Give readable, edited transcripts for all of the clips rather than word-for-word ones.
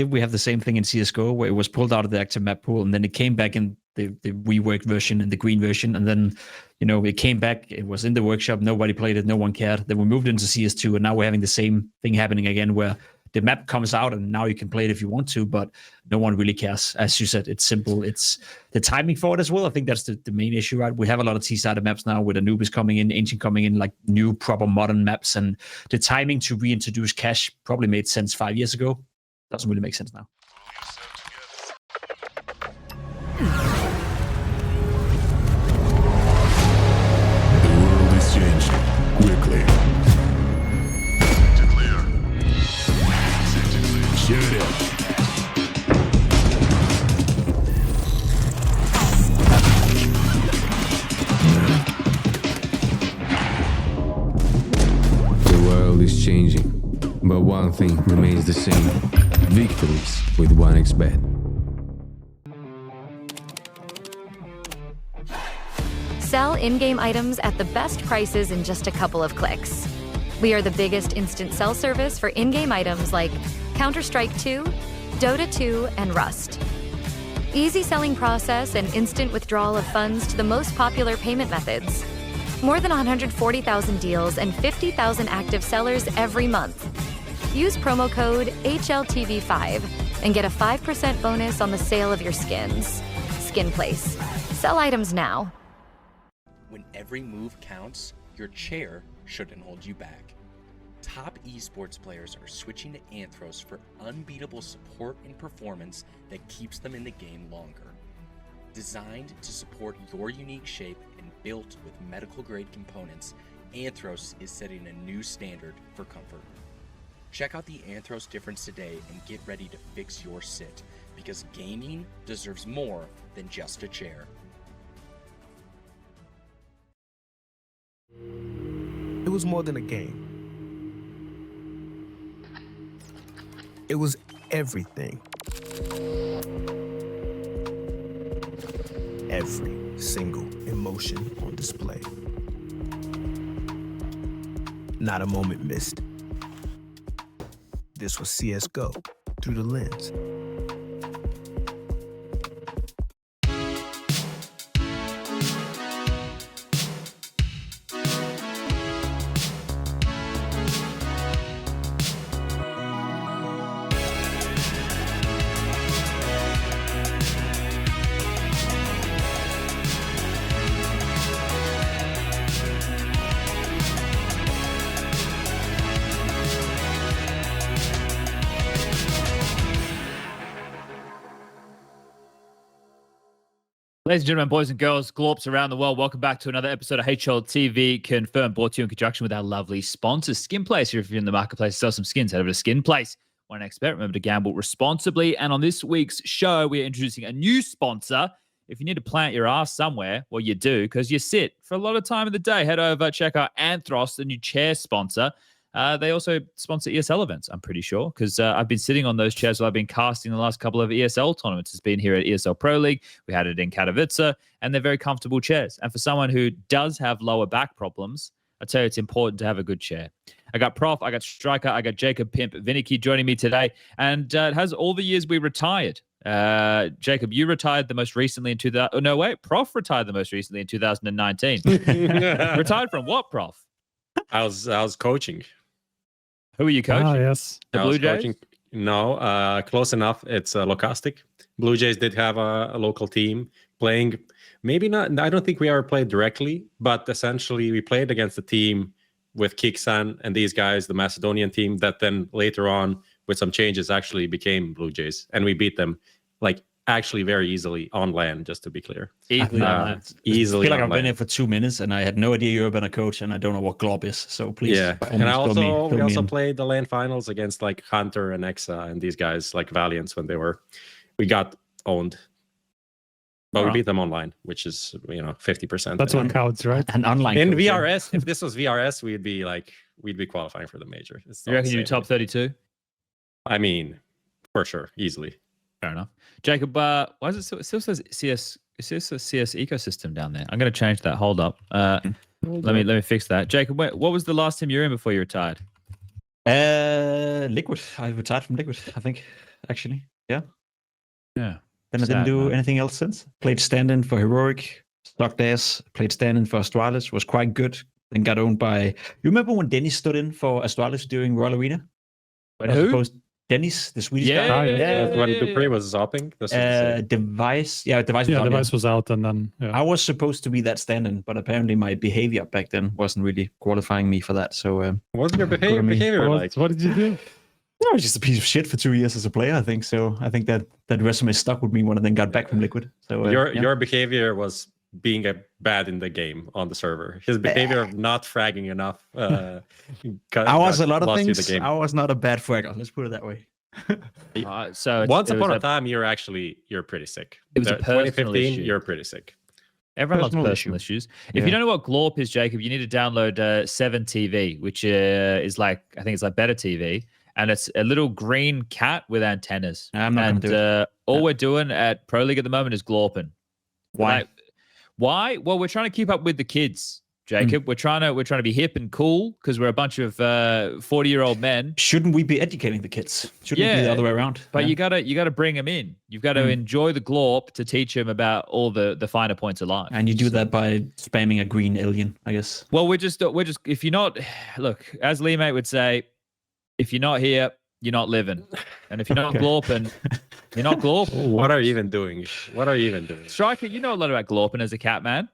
did we have the same thing in CSGO where it was pulled out of the active map pool and then it came back in the reworked version and the green version, and then it came back, it was in the workshop, nobody played it, no one cared. Then we moved into CS2 and now we're having the same thing happening again where the map comes out and now you can play it if you want to, but no one really cares. As you said, it's simple. It's the timing for it as well. I think that's the main issue, right? We have a lot of T-sided maps now with Anubis coming in, Ancient coming in, like new proper modern maps, and the timing to reintroduce cash probably made sense 5 years ago. Doesn't really make sense now. Quickly. To clear. Shoot it. The world is changing, but one thing remains the same. Victories with 1xBet. Sell in-game items at the best prices in just a couple of clicks. We are the biggest instant sell service for in-game items like Counter-Strike 2, Dota 2, and Rust. Easy selling process and instant withdrawal of funds to the most popular payment methods. More than 140,000 deals and 50,000 active sellers every month. Use promo code HLTV5 and get a 5% bonus on the sale of your skins. Skin Place. Sell items now. When every move counts, your chair shouldn't hold you back. Top esports players are switching to Anthros for unbeatable support and performance that keeps them in the game longer. Designed to support your unique shape and built with medical-grade components, Anthros is setting a new standard for comfort. Check out the Anthros difference today and get ready to fix your sit, because gaming deserves more than just a chair. It was more than a game. It was everything. Every single emotion on display. Not a moment missed. This was CSGO through the lens. Ladies and gentlemen, boys and girls, glorps around the world, welcome back to another episode of HLTV Confirmed, brought to you in conjunction with our lovely sponsors, Skin Place. If you're in the marketplace to sell some skins, head over to Skin Place. 1xBet, remember to gamble responsibly. And on this week's show, we are introducing a new sponsor. If you need to plant your ass somewhere, well, you do, because you sit for a lot of time of the day. Head over, check out Anthros, the new chair sponsor. They also sponsor ESL events, I'm pretty sure, because I've been sitting on those chairs while I've been casting the last couple of ESL tournaments. It's been here at ESL Pro League. We had it in Katowice, and they're very comfortable chairs. And for someone who does have lower back problems, I tell you, it's important to have a good chair. I got Prof, I got Striker, I got Jacob, Pimp, Vinicky joining me today. And it has all the years we retired. Jacob, you retired the most recently in 2000. Oh, no, wait. Prof retired the most recently in 2019. Retired from what, Prof? I was coaching. Who are you coaching? Ah, yes. The Blue Jays? Coaching. No, close enough. It's Locastic. Blue Jays did have a local team playing. Maybe not. I don't think we ever played directly, but essentially we played against a team with Kiksan and these guys, the Macedonian team, that then later on, with some changes, actually became Blue Jays. And we beat them like actually very easily on land, just to be clear. Easily on land. Easily. I feel like I've been here for 2 minutes and I had no idea you were been a coach and I don't know what glob is. So please. Yeah. And we also played the land finals against like Hunter and Exa and these guys like Valiants when we got owned. But we beat them online, which is 50%. That's what counts, right? An online in coach, VRS. If this was VRS, we'd be qualifying for the major. You reckon you're top 32? I mean, for sure, easily. Fair enough. Jacob, why is it still says CS? It says a CS ecosystem down there. I'm going to change that. Hold up. Let me fix that. Jacob, what was the last team you were in before you retired? Liquid. I retired from Liquid, I think. actually. Yeah. Yeah. Then I Sad, didn't do man. anything else since. Played stand-in for Heroic, sucked ass. Played stand-in for Astralis, was quite good. Then got owned by. You remember when Dennis stood in for Astralis during Royal Arena? But I was who? supposed Dennis, the Swedish Yeah, guy. When Dupree was zopping, this was the same. Device. Yeah, Device. Yeah, was out, device was out, and then I was supposed to be that stand-in, but apparently my behavior back then wasn't really qualifying me for that. So What's your Good on me. behavior like? what did you do? I was just a piece of shit for 2 years as a player, I think. So I think that resume stuck with me when I then got back from Liquid. So Your behavior was being bad in the game on the server. His behavior of not fragging enough. I was a lot of lost you things. the game. I was not a bad fragger. Let's put it that way. So Once it was upon a time, you're pretty sick. It was a personal 2015, issue. you're pretty sick. Everyone loves Personal personal issue. issues. If you don't know what Glorp is, Jacob, you need to download 7TV, which is like, I think it's like Better TV. And it's a little green cat with antennas. I'm not going to do it. All we're doing at Pro League at the moment is glorping. Why? Why? Well, we're trying to keep up with the kids, Jacob. We're trying to be hip and cool because we're a bunch of 40-year-old men. Shouldn't we be educating the kids? Shouldn't it be the other way around? But you gotta bring them in. You've got to enjoy the glorp to teach them about all the finer points of life. And you do that by spamming a green alien, I guess. Well, we're just if you're not, look, as Lee Mate would say, if you're not here, you're not living. And if you're not glorping, you're not glorping. What are you even doing? What are you even doing? Striker, you know a lot about glorping as a cat man.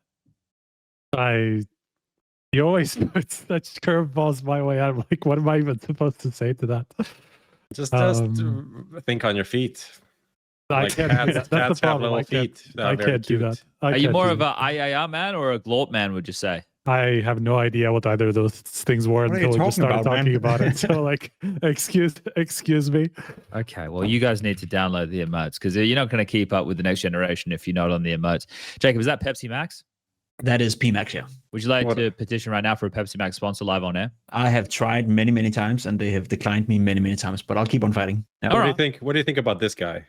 You always put such curveballs my way. I'm like, what am I even supposed to say to that? Just think on your feet. I Like can't do cats, that. That's cats the have problem. little I can't, feet. that are I very can't do cute. that. I Are you can't more do of a IAR man or a glorp man, would you say? I have no idea what either of those things were What are you until we just talking started about, talking man? about it. So, like, excuse me. Okay, well, you guys need to download the emotes because you're not going to keep up with the next generation if you're not on the emotes. Jacob, is that Pepsi Max? That is PMAX, yeah. Would you like to petition right now for a Pepsi Max sponsor live on air? I have tried many, many times, and they have declined me many, many times. But I'll keep on fighting. Yeah. What do you think? What do you think about this guy?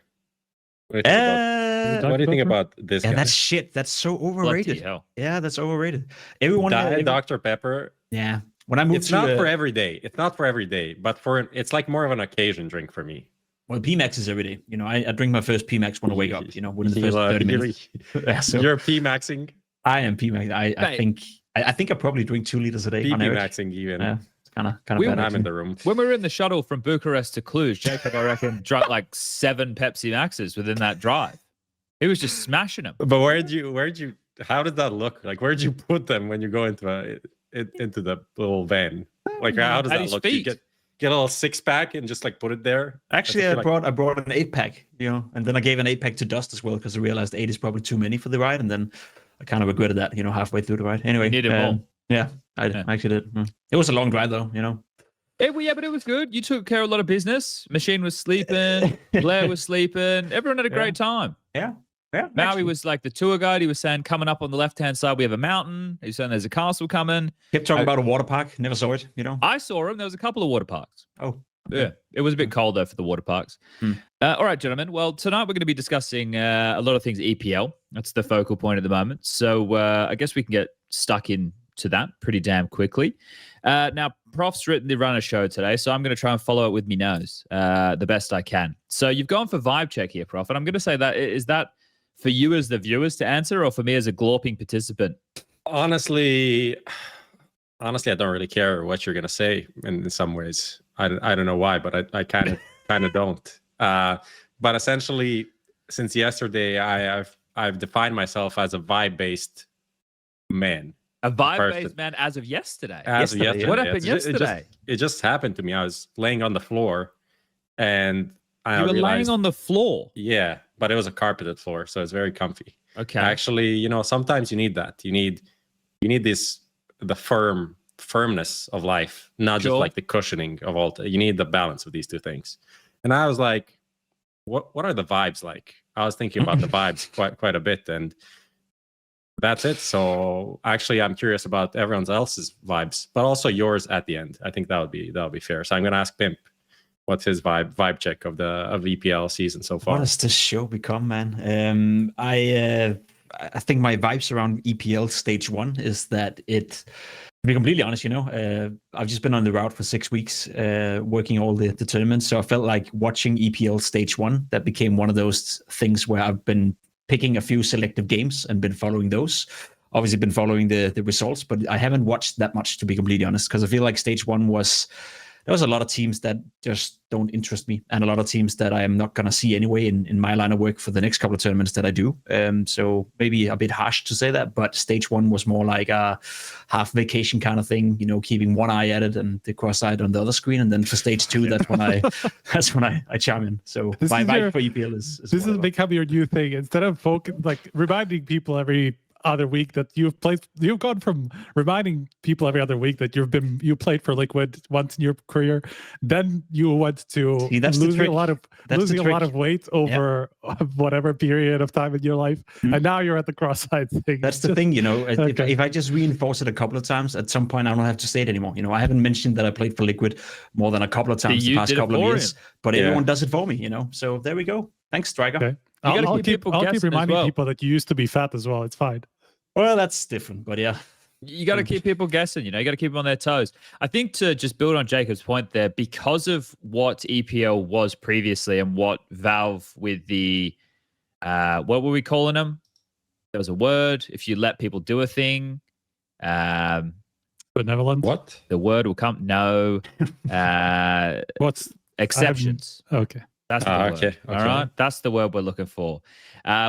What do you think about this Yeah, guy? that's shit. That's so Bloody overrated. hell. Yeah, that's overrated. Everyone. Dr. Pepper. Yeah. When I moved It's to not for every day. It's not for every day, but it's like more of an occasion drink for me. well, PMAX is every day. You know, I drink my first PMAX when I wake up. You know, within the first 30 minutes. Yeah, so You're P-maxing. I am PMAX. I think I probably drink 2 liters a day on average. P-maxing even. Yeah, it's kind of We- bad. I'm actually. in the room. When we were in the shuttle from Bucharest to Cluj, Jacob, I reckon, drank like 7 Pepsi Maxes within that drive. He was just smashing them. But where'd you? How did that look? Like, where'd you put them when you go into the little van? Like, how does At that his look? Do you feet. get a little 6-pack and just like put it there? Actually, I I feel brought an 8-pack, you know, and then I gave an 8-pack to Dust as well because I realized 8 is probably too many for the ride, and then I kind of regretted that, you know, halfway through the ride. Anyway, Needed more. Yeah, I actually did. It was a long drive though, you know. Yeah, but it was good. You took care of a lot of business. Machine was sleeping. Blair was sleeping. Everyone had a great time. Yeah. Maui actually. was like the tour guide. He was saying, coming up on the left-hand side, we have a mountain. He was saying there's a castle coming. Kept talking about a water park. Never saw it, you know. I saw him. There was a couple of water parks. Oh, Yeah, it was a bit cold though for the water parks. All right, gentlemen. Well, tonight we're going to be discussing a lot of things EPL. That's the focal point at the moment. So I guess we can get stuck into that pretty damn quickly. Now, Prof's written the runner show today, so I'm going to try and follow it with me nose the best I can. So you've gone for vibe check here, Prof, and I'm going to say that is that for you as the viewers to answer, or for me as a glorping participant? Honestly, I don't really care what you're gonna say. In some ways, I don't know why, but I kind of don't. But essentially, since yesterday, I've defined myself as a vibe-based man. A vibe-based man as of yesterday. As of yesterday. What happened It just- yesterday? It just happened to me. I was laying on the floor, and I You were realized, laying on the floor. Yeah, but it was a carpeted floor, so it's very comfy. Okay. Actually, you know, sometimes you need that. You need the firmness of life, not just Sure. like the cushioning of all. You need the balance of these two things. And I was like, what are the vibes like? I was thinking about the vibes quite a bit, and that's it. So actually, I'm curious about everyone else's vibes, but also yours at the end. I think that would be fair. So I'm going to ask Pimp, what's his vibe check of EPL season so far? what has this show become, man? I think my vibes around EPL Stage 1 is that be completely honest, I've just been on the route for 6 weeks, working all the tournaments. So I felt like watching EPL Stage 1, that became one of those things where I've been picking a few selective games and been following those. Obviously been following the results, but I haven't watched that much, to be completely honest, because I feel like Stage 1 there was a lot of teams that just don't interest me, and a lot of teams that I am not going to see anyway in my line of work for the next couple of tournaments that I do. So maybe a bit harsh to say that, but Stage 1 was more like a half vacation kind of thing, keeping one eye at it and the cross eye on the other screen. And then for Stage 2, that's when I chime in. So my vibe for EPL is this has become your new thing. Instead of reminding people every other week that you've gone from reminding people every other week that you played for Liquid once in your career, then you went to losing a lot of weight over whatever period of time in your life, and now you're at the cross-eyed thing. That's the thing, if I just reinforce it a couple of times, at some point I don't have to say it anymore. I haven't mentioned that I played for Liquid more than a couple of times the past couple of years, but everyone does it for me, so there we go. Thanks, Striker. Okay. I'll keep reminding people that you used to be fat as well. It's fine. Well, that's different, but yeah. You got to keep people guessing, you got to keep them on their toes. I think to just build on Jacob's point there, because of what EPL was previously and what Valve with the, what were we calling them? There was a word. If you let people do a thing. Benevolent? What? The word will come. No. What's exceptions? Okay. That's the word. Okay. All right. That's the word we're looking for.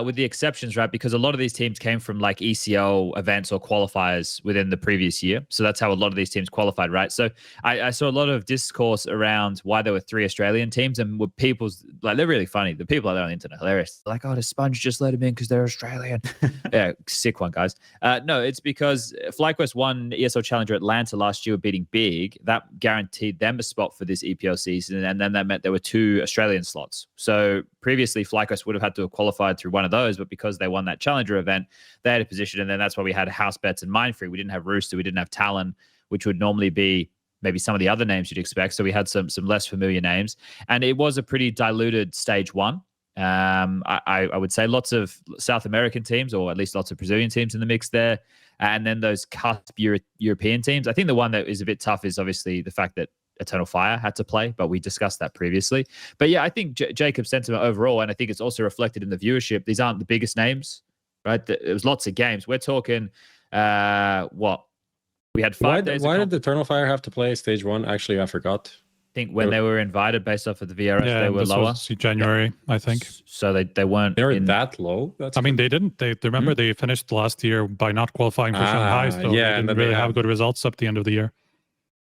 With the exceptions, right? Because a lot of these teams came from like ECL events or qualifiers within the previous year. So that's how a lot of these teams qualified, right? So I saw a lot of discourse around why there were 3 Australian teams, and with people's like, they're really funny. The people out there on the internet, hilarious. Like, oh, the Sponge just let them in because they're Australian. Yeah, sick one, guys. No, it's because FlyQuest won ESL Challenger Atlanta last year, beating Big. That guaranteed them a spot for this EPL season, and then that meant there were 2 Australian slots. So previously, FlyQuest would have had to have qualified through one of those, but because they won that Challenger event, they had a position, and then that's why we had Housebets and Mindfreak. We didn't have Rooster, we didn't have Talon, which would normally be maybe some of the other names you'd expect. So we had some less familiar names, and it was a pretty diluted Stage 1. I would say lots of South American teams, or at least lots of Brazilian teams in the mix there, and then those cusp European teams. I think the one that is a bit tough is obviously the fact that Eternal Fire had to play, but we discussed that previously. But yeah, I think Jacob's sentiment overall, and I think it's also reflected in the viewership, these aren't the biggest names, right? It was lots of games. We're talking, what? We had 5 days. Why did the Eternal Fire have to play Stage 1? Actually, I forgot. I think when they were invited based off of the VRS, they were lower. January, I think. So they weren't. They were that low? They didn't. They remember they finished last year by not qualifying for Shanghai, so they didn't really have good results up the end of the year.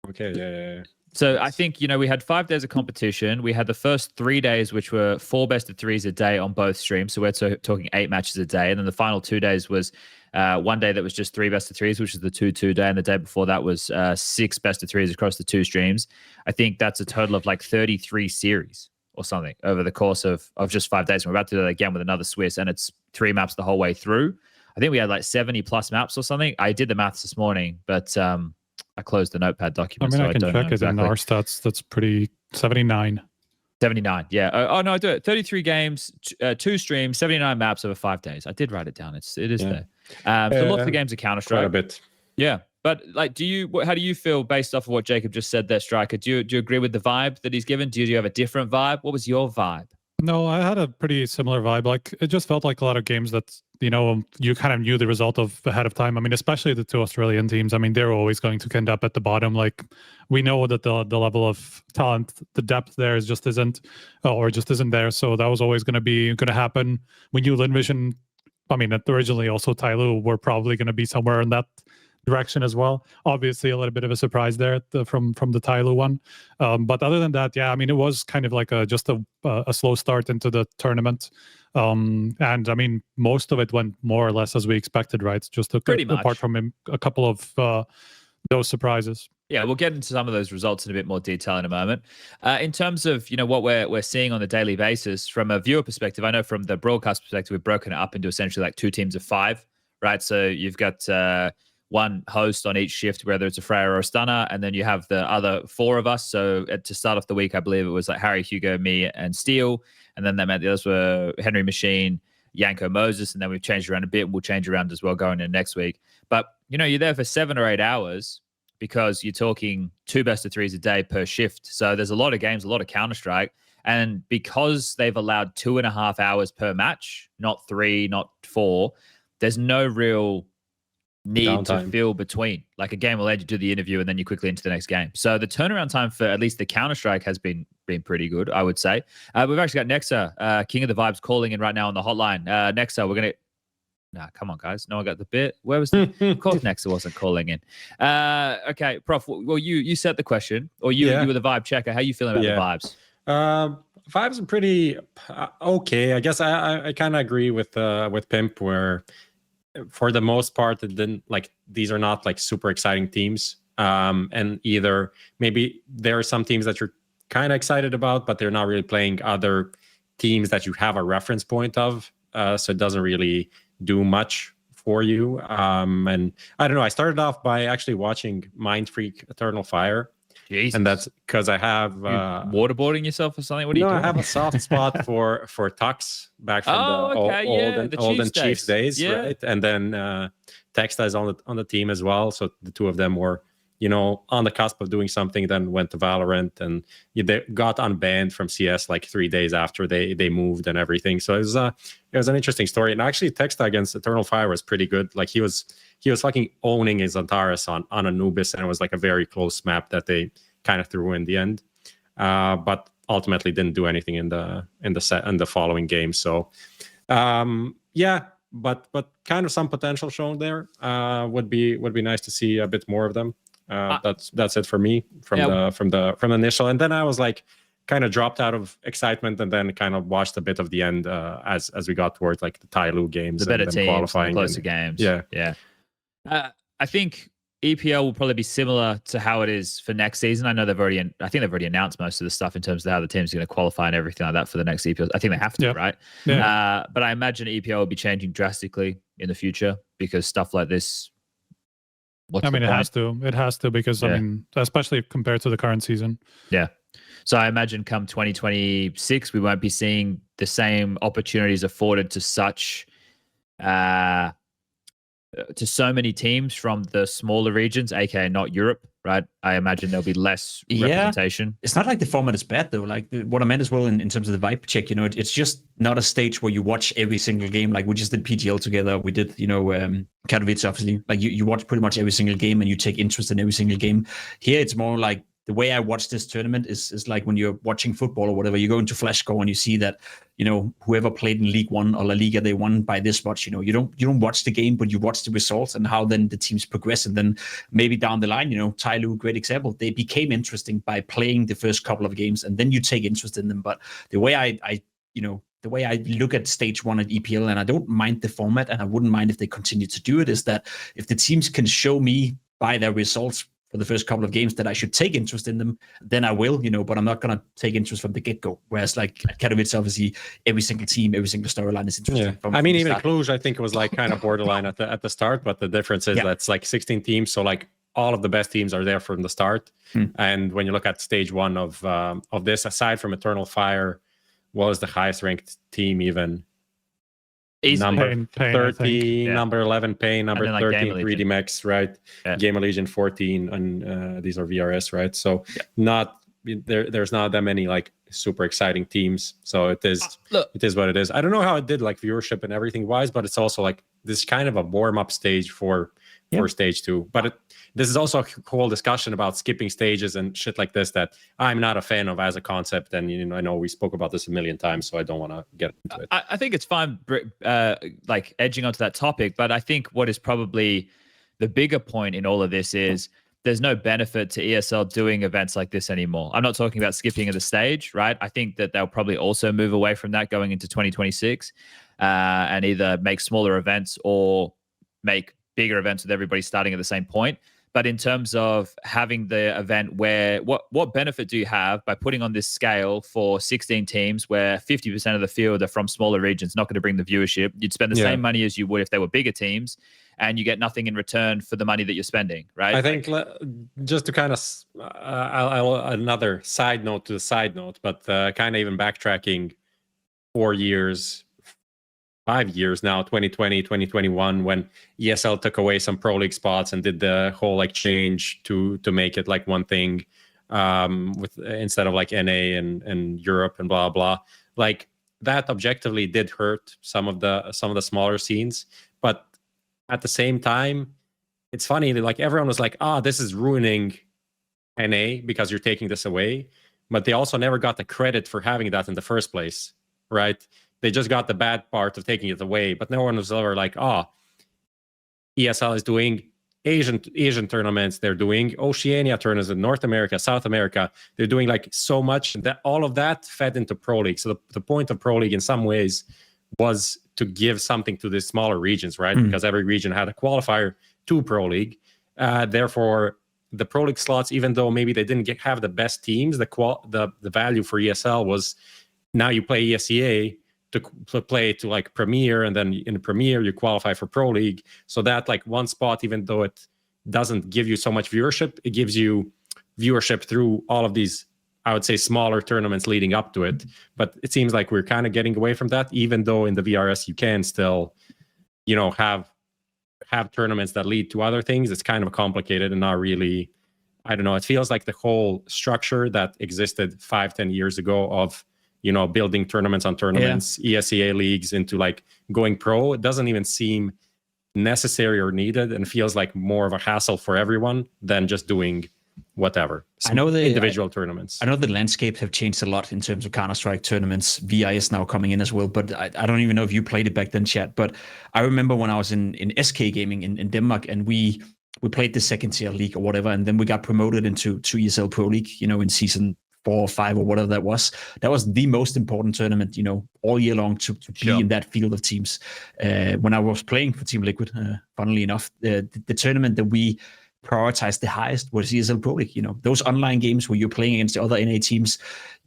Okay, yeah. So I think, we had 5 days of competition. We had the first 3 days, which were 4 best-of-3s a day on both streams. So we're talking 8 matches a day. And then the final 2 days was one day that was just 3 best-of-3s, which is the 2-2 day. And the day before that was 6 best-of-3s across the 2 streams. I think that's a total of like 33 series or something over the course of just 5 days. And we're about to do that again with another Swiss, and it's 3 maps the whole way through. I think we had like 70+ maps or something. I did the maths this morning, but I closed the notepad document. I can check it in our stats. That's pretty 79. 79, yeah. Oh no, I do it. 33 games, 2 streams, 79 maps over 5 days. I did write it down. It is there. So lots of games of Counter-Strike. Quite a bit. Yeah, but like, how do you feel based off of what Jacob just said there, Striker? Do you agree with the vibe that he's given? Do you have a different vibe? What was your vibe? No, I had a pretty similar vibe. Like, it just felt like a lot of games that, you kind of knew the result of ahead of time. I mean, especially the 2 Australian teams. I mean, they're always going to end up at the bottom. Like, we know that the level of talent, the depth there just isn't there. So that was always going to happen. We knew Linvision, originally also TYLOO were probably going to be somewhere in that direction as well. Obviously, a little bit of a surprise there from the TYLOO one. But other than that, yeah, it was kind of like just a slow start into the tournament. And most of it went more or less as we expected, right? Just apart from a couple of those surprises. Yeah, we'll get into some of those results in a bit more detail in a moment. In terms of what we're seeing on a daily basis from a viewer perspective, I know from the broadcast perspective, we've broken it up into essentially like 2 teams of 5, right? So you've got one host on each shift, whether it's a Freya or a Stunner, and then you have the other 4 of us. So to start off the week, I believe it was like Harry, Hugo, me, and Steele, and then that meant the others were Henry Machine, Yanko, Moses, and then we've changed around a bit. We'll change around as well going into next week. But you're there for 7 or 8 hours, because you're talking 2 best of 3s a day per shift. So there's a lot of games, a lot of Counter-Strike. And because they've allowed 2.5 hours per match, not 3, not 4, there's no real need to fill between. Like a game will let you do the interview and then you quickly into the next game. So the turnaround time for at least the Counter-Strike has been pretty good, I would say. We've actually got Nexa, King of the Vibes, calling in right now on the hotline. Nexa, we're going to... Nah, come on, guys. No one got the bit. Where was the... Of course Nexa wasn't calling in. Okay, Prof, well, you set the question, or you were the vibe checker. How you feeling about the vibes? Vibes are pretty okay. I guess I kind of agree with Pimp, where for the most part it didn't, like, these are not like super exciting teams, and either maybe there are some teams that you're kind of excited about, but they're not really playing other teams that you have a reference point of, so it doesn't really do much for you. And I don't know, I started off by actually watching Mindfreak Eternal Fire. Jesus. And that's because I have waterboarding yourself or something. What are you doing? I have a soft spot for Tux back from the olden Chiefs days, right? And then Texta is on the team as well. So the two of them were, on the cusp of doing something. Then went to Valorant, and they got unbanned from CS like 3 days after they moved and everything. So it was an interesting story. And actually, Texta against Eternal Fire was pretty good. Like he was fucking owning his Anthros on Anubis, and it was like a very close map that they kind of threw in the end, but ultimately didn't do anything in the following game. So but kind of some potential shown there. Would be nice to see a bit more of them. That's it for me from the initial, and then I was like kind of dropped out of excitement, and then kind of watched a bit of the end as we got towards like the TYLOO games, the better and teams, qualifying, the closer games. Yeah. I think EPL will probably be similar to how it is for next season. I know they've already announced most of the stuff in terms of how the team's going to qualify and everything like that for the next EPL. I think they have to, right? Yeah. But I imagine EPL will be changing drastically in the future because stuff like this. It has to. It has to, because I mean, especially compared to the current season. Yeah. So I imagine come 2026, we won't be seeing the same opportunities afforded to such. To so many teams from the smaller regions, aka not Europe, right? I imagine there'll be less representation. It's not like the format is bad though. Like what I meant as well in terms of the vibe check, it's just not a stage where you watch every single game. Like we just did PGL together. We did, Katowice, obviously. Like you watch pretty much every single game and you take interest in every single game. Here it's more like the way I watch this tournament is like when you're watching football or whatever, you go into Flash Score and you see that, whoever played in League One or La Liga, they won by this much. You don't watch the game, but you watch the results and how then the teams progress. And then maybe down the line, TYLOO, great example, they became interesting by playing the first couple of games, and then you take interest in them. But the way the way I look at stage 1 at EPL, and I don't mind the format, and I wouldn't mind if they continue to do it, is that if the teams can show me by their results for the first couple of games that I should take interest in them, then I will, but I'm not going to take interest from the get-go. Whereas like at Katowice, obviously, every single team, every single storyline is interesting. Yeah. Even Cluj, I think it was like kind of borderline at the start, but the difference is that's like 16 teams. So like all of the best teams are there from the start. And when you look at stage 1 of this, aside from Eternal Fire, what was the highest ranked team even? Easily. Number 13, number 11 Pain, number 13 like 3D Max, right? GamerLegion 14, and these are VRS, right? So there's not that many like super exciting teams. So it is what it is. I don't know how it did like viewership and everything wise, but it's also like this kind of a warm-up stage for stage 2. But this is also a whole discussion about skipping stages and shit like this that I'm not a fan of as a concept. And I know we spoke about this a million times, so I don't want to get into it. I think it's fine, like edging onto that topic. But I think what is probably the bigger point in all of this is there's no benefit to ESL doing events like this anymore. I'm not talking about skipping of the stage, right? I think that they'll probably also move away from that going into 2026 and either make smaller events or make bigger events with everybody starting at the same point. But in terms of having the event where what benefit do you have by putting on this scale for 16 teams where 50% of the field are from smaller regions, not going to bring the viewership? You'd spend the same money as you would if they were bigger teams, and you get nothing in return for the money that you're spending, right? I think just to kind of another side note to the side note, but kind of even backtracking 4 years, 5 years now, 2020, 2021, when ESL took away some Pro League spots and did the whole like change to make it like one thing, with instead of like NA and Europe and blah blah. Like that objectively did hurt some of the smaller scenes, but at the same time, it's funny, like everyone was like, this is ruining NA because you're taking this away, but they also never got the credit for having that in the first place, right? They just got the bad part of taking it away, but no one was ever like, ESL is doing Asian tournaments, they're doing Oceania tournaments in North America, South America, they're doing like so much that all of that fed into Pro League. So the point of Pro League in some ways was to give something to the smaller regions, right? Because every region had a qualifier to Pro League. Therefore, the Pro League slots, even though maybe they didn't have the best teams, the value for ESL was now you play ESEA to play to like Premier, and then in the Premier you qualify for Pro League. So that like one spot, even though it doesn't give you so much viewership, it gives you viewership through all of these, I would say, smaller tournaments leading up to it. But it seems like we're kind of getting away from that, even though in the VRS you can still, have tournaments that lead to other things. It's kind of complicated and not really, I don't know. It feels like the whole structure that existed 5-10 years ago of, building tournaments on tournaments, ESEA leagues into like going pro, it doesn't even seem necessary or needed, and feels like more of a hassle for everyone than just doing whatever. I know the individual tournaments. I know the landscapes have changed a lot in terms of Counter-Strike tournaments. VI is now coming in as well, but I don't even know if you played it back then, chat. But I remember when I was in SK Gaming in Denmark, and we played the second tier league or whatever, and then we got promoted into ESL Pro League, in season 4 or 5 or whatever that was. That was the most important tournament, all year long to be in that field of teams. When I was playing for Team Liquid, funnily enough, the tournament that we prioritized the highest was ESL Pro League. Those online games where you're playing against the other NA teams,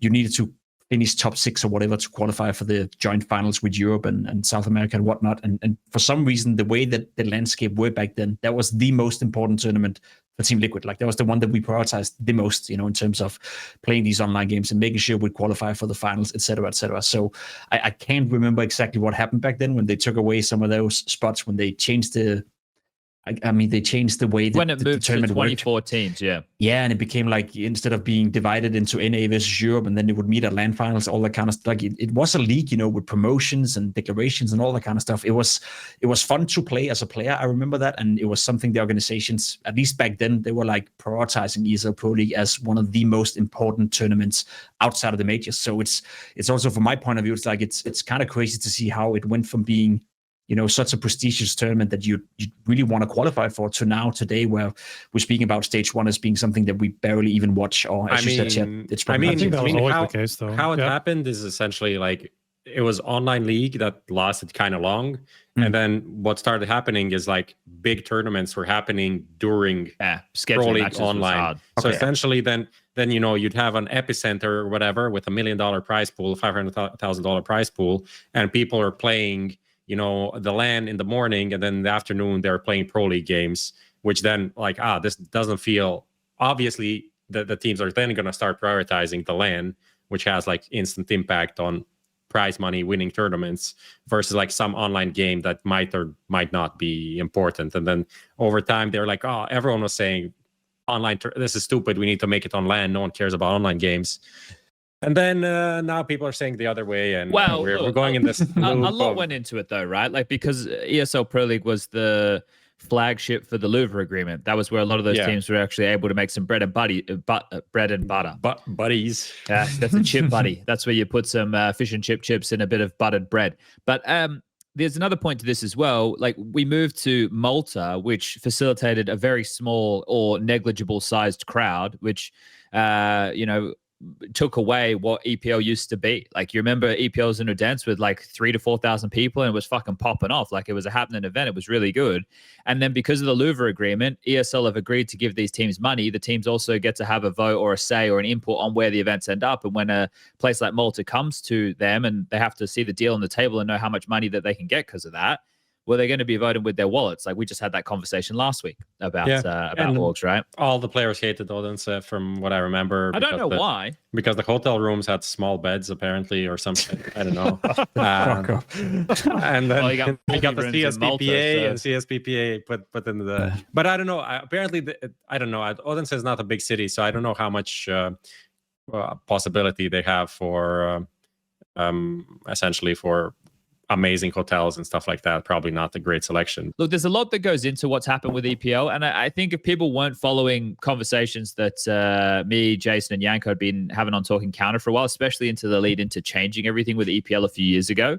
you needed to finish top 6 or whatever to qualify for the joint finals with Europe and South America and whatnot. And for some reason, the way that the landscape were back then, that was the most important tournament for Team Liquid. Like that was the one that we prioritized the most, in terms of playing these online games and making sure we'd qualify for the finals, etc., etc. So I can't remember exactly what happened back then when they took away some of those spots, when they changed the they changed the way that when it moved the tournament to 24 teams, and it became like, instead of being divided into NA versus Europe, and then they would meet at LAN finals, all that kind of stuff. Like it was a league, with promotions and declarations and all that kind of stuff. It was fun to play as a player. I remember that, and it was something the organizations, at least back then, they were like prioritizing ESL Pro League as one of the most important tournaments outside of the majors. So it's also, from my point of view, it's like it's kind of crazy to see how it went from being such a prestigious tournament that you really want to qualify for, to now today where we're speaking about stage 1 as being something that we barely even watch, or as you said, it's probably I think that was always how, the case, though. How it happened is essentially like it was online league that lasted kind of long, and then what started happening is like big tournaments were happening during Pro League online. So essentially, then you'd have an epicenter or whatever with $1 million prize pool, $500,000 prize pool, and people are playing the LAN in the morning, and then in the afternoon they're playing Pro League games, which then like, this doesn't feel, obviously the teams are then going to start prioritizing the LAN, which has like instant impact on prize money, winning tournaments, versus like some online game that might or might not be important. And then over time they're like, everyone was saying online, this is stupid, we need to make it on LAN, no one cares about online games. And then now people are saying the other way, and we're going in this loop. A lot went into it, though, right? Like, because ESL Pro League was the flagship for the Louvre agreement. That was where a lot of those teams were actually able to make some bread and butter. Buddies. Yeah, that's a chip buddy. That's where you put some fish and chips and a bit of buttered bread. But there's another point to this as well. Like, we moved to Malta, which facilitated a very small or negligible sized crowd, which, took away what EPL used to be. Like, you remember EPL's in a dance with like 3,000 to 4,000 people, and it was fucking popping off. Like, it was a happening event. It was really good. And then because of the Louvre agreement, ESL have agreed to give these teams money. The teams also get to have a vote or a say or an input on where the events end up. And when a place like Malta comes to them and they have to see the deal on the table and know how much money that they can get because of that, well, they're going to be voting with their wallets. Like we just had that conversation last week about orgs, right? All the players hated Odense from what I remember. I don't know why. Because the hotel rooms had small beds, apparently, or something. I don't know. And then we got the CSPPA Malta, and CSPPA put into the. But I don't know. Apparently, I don't know. Odense is not a big city, so I don't know how much possibility they have for essentially for amazing hotels and stuff like that. Probably not a great selection. Look, there's a lot that goes into what's happened with EPL, and I think if people weren't following conversations that me, Jason, and Yanko had been having on Talking Counter for a while, especially into the lead into changing everything with EPL a few years ago.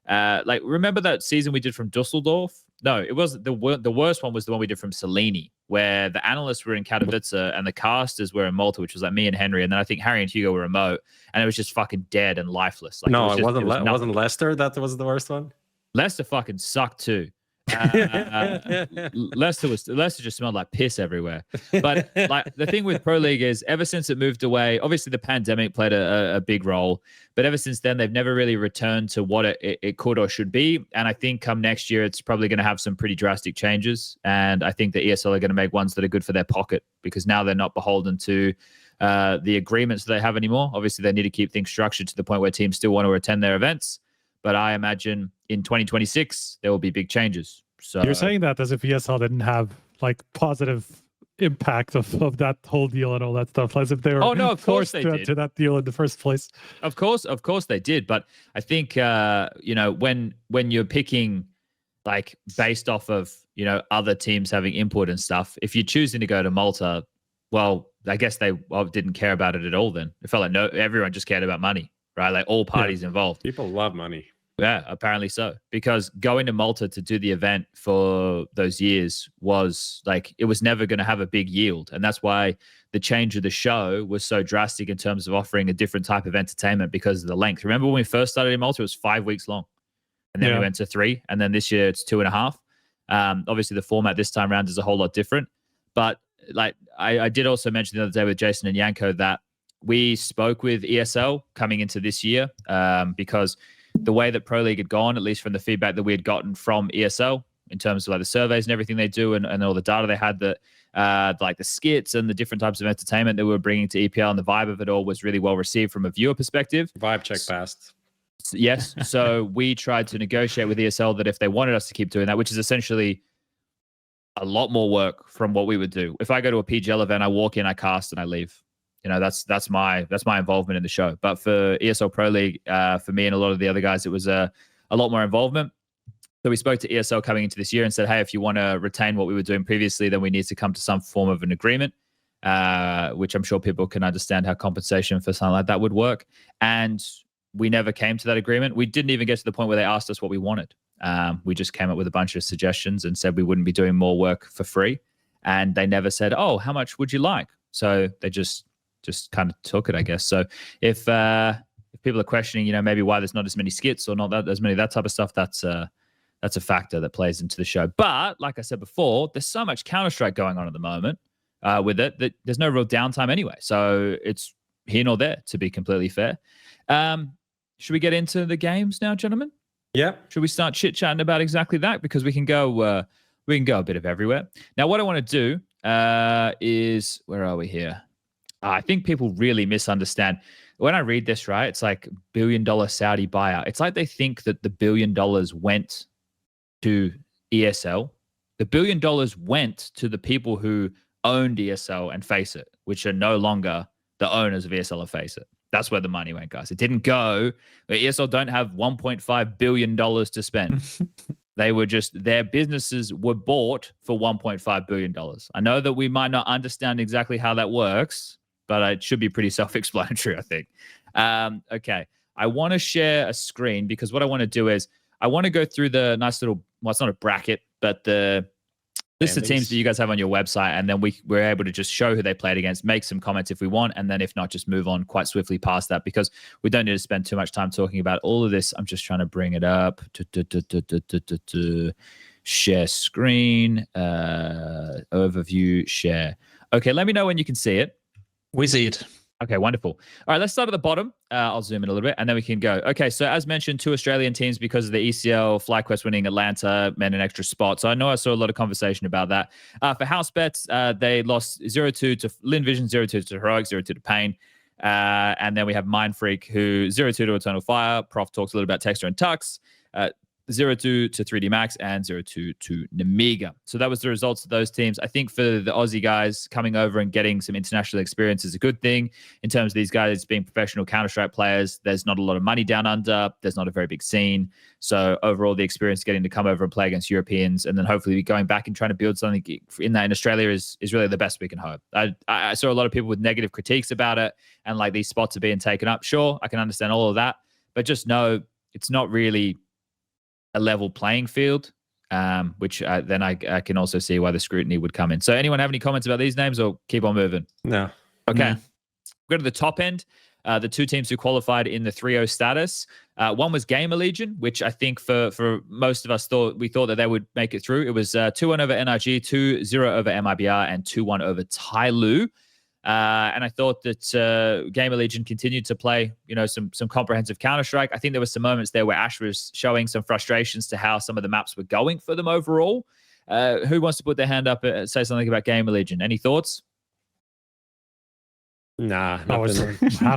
Like, remember that season we did from Dusseldorf? No, it wasn't. The worst one was the one we did from Salini, where the analysts were in Katowice and the casters were in Malta, which was like me and Henry, and then I think Harry and Hugo were remote, and it was just fucking dead and lifeless. Like, no, it wasn't Leicester that was the worst one. Leicester fucking sucked too. Leicester just smelled like piss everywhere. But like the thing with Pro League is, ever since it moved away, obviously the pandemic played a big role, but ever since then they've never really returned to what it could or should be. And I think come next year it's probably going to have some pretty drastic changes, and I think the ESL are going to make ones that are good for their pocket, because now they're not beholden to the agreements that they have anymore. Obviously they need to keep things structured to the point where teams still want to attend their events, but I imagine in 2026 there will be big changes. So you're saying that as if ESL didn't have like positive impact of that whole deal and all that stuff, as if they were forced to that deal in the first place. Of course they did. But I think when you're picking like based off of other teams having input and stuff, if you're choosing to go to Malta, well, I guess they didn't care about it at all. Then it felt like everyone just cared about money, right? Like all parties involved. People love money. Yeah, apparently so. Because going to Malta to do the event for those years was like, it was never going to have a big yield. And that's why the change of the show was so drastic in terms of offering a different type of entertainment because of the length. Remember when we first started in Malta, it was 5 weeks long. And then we went to 3. And then this year it's 2.5. Obviously the format this time around is a whole lot different. But like I did also mention the other day with Jason and Yanko that we spoke with ESL coming into this year because the way that Pro League had gone, at least from the feedback that we had gotten from ESL in terms of like the surveys and everything they do and all the data they had, that like the skits and the different types of entertainment that we were bringing to EPL and the vibe of it all was really well received from a viewer perspective. Vibe check passed. Yes. So we tried to negotiate with ESL that if they wanted us to keep doing that, which is essentially a lot more work from what we would do. If I go to a PGL event, I walk in, I cast, and I leave. That's my involvement in the show. But for ESL Pro League, for me and a lot of the other guys, it was a lot more involvement. So we spoke to ESL coming into this year and said, hey, if you want to retain what we were doing previously, then we need to come to some form of an agreement, which I'm sure people can understand how compensation for something like that would work. And we never came to that agreement. We didn't even get to the point where they asked us what we wanted. We just came up with a bunch of suggestions and said we wouldn't be doing more work for free. And they never said, oh, how much would you like? So they just kind of took it, I guess. So if people are questioning, maybe why there's not as many skits or not as many that type of stuff, that's a factor that plays into the show. But like I said before, there's so much Counter-Strike going on at the moment with it that there's no real downtime anyway. So it's here nor there, to be completely fair. Should we get into the games now, gentlemen? Yeah. Should we start chit-chatting about exactly that? Because we can go a bit of everywhere. Now, what I want to do is, where are we here? I think people really misunderstand. When I read this, right, it's like $1 billion Saudi buyout. It's like they think that the $1 billion went to ESL. The $1 billion went to the people who owned ESL and Face It, which are no longer the owners of ESL and Face It. That's where the money went, guys. It didn't go. ESL don't have $1.5 billion to spend. They were just, their businesses were bought for $1.5 billion. I know that we might not understand exactly how that works, but it should be pretty self-explanatory, I think. Okay. I want to share a screen because what I want to do is I want to go through the nice little, well, it's not a bracket, but the list of teams that you guys have on your website, and then we're able to just show who they played against, make some comments if we want, and then if not, just move on quite swiftly past that because we don't need to spend too much time talking about all of this. I'm just trying to bring it up. Share screen, overview, share. Okay, let me know when you can see it. We see it. Okay, wonderful. All right, let's start at the bottom. I'll zoom in a little bit, and then we can go. Okay, so as mentioned, 2 Australian teams because of the ECL, FlyQuest winning Atlanta, meant an extra spot. So I know I saw a lot of conversation about that. For Housebets, they lost 0-2 to Lin Vision, 0-2 to Heroic, 0-2 to Pain. And then we have Mindfreak, who 0-2 to Eternal Fire. Prof talks a little about Texture and Tux. 0-2 to 3D Max and 0-2 to Namiga. So that was the results of those teams. I think for the Aussie guys coming over and getting some international experience is a good thing. In terms of these guys being professional Counter-Strike players, there's not a lot of money down under. There's not a very big scene. So overall, the experience getting to come over and play against Europeans and then hopefully going back and trying to build something in Australia is really the best we can hope. I saw a lot of people with negative critiques about it and like these spots are being taken up. Sure, I can understand all of that, but just know it's not really a level playing field, which then I can also see why the scrutiny would come in. So anyone have any comments about these names or keep on moving? No. Okay. Go to the top end. The 2 teams who qualified in the 3-0 status. One was GamerLegion, which I think for most of us thought that they would make it through. It was 2-1 over NRG, 2-0 over MIBR, and 2-1 over TYLOO. And I thought that GamerLegion continued to play, some comprehensive Counter-Strike. I think there were some moments there where Ash was showing some frustrations to how some of the maps were going for them overall. Who wants to put their hand up and say something about GamerLegion? Any thoughts? Nah, half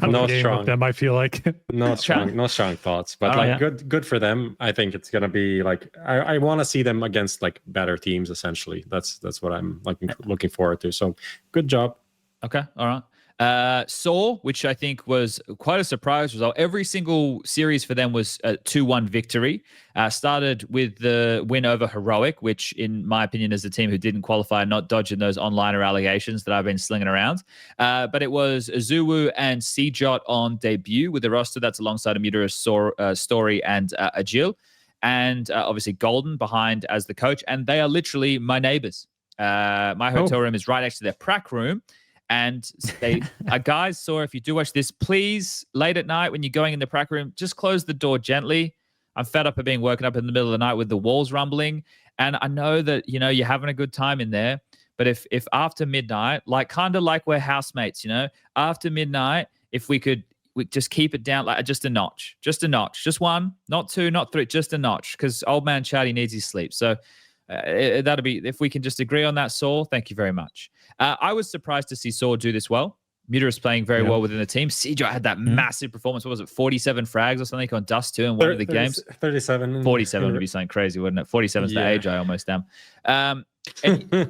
of no the game strong. of them, I feel like. no strong thoughts. But good for them. I think it's gonna be like I want to see them against like better teams. Essentially, that's what I'm looking forward to. So good job. Okay, all right. Saw, which I think was quite a surprise result. Every single series for them was a 2-1 victory. Started with the win over Heroic, which in my opinion is the team who didn't qualify, not dodging those onliner allegations that I've been slinging around. But it was Azuwu and CJot on debut with the roster that's alongside Amudara, Story, and Agil. And obviously Golden behind as the coach. And they are literally my neighbors. My hotel room is right next to their prac room. And they, guys, saw if you do watch this, please, late at night when you're going in the prac room, just close the door gently. I'm fed up of being woken up in the middle of the night with the walls rumbling. And I know that, you're having a good time in there. But if after midnight, kind of like we're housemates, after midnight, if we just keep it down like just a notch, just 1, not 2, not 3, just a notch, because old man Chatty needs his sleep. So that'll be, if we can just agree on that, Saul, thank you very much. I was surprised to see Saw do this well. Muta is playing very well within the team. CJ had that massive performance. What was it, 47 frags or something on Dust 2 in one of the games? 37. 47 would be something crazy, wouldn't it? 47 is the age I almost am.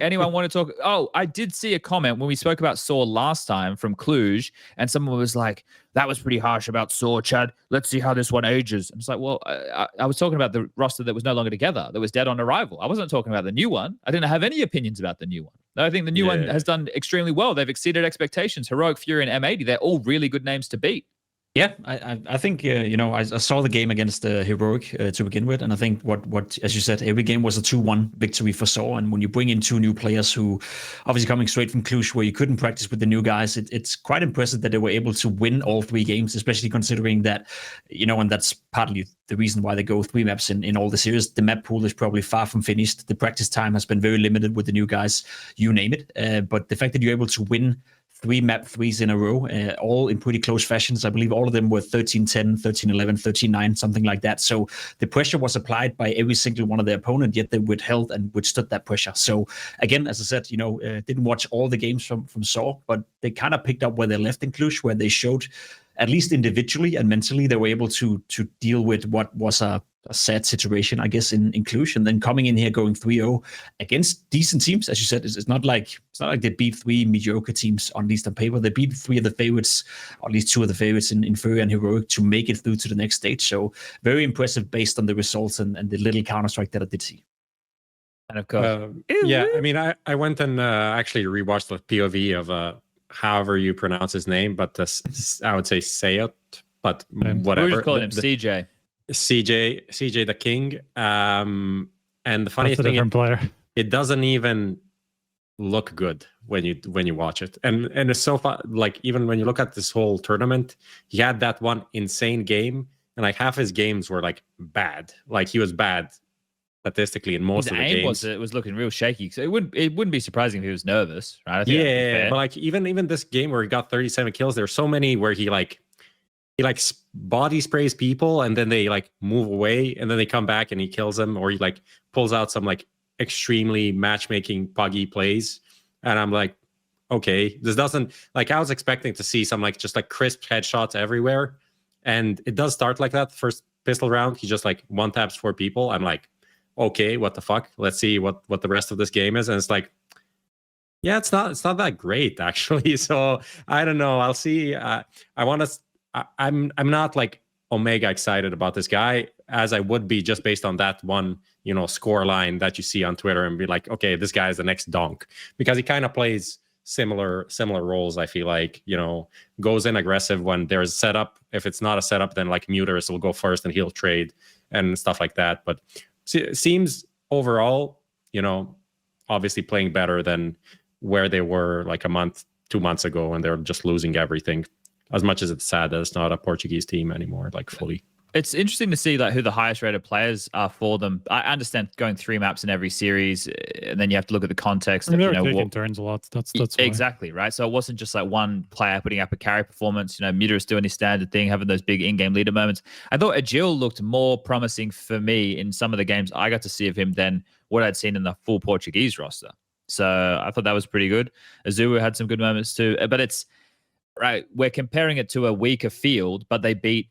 Anyone want to talk? Oh, I did see a comment when we spoke about Saw last time from Cluj, and someone was like, that was pretty harsh about Saw, Chad. Let's see how this one ages. I was like, well, I was talking about the roster that was no longer together, that was dead on arrival. I wasn't talking about the new one. I didn't have any opinions about the new one. I think the new one has done extremely well. They've exceeded expectations. Heroic, FURIA, and M80, they're all really good names to beat. Yeah, I think I saw the game against Heroic to begin with, and I think what as you said, every game was a 2-1 victory for Saw. And when you bring in 2 new players who obviously coming straight from Cluj, where you couldn't practice with the new guys, it's quite impressive that they were able to win all 3 games, especially considering that and that's partly the reason why they go 3 maps in all the series. The map pool is probably far from finished. The practice time has been very limited with the new guys, you name it. But the fact that you're able to win 3 map 3s in a row, all in pretty close fashions. I believe all of them were 13-10, 13-11, 13-9, something like that. So the pressure was applied by every single one of their opponent, yet they withheld and withstood that pressure. So again, as I said, didn't watch all the games from Saw, but they kind of picked up where they left in Cluj, where they showed, at least individually and mentally, they were able to deal with what was a sad situation, I guess, in Cluj, and then coming in here going 3-0 against decent teams. As you said, it's not like they beat 3 mediocre teams, on least on paper. They beat 3 of the favorites, or at least 2 of the favorites in FURIA and Heroic, to make it through to the next stage. So very impressive based on the results and the little Counter-Strike that I did see. And of course, I mean, I went and actually rewatched the POV of however you pronounce his name, but I would say Sayot, but whatever. We're just calling him CJ. CJ the King. And the funny thing, player. It doesn't even look good when you watch it. And it's so fun. Like, even when you look at this whole tournament, he had that one insane game, and like half his games were like bad. Like, he was bad statistically in most His of the aim games. was looking real shaky. So it wouldn't be surprising if he was nervous, right? I think that'd be Yeah, fair. but like even this game where he got 37 kills, there's so many where he body sprays people and then they like move away and then they come back and he kills them, or he like pulls out some like extremely matchmaking puggy plays. And I'm like, okay, this doesn't, like, I was expecting to see some like just like crisp headshots everywhere. And it does start like that. First pistol round, he just like one taps 4 people. I'm like, okay, what the fuck? Let's see what the rest of this game is. And it's like, yeah, it's not that great actually. So I don't know. I'll see. I'm not like Omega excited about this guy as I would be just based on that one, score line that you see on Twitter and be like, okay, this guy is the next donk, because he kind of plays similar roles. I feel like, goes in aggressive when there's setup. If it's not a setup, then like Muters will go first and he'll trade and stuff like that. But it seems overall, obviously playing better than where they were like a month, 2 months ago, and they're just losing everything. As much as it's sad that it's not a Portuguese team anymore, like fully. It's interesting to see like who the highest rated players are for them. I understand going 3 maps in every series, and then you have to look at the context. They're taking turns a lot. That's why. Exactly right. So it wasn't just like one player putting up a carry performance. Muter is doing his standard thing, having those big in-game leader moments. I thought Agil looked more promising for me in some of the games I got to see of him than what I'd seen in the full Portuguese roster. So I thought that was pretty good. Azulu had some good moments too, but it's right. We're comparing it to a weaker field, but they beat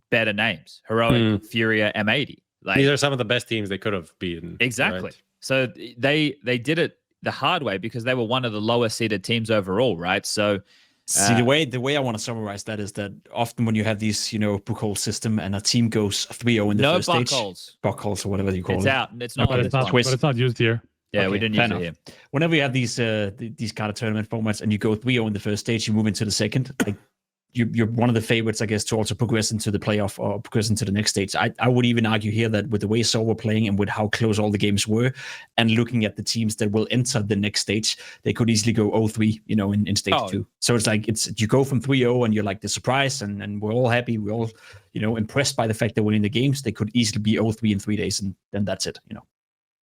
better names: Heroic, FURIA, M80. Like, these are some of the best teams they could have beaten. Exactly. Right? So they did it the hard way because they were one of the lower seeded teams overall, right? So see, the way I want to summarize that is that often when you have these, buckle system and a team goes 3-0 in the first stage, buckles or whatever you call it's it. out. It's not. But it's not used here. Yeah, we didn't use it here. Whenever you have these kind of tournament formats and you go 3-0 in the first stage, you move into the second. Like you're one of the favorites, I guess, to also progress into the playoff or progress into the next stage. I would even argue here that with the way Seoul were playing and with how close all the games were, and looking at the teams that will enter the next stage, they could easily go 0-3, in stage 2. So it's like you go from 3-0 and you're like the surprise, and we're all happy, we're all impressed by the fact they're winning the games. They could easily be 0-3 in 3 days, and then that's it.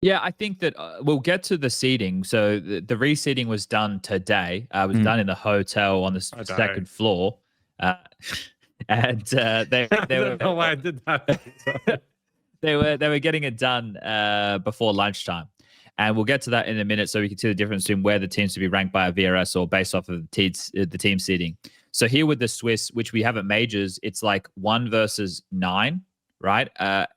Yeah, I think that we'll get to the seeding. So the reseeding was done today. It was done in the hotel on the second floor. And they I don't know why I did that. they were getting it done before lunchtime, and we'll get to that in a minute, so we can see the difference between where the teams to be ranked by a VRS or based off of the team seeding. So here with the Swiss, which we have at majors, it's like 1 versus 9, right?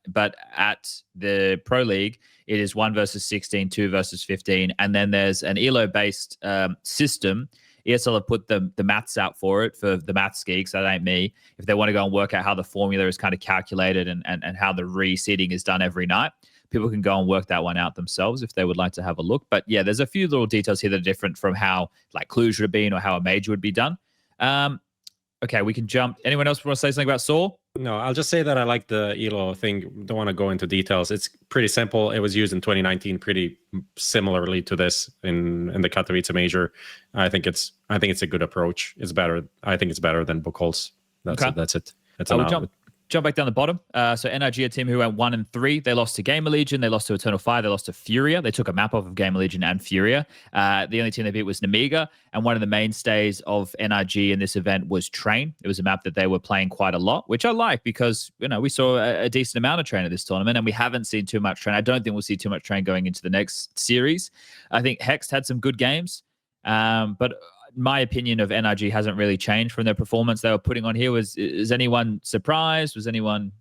But at the Pro League, it is 1 versus 16, 2 versus 15, and then there's an ELO based system. ESL have put the maths out for it, for the maths geeks, that ain't me, if they want to go and work out how the formula is kind of calculated and how the reseeding is done every night. People can go and work that one out themselves if they would like to have a look. But yeah, there's a few little details here that are different from how like Cluj would have been or how a major would be done. Okay, we can jump. Anyone else want to say something about Saw? No, I'll just say that I like the ELO thing. Don't want to go into details. It's pretty simple. It was used in 2019 pretty similarly to this in the Katowice major. I think it's a good approach. It's better. I think it's better than Buchholz. That's it. Jump back down the bottom. So NRG, a team who went 1-3. They lost to GamerLegion. They lost to Eternal Fire. They lost to FURIA. They took a map off of GamerLegion and FURIA. The only team they beat was Namiga. And one of the mainstays of NRG in this event was Train. It was a map that they were playing quite a lot, which I like because, we saw a decent amount of Train at this tournament, and we haven't seen too much Train. I don't think we'll see too much Train going into the next series. I think Hext had some good games, but my opinion of NRG hasn't really changed from their performance they were putting on here. Is anyone surprised? Was anyone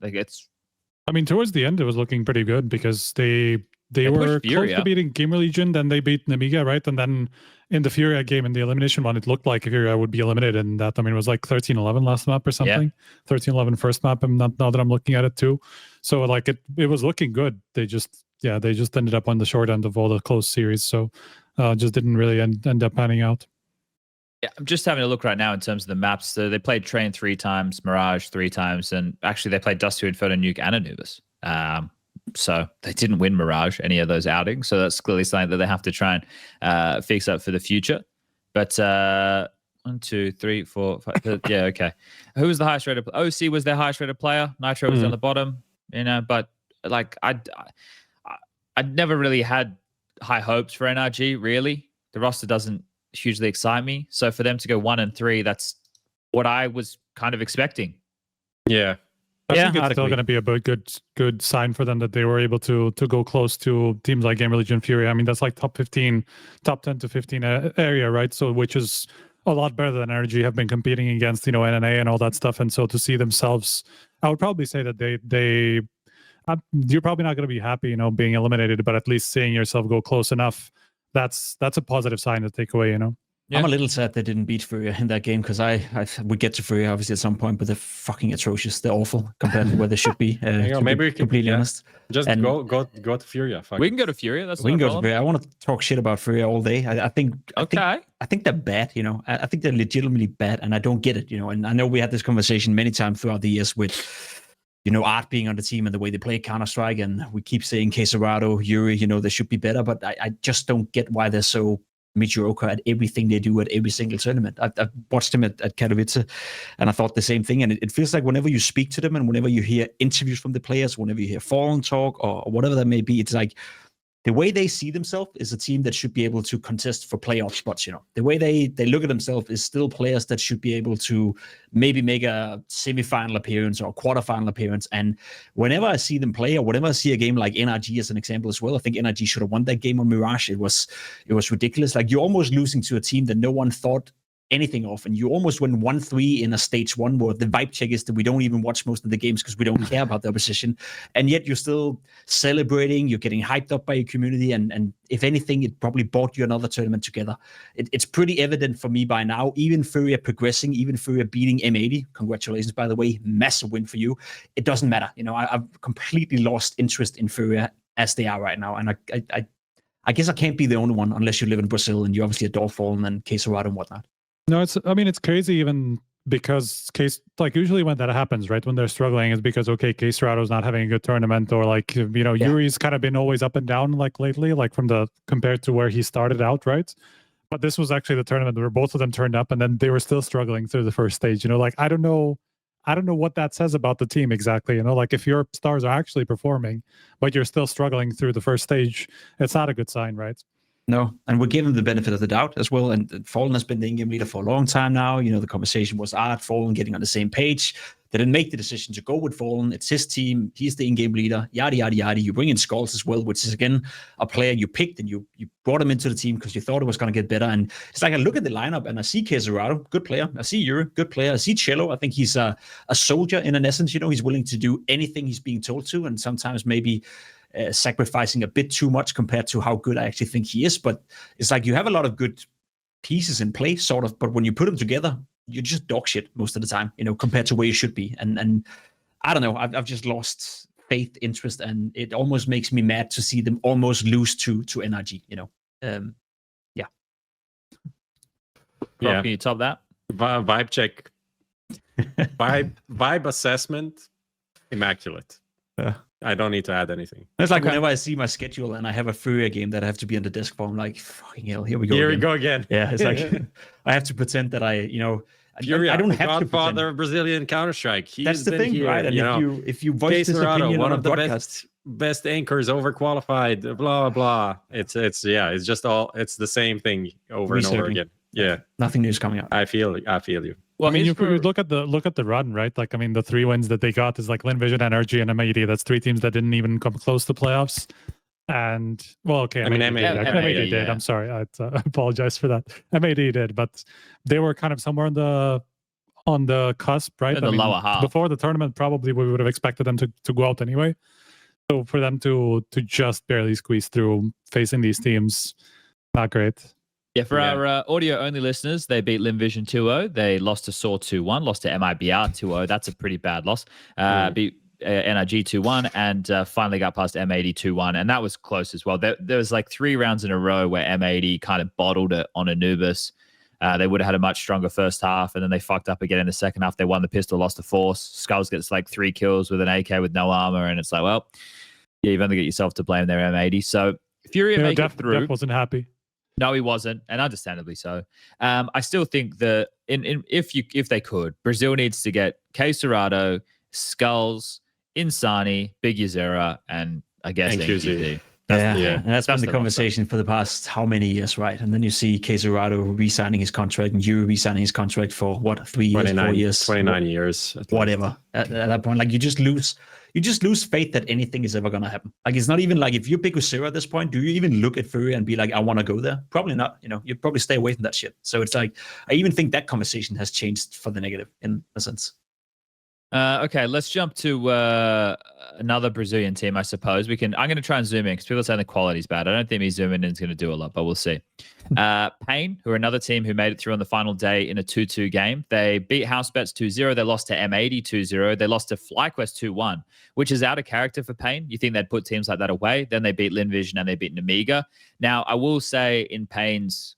towards the end it was looking pretty good because they were close to beating GamerLegion, then they beat Namiga, right? And then in the FURIA game, in the elimination one, it looked like FURIA would be eliminated in that. It was like 13-11 last map or something. 13-11 first map, and now that I'm looking at it too. So like it was looking good. They just ended up on the short end of all the close series. So just didn't really end up panning out. Yeah, I'm just having a look right now in terms of the maps. So they played Train 3 times, Mirage 3 times, and actually they played Dust 2, Inferno, Nuke, and Anubis. So they didn't win Mirage, any of those outings. So that's clearly something that they have to try and fix up for the future. But 1, 2, 3, 4, 5. Yeah, okay. Who was the highest rated? OC was their highest rated player. Nitro was on the bottom. But like I'd never really had high hopes for NRG. Really, the roster doesn't hugely excite me. So for them to go 1-3, that's what I was kind of expecting. Yeah. I Yeah, think it's I'd still agree. going to be a good sign for them that they were able to go close to teams like GamerLegion, FURIA. I mean, that's like top 10 to 15 area, right? So which is a lot better than NRG have been competing against, NNA and all that stuff. And so to see themselves, I would probably say that you're probably not going to be happy, being eliminated, but at least seeing yourself go close enough, that's a positive sign to take away, Yeah. I'm a little sad they didn't beat FURIA in that game because I would get to FURIA obviously at some point, but they're fucking atrocious. They're awful compared to where they should be. To maybe be we can completely honest. Just And go to Furia. Fuck We it. can go to Furia. That's we can not a go to problem. FURIA. I want to talk shit about FURIA all day. I think they're bad. I think they're legitimately bad, and I don't get it. And I know we had this conversation many times throughout the years with Art being on the team and the way they play Counter-Strike, and we keep saying Quesarado, Yuri, they should be better, but I just don't get why they're so mediocre at everything they do at every single tournament. I've watched them at Katowice, and I thought the same thing. And it feels like whenever you speak to them and whenever you hear interviews from the players, whenever you hear Fallen talk or whatever that may be, it's like the way they see themselves is a team that should be able to contest for playoff spots. The way they look at themselves is still players that should be able to maybe make a semifinal appearance or a quarterfinal appearance. And whenever I see them play, or whenever I see a game like NRG as an example as well, I think NRG should have won that game on Mirage. It was ridiculous. Like, you're almost losing to a team that no one thought anything of, and you almost win 1-3 in a stage 1 where the vibe check is that we don't even watch most of the games because we don't care about the opposition, and yet you're still celebrating, you're getting hyped up by your community, and if anything, it probably brought you another tournament together. It's pretty evident for me by now. Even FURIA progressing, even FURIA beating M80, congratulations by the way, massive win for you. It doesn't matter. I've completely lost interest in FURIA as they are right now, and I guess I can't be the only one unless you live in Brazil and you obviously adore Fallen and Quesarado and whatnot. No, it's crazy even because usually when that happens, right, when they're struggling, is because, okay, Quesarado's not having a good tournament, or Yuri's kind of been always up and down lately, compared to where he started out, right? But this was actually the tournament where both of them turned up and then they were still struggling through the first stage. I don't know what that says about the team exactly. If your stars are actually performing, but you're still struggling through the first stage, it's not a good sign, right? No, and we're giving them the benefit of the doubt as well. And Fallen has been the in-game leader for a long time now. The conversation was Fallen getting on the same page. They didn't make the decision to go with Fallen. It's his team. He's the in-game leader. Yada, yada, yada. You bring in Skulls as well, which is, again, a player you picked and you brought him into the team because you thought it was going to get better. And it's like I look at the lineup and I see Quesarado, good player. I see Yuri, good player. I see Cello. I think he's a soldier in an essence. He's willing to do anything he's being told to, and sometimes maybe sacrificing a bit too much compared to how good I actually think he is. But it's like you have a lot of good pieces in play, sort of, but when you put them together, you're just dog shit most of the time, compared to where you should be. And I don't know, I've just lost faith, interest, and it almost makes me mad to see them almost lose to NRG, Yeah. Yeah. Can you top that? Vibe check. Vibe assessment, immaculate. Yeah. I don't need to add anything. It's like whenever I see my schedule and I have a FURIA game that I have to be on the desk for, I'm like, fucking hell, here we go. Here again. we go again. Yeah, it's like I have to pretend that I Furia, I don't the have to godfather pretend. of Brazilian Counter-Strike. That's the thing, here, right? And if you voice this Quesarado, opinion one on a of the broadcast, best anchors, overqualified, blah blah blah. It's just it's the same thing over and over Resurfing. again. Yeah, nothing new is coming out. I feel you. Well, I mean, here's you look at the run, right? The 3 wins that they got is LinVision, NRG, and M80. That's 3 teams that didn't even come close to playoffs. And M80 M80 did. yeah. I'm sorry, I apologize for that. M80 did, but they were kind of somewhere on the cusp, right? In the lower half. Before the tournament, probably we would have expected them to go out anyway. So for them to just barely squeeze through facing these teams, not great. Yeah, for our audio-only listeners, they beat LinVision 2-0. They lost to SAW 2-1, lost to MIBR 2-0. That's a pretty bad loss. Beat NRG 2-1, and finally got past M80 2-1, and that was close as well. There was 3 rounds in a row where M80 kind of bottled it on Anubis. They would have had a much stronger first half, and then they fucked up again in the second half. They won the pistol, lost the force. Skulls gets 3 kills with an AK with no armor, and it's well, yeah, you've only got yourself to blame there, M80. So FURIA make it through. Def wasn't happy. No, he wasn't, and understandably so. I still think that if they could, Brazil needs to get Quesarado, Skulls, Insani, Big Uzera, and I guess And QZ. NQZ. And that's been the the conversation for the past how many years, right? And then you see Kesurado re-signing his contract and Yuri re-signing his contract for what, 3 years, 4 years, 29 years, whatever. At that point, like you just lose faith that anything is ever gonna happen. Like it's not even like if you're Big Uzera at this point, do you even look at FURIA and be like, I want to go there? Probably not. You know, you'd probably stay away from that shit. So it's like I even think that conversation has changed for the negative in a sense. Okay, let's jump to another Brazilian team, I suppose. I'm going to try and zoom in because people are saying the quality's bad. I don't think me zooming in is going to do a lot, but we'll see. Pain, who are another team who made it through on the final day in a 2-2 game. They beat Housebets 2-0. They lost to M80 2-0. They lost to FlyQuest 2-1, which is out of character for Pain. You think they'd put teams like that away. Then they beat Linvision and they beat Namiga. Now, I will say in Pain's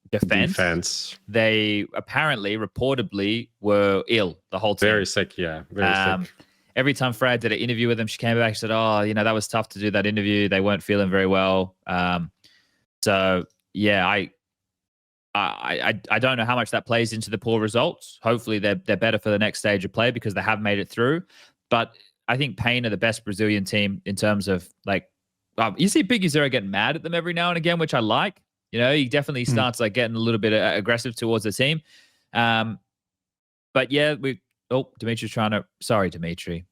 defense, they apparently, reportedly, were ill the whole team. Very sick, yeah. Very sick. Every time Fred did an interview with them, she came back and said, oh, you know, that was tough to do that interview. They weren't feeling very well. So, yeah, I don't know how much that plays into the poor results. Hopefully they're better for the next stage of play because they have made it through. But I think Pain are the best Brazilian team in terms of, like, you see Big Uzera getting mad at them every now and again, which I like. You know, he definitely starts like getting a little bit aggressive towards the team. But yeah, Dimitri's trying to. Sorry, Dimitri.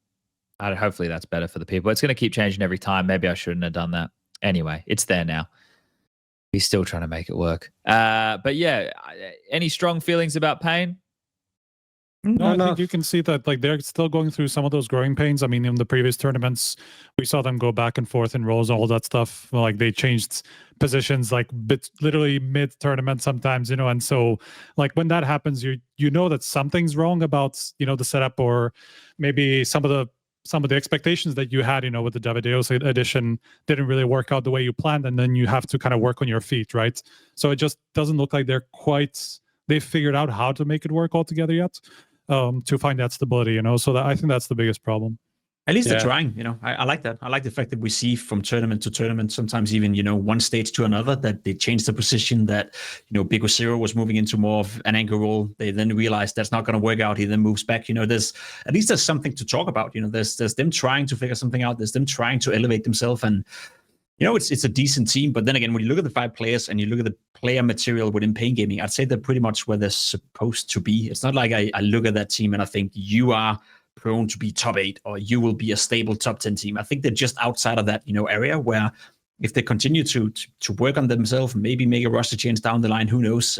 Hopefully that's better for the people. It's going to keep changing every time. Maybe I shouldn't have done that. Anyway, it's there now. He's still trying to make it work. But yeah, any strong feelings about Pain? No, I think you can see that like they're still going through some of those growing pains. I mean, in the previous tournaments, we saw them go back and forth in roles, all that stuff. Like they changed positions like literally mid-tournament sometimes, you know. And so like when that happens, you know that something's wrong about, you know, the setup, or maybe some of the expectations that you had, you know, with the Davideos edition didn't really work out the way you planned, and then you have to kind of work on your feet, right? So it just doesn't look like they've figured out how to make it work altogether yet. To find that stability, you know, so I think that's the biggest problem. At least they're trying, you know. I like that. I like the fact that we see from tournament to tournament, sometimes even, you know, one stage to another, that they changed the position, that, you know, Big Uzera was moving into more of an anchor role. They then realized that's not going to work out. He then moves back. You know, there's something to talk about. You know, there's them trying to figure something out. There's them trying to elevate themselves. And, you know, it's a decent team. But then again, when you look at the 5 players and you look at the player material within Pain Gaming, I'd say they're pretty much where they're supposed to be. It's not like I look at that team and I think you are prone to be top 8 or you will be a stable top 10 team. I think they're just outside of that, you know, area where if they continue to work on themselves, maybe make a roster change down the line, who knows?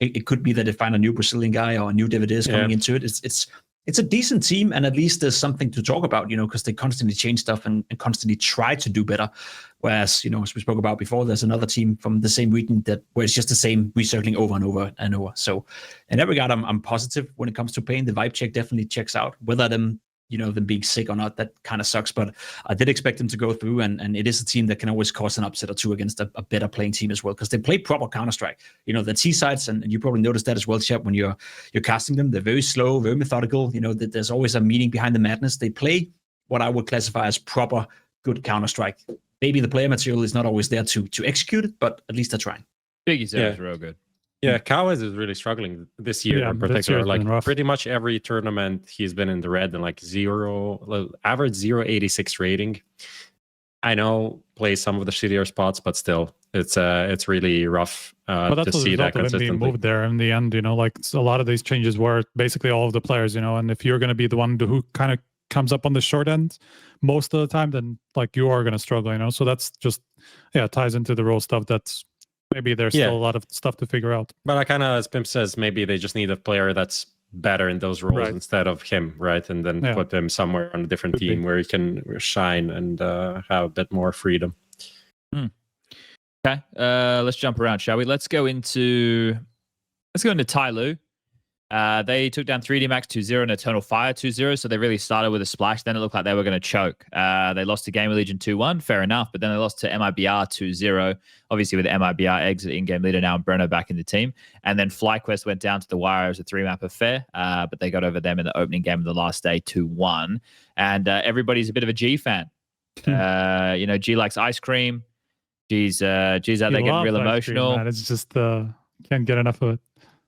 It could be that they find a new Brazilian guy or a new Davides coming into it. It's a decent team, and at least there's something to talk about, you know, because they constantly change stuff and constantly try to do better. Whereas, you know, as we spoke about before, there's another team from the same region where it's just the same recircling over and over and over. So in that regard, I'm positive when it comes to Pain. The vibe check definitely checks out. Whether them being sick or not, that kind of sucks. But I did expect them to go through, and it is a team that can always cause an upset or two against a better playing team as well, because they play proper Counter-Strike. You know, the T-sides, and you probably noticed that as well, Chap, when you're casting them. They're very slow, very methodical. You know, that there's always a meaning behind the madness. They play what I would classify as proper good Counter-Strike. Maybe the player material is not always there to execute it, but at least they're trying. Big is real good. Yeah, Kawaz is really struggling this year in particular. Like pretty much every tournament he's been in the red and like average 0.86 rating. I know plays some of the shittier spots, but still, it's really rough to see that consistently. Being moved there in the end, you know, like a lot of these changes were basically all of the players, you know, and if you're going to be the one who kind of comes up on the short end most of the time, then like you are going to struggle, you know. So that's just ties into the role stuff. That's maybe there's still a lot of stuff to figure out. But I kind of, as Pimp says, maybe they just need a player that's better in those roles instead of him, right? And then put him somewhere on a different team where he can shine and have a bit more freedom. Okay, let's jump around, shall we? Let's go into TYLOO. They took down 3D Max 2-0 and Eternal Fire 2-0, so they really started with a splash. Then it looked like they were going to choke. They lost to GamerLegion 2-1, fair enough, but then they lost to MIBR 2-0, obviously with MIBR exit in-game leader now and Brenner back in the team. And then FlyQuest went down to the wire as a 3-map affair, but they got over them in the opening game of the last day 2-1. And everybody's a bit of a G fan. You know, G likes ice cream. G's out there getting real emotional. Cream, it's just can't get enough of it.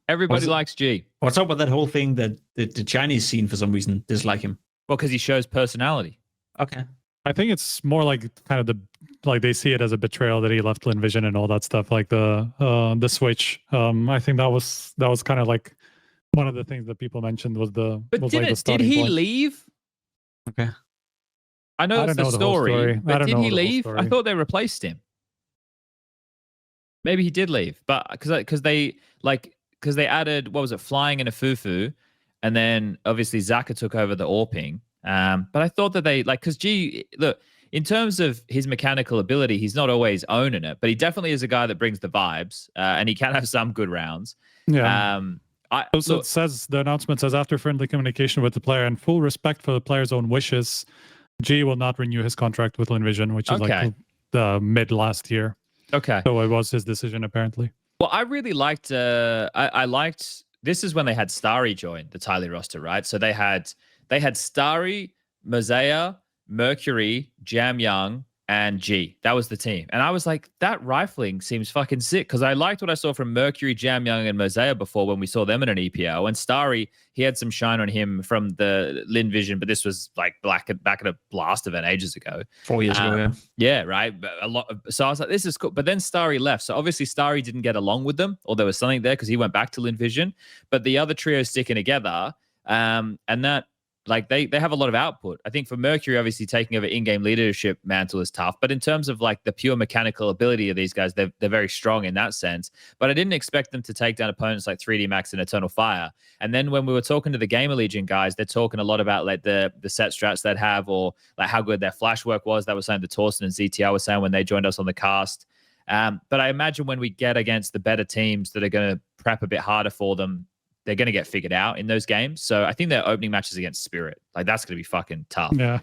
Everybody likes G. What's up with that whole thing that the Chinese scene for some reason dislike him? Well, because he shows personality. Okay. I think it's more like kind of like they see it as a betrayal that he left Vision and all that stuff, like the switch. I think that was kind of like one of the things that people mentioned was the. But was did like the did starting he point. leave? Okay. I know I it's don't know the the whole story, story. I but don't did know he the whole leave? I story. thought they replaced him. Maybe he did leave, but because they added, what was it, Flying and a Fufu, and then obviously Zaka took over the Orping. But I thought that they because G, look, in terms of his mechanical ability, he's not always owning it, but he definitely is a guy that brings the vibes, and he can have some good rounds. Yeah. So Look, it says the announcement says after friendly communication with the player and full respect for the player's own wishes, G will not renew his contract with Vision, which is like the mid last year. okay. So it was his decision apparently. Well, I really liked. I liked. This is when they had Starry join the TYLOO roster, right? So they had Starry, Mosea, Mercury, Jam Young, and G. That was the team, and I was like, that rifling seems fucking sick because I liked what I saw from Mercury, Jam Young, and Mosea before when we saw them in an EPL. And Starry, he had some shine on him from the Vision, but this was like back at a blast event ages ago. 4 years ago, yeah. Yeah, right. But so I was like, this is cool. But then Starry left. So obviously Starry didn't get along with them, or there was something there because he went back to Vision. But the other trio sticking together, and that they have a lot of output. I think for Mercury, obviously taking over in-game leadership mantle is tough. But in terms of like the pure mechanical ability of these guys, they're very strong in that sense. But I didn't expect them to take down opponents like 3D Max and Eternal Fire. And then when we were talking to the GamerLegion guys, they're talking a lot about like the set strats they'd have or like how good their flash work was. That was something that Torsten and ZTR were saying when they joined us on the cast. But I imagine when we get against the better teams that are going to prep a bit harder for them, they're going to get figured out in those games. So I think their opening matches against Spirit, like that's going to be fucking tough. Yeah.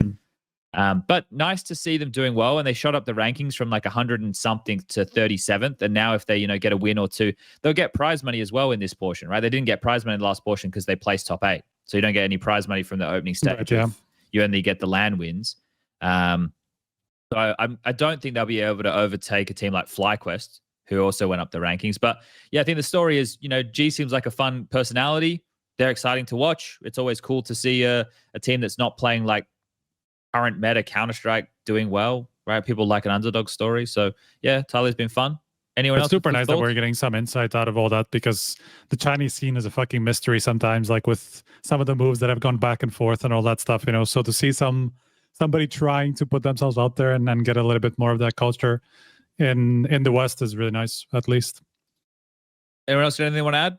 But nice to see them doing well. And they shot up the rankings from like 100 and something to 37th. And now if they, get a win or two, they'll get prize money as well in this portion, right? They didn't get prize money in the last portion because they placed top 8. So you don't get any prize money from the opening stage. Right, yeah. You only get the LAN wins. So I don't think they'll be able to overtake a team like FlyQuest, who also went up the rankings. But yeah, I think the story is, G seems like a fun personality. They're exciting to watch. It's always cool to see a team that's not playing like current meta Counter-Strike doing well, right? People like an underdog story. So yeah, TYLOO's been fun. Anyone else? It's super with nice that thoughts? we're getting some insight out of all that because the Chinese scene is a fucking mystery sometimes, like with some of the moves that have gone back and forth and all that stuff, So to see somebody trying to put themselves out there and then get a little bit more of that culture in the West is really nice, at least. Anyone else got anything they want to add?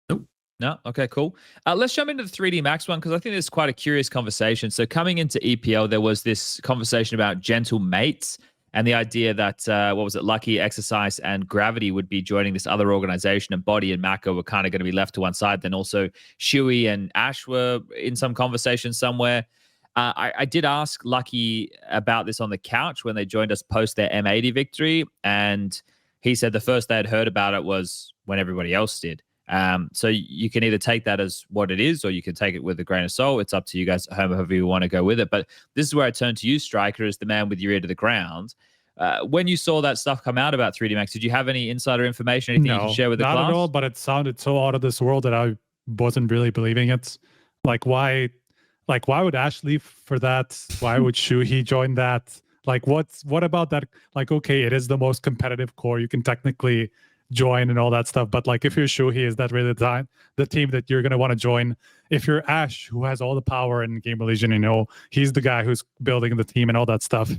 Nope. No? Okay, cool. Let's jump into the 3D Max one because I think this is quite a curious conversation. So coming into EPL, there was this conversation about gentle mates and the idea that, Lucky, Exercise, and Gravity would be joining this other organization, and Body and Mako were kind of going to be left to one side. Then also siuhy and Ash were in some conversation somewhere. I did ask Lucky about this on the couch when they joined us post their M80 victory, and he said the first they had heard about it was when everybody else did. So you can either take that as what it is, or you can take it with a grain of salt. It's up to you guys at home, however you want to go with it. But this is where I turn to you, Striker, as the man with your ear to the ground. When you saw that stuff come out about 3D Max, did you have any insider information, anything you can share with the class? Not at all, but it sounded so out of this world that I wasn't really believing it. Why would Ash leave for that? Why would siuhy join that? What about that? Okay, it is the most competitive core you can technically join and all that stuff. But if you're siuhy, is that really the team that you're going to want to join? If you're Ash, who has all the power in GamerLegion, he's the guy who's building the team and all that stuff.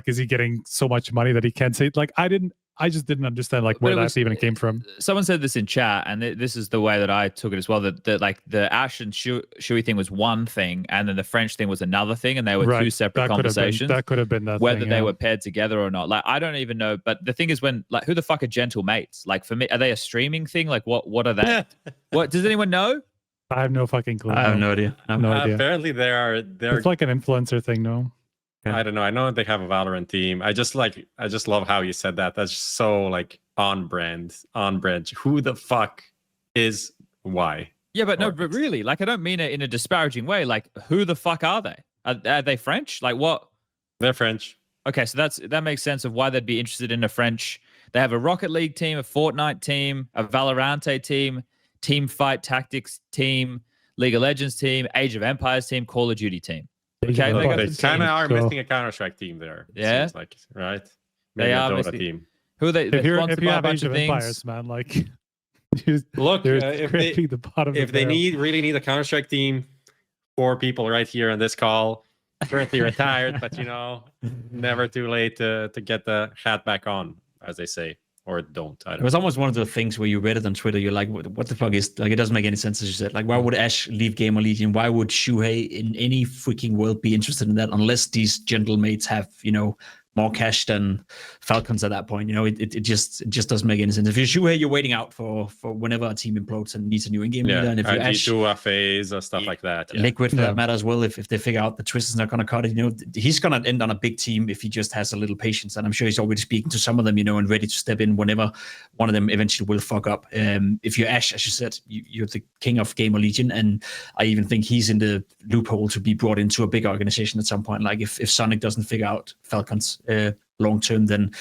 Is he getting so much money that he can't say it? I just didn't understand where that even came from. Someone said this in chat, and this is the way that I took it as well. That the Ash and siuhy thing was one thing, and then the French thing was another thing, and they were two separate conversations. That could have been that. Whether they were paired together or not, I don't even know. But the thing is, when who the fuck are gentle mates? For me, are they a streaming thing? What are they? What does anyone know? I have no fucking clue. I have no idea. Apparently, they're it's like an influencer thing, no? I don't know. I know they have a Valorant team. I just love how you said that. That's just so on brand. Who the fuck is why? Yeah, but really, I don't mean it in a disparaging way. Who the fuck are they? Are they French? What? They're French. Okay, so that makes sense of why they'd be interested in a French. They have a Rocket League team, a Fortnite team, a Valorante team, Team Fight Tactics team. League of Legends team, Age of Empires team, Call of Duty team. Age of Okay, they got Empires. They some kind of teams. are Cool. missing a Counter-Strike team there. It Yeah? seems like, right? They Maybe a are Dota missing- team. Who are they? They're If sponsored you by a have bunch Age of of things. Empires, man, like Look, they're if they scraping the bottom of if the they barrel. really need a Counter-Strike team, 4 people right here on this call, currently retired, but never too late to get the hat back on, as they say, or don't. I It don't was almost one of the things where you read it on Twitter. You're like, what the fuck is, like, it doesn't make any sense, as you said. Like, why would Ash leave GamerLegion? Why would siuhy in any freaking world be interested in that unless these gentlemates have, more cash than Falcons at that point? It just doesn't make any sense. If you're siuhy, you're waiting out for whenever a team implodes and needs a new in-game leader. And if you're Ash, G2 FAs or stuff like that. Yeah. Liquid for that matter as well, if they figure out the Twist is not going to cut it, he's going to end on a big team if he just has a little patience. And I'm sure he's already speaking to some of them, and ready to step in whenever one of them eventually will fuck up. If you're Ash, as you said, you're the king of GamerLegion, and I even think he's in the loophole to be brought into a big organization at some point. Like if Sonic doesn't figure out Falcons long term, then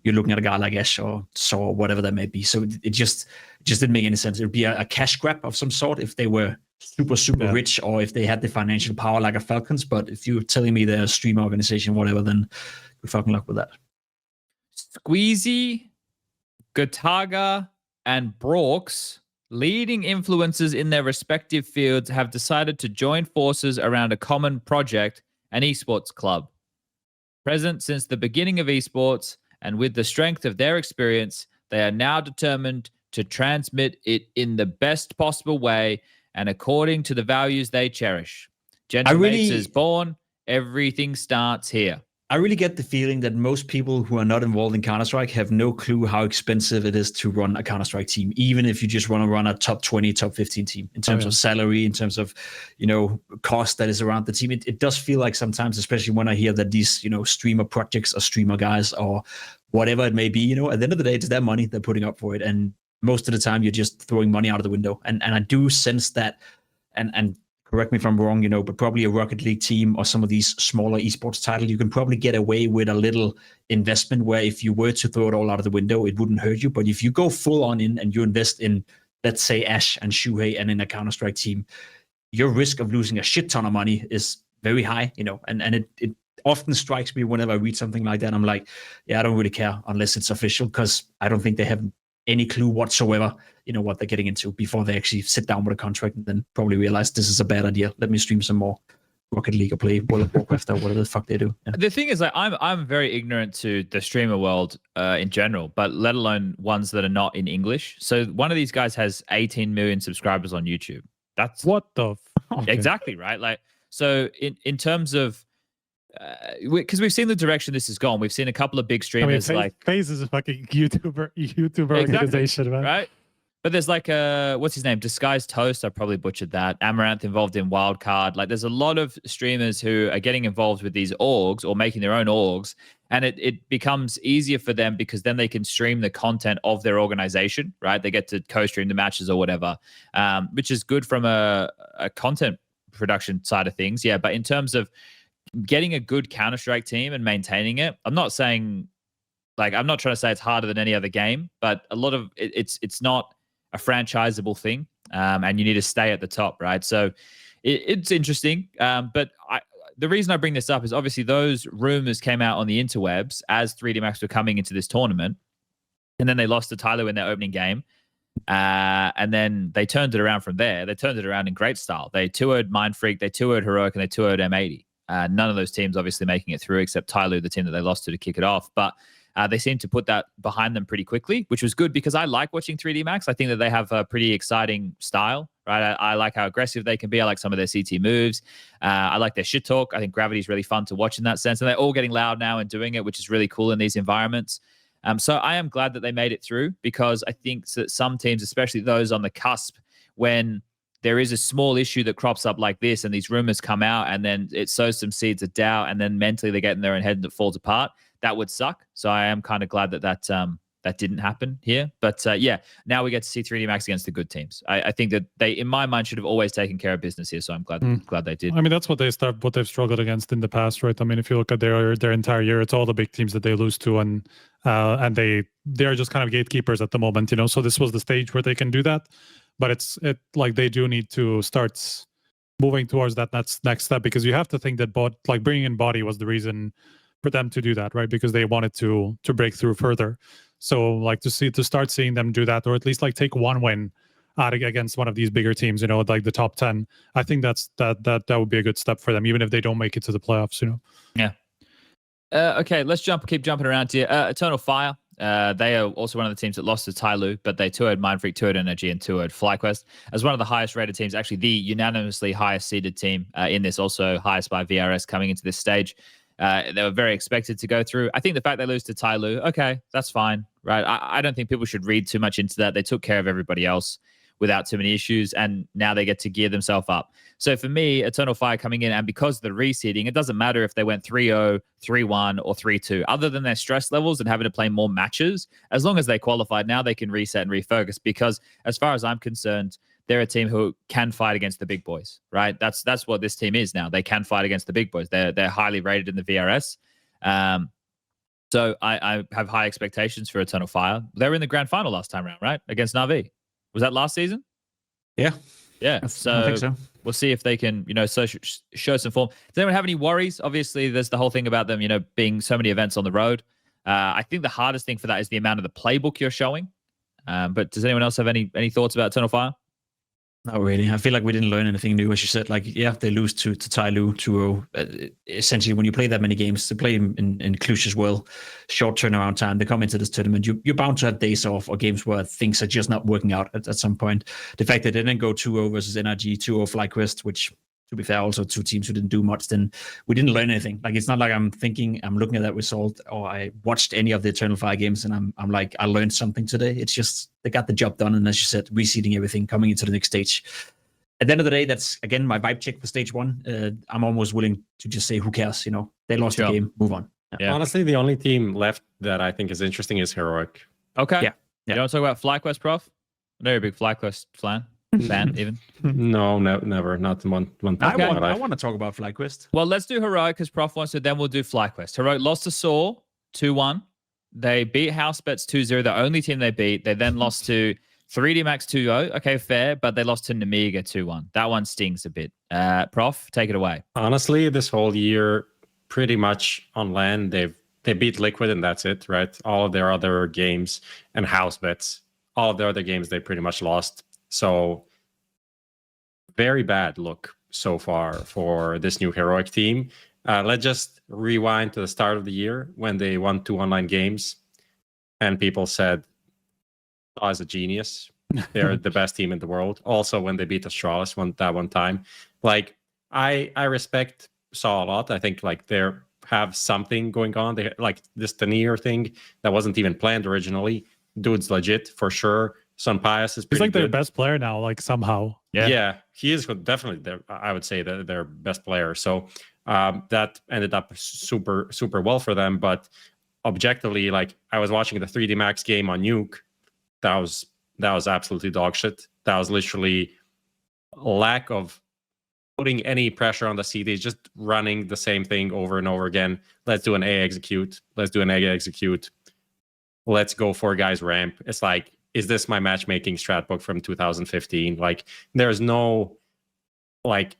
you're looking at a guy like Ash or Saw or whatever that may be. So it just didn't make any sense. It would be a cash grab of some sort if they were super rich, or if they had the financial power like a Falcons. But if you're telling me they're a stream organization, whatever, then good fucking luck with that. Squeezy, Gotaga, and Brooks, leading influencers in their respective fields, have decided to join forces around a common project, an esports club. Present since the beginning of esports, and with the strength of their experience, they are now determined to transmit it in the best possible way and according to the values they cherish. Gentlemates is born. Everything starts here. I really get the feeling that most people who are not involved in Counter-Strike have no clue how expensive it is to run a Counter-Strike team, even if you just want to run a top 20, top 15 team in terms of salary, in terms of, cost that is around the team. It does feel like sometimes, especially when I hear that these, streamer projects or streamer guys or whatever it may be, at the end of the day, it's their money they're putting up for it. And most of the time you're just throwing money out of the window. And I do sense that, and correct me if I'm wrong, but probably a Rocket League team or some of these smaller esports titles, you can probably get away with a little investment where if you were to throw it all out of the window, it wouldn't hurt you. But if you go full on in and you invest in, let's say, Ash and siuhy and in a Counter-Strike team, your risk of losing a shit ton of money is very high, and it often strikes me whenever I read something like that. I'm like, yeah, I don't really care unless it's official, because I don't think they have any clue whatsoever, what they're getting into before they actually sit down with a contract and then probably realize this is a bad idea. Let me stream some more Rocket League or play World of Warcraft or whatever the fuck they do. Yeah. The thing is, like, I'm very ignorant to the streamer world in general, but let alone ones that are not in English. So one of these guys has 18 million subscribers on YouTube. That's what the okay. Exactly right. Like, so in terms of, because we've seen the direction this has gone. We've seen a couple of big streamers FaZe is a fucking YouTuber exactly, organization, man. Right? But there's like what's his name? Disguised Toast. I probably butchered that. Amaranth involved in Wildcard. Like, there's a lot of streamers who are getting involved with these orgs or making their own orgs, and it becomes easier for them because then they can stream the content of their organization, right? They get to co-stream the matches or whatever, which is good from a content production side of things. Yeah, but in terms of getting a good Counter-Strike team and maintaining it, I'm not saying, like, I'm not trying to say it's harder than any other game, but a lot of it's not a franchisable thing, and you need to stay at the top, right? So it's interesting, but the reason I bring this up is obviously those rumors came out on the interwebs as 3D Max were coming into this tournament, and then they lost to TYLOO in their opening game, and then they turned it around from there. They turned it around in great style. They 2-0'd Mindfreak, they 2-0'd Heroic, and they 2-0'd M80. None of those teams obviously making it through, except TYLOO, the team that they lost to kick it off. But they seem to put that behind them pretty quickly, which was good because I like watching 3D Max. I think that they have a pretty exciting style, right? I like how aggressive they can be. I like some of their CT moves. I like their shit talk. I think Gravity's really fun to watch in that sense. And they're all getting loud now and doing it, which is really cool in these environments. So I am glad that they made it through, because I think that some teams, especially those on the cusp, when there is a small issue that crops up like this and these rumors come out and then it sows some seeds of doubt and then mentally they get in their own head and it falls apart, that would suck. So I am kind of glad that didn't happen here. But yeah, now we get to see 3D Max against the good teams. I think that they, in my mind, should have always taken care of business here. So I'm glad they did. I mean, that's what they've struggled against in the past, right? I mean, if you look at their entire year, it's all the big teams that they lose to, and they are just kind of gatekeepers at the moment, So this was the stage where they can do that. but it like they do need to start moving towards that next step, because you have to think that bringing in body was the reason for them to do that, right? Because they wanted to break through further. So like to start seeing them do that, or at least like take one win out against one of these bigger teams, you know, like the top 10. I think that would be a good step for them, even if they don't make it to the playoffs, you know. Yeah. Okay, let's keep jumping around here. Eternal Fire. They are also one of the teams that lost to TYLOO, but they 2-0'd Mindfreak, 2-0'd Energy, and 2-0'd FlyQuest as one of the highest rated teams. Actually, the unanimously highest seeded team in this, also highest by VRS coming into this stage. They were very expected to go through. I think the fact they lose to TYLOO, okay, that's fine, right? I don't think people should read too much into that. They took care of everybody else without too many issues, and now they get to gear themselves up. So for me, Eternal Fire coming in, and because of the reseeding, it doesn't matter if they went 3-0, 3-1, or 3-2. Other than their stress levels and having to play more matches, as long as they qualified, now they can reset and refocus, because as far as I'm concerned, they're a team who can fight against the big boys, right? That's what this team is now. They can fight against the big boys. They're highly rated in the VRS. So I have high expectations for Eternal Fire. They were in the grand final last time around, right? Against Na'Vi. Was that last season? Yeah. So I think so. We'll see if they can, show some form. Does anyone have any worries? Obviously, there's the whole thing about them, being so many events on the road. I think the hardest thing for that is the amount of the playbook you're showing. But does anyone else have any thoughts about Eternal Fire? Not really. I feel like we didn't learn anything new, as you said. Like, yeah, they lose to TYLOO 2-0. Essentially, when you play that many games, to play in Cluj as well, short turnaround time, they come into this tournament, you're bound to have days off or games where things are just not working out at some point. The fact that they didn't go 2-0 versus NRG, 2-0 FlyQuest, which, to be fair, also two teams who didn't do much, then we didn't learn anything. Like, it's not like I'm looking at that result, or I watched any of the Eternal Fire games and I'm like, I learned something today. It's just, they got the job done. And as you said, reseeding everything, coming into the next stage. At the end of the day, that's, again, my vibe check for stage one. I'm almost willing to just say, who cares? They lost the game, move on. Yeah. Honestly, the only team left that I think is interesting is Heroic. Okay. Yeah. You want to talk about FlyQuest, Prof? I know you're a big FlyQuest fan, even. No, never. Not one. Okay. I want to talk about FlyQuest. Well, let's do Heroic because Prof wants to. Then we'll do FlyQuest. Heroic lost to Saw 2-1. They beat Housebets 2-0. The only team they beat. They then lost to 3D Max 2-0. Okay, fair. But they lost to Namiga 2-1. That one stings a bit. Prof, take it away. Honestly, this whole year, pretty much on LAN, they beat Liquid and that's it, right? All of their other games and Housebets, all of their other games, they pretty much lost. So very bad look so far for this new Heroic team. Let's just rewind to the start of the year when they won 2 online games and people said, "Oh, is a genius. They're the best team in the world." Also, when they beat Atrocious that one time. Like, I respect Saw a lot. I think like they have something going on. They like this Tanier thing that wasn't even planned originally. Dude's legit for sure. Son Pius is pretty He's like good. their best player now, like somehow. Yeah, he is definitely I would say their best player. So that ended up super, super well for them. But objectively, like I was watching the 3D Max game on Nuke. That was absolutely dog shit. That was literally lack of putting any pressure on the CDs, just running the same thing over and over again. Let's do an A execute. Let's do an A execute. Let's go for guys ramp. It's like, is this my matchmaking strat book from 2015? Like, there's no, like,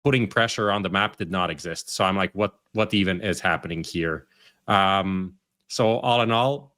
putting pressure on the map did not exist. So I'm like, what even is happening here? So all in all,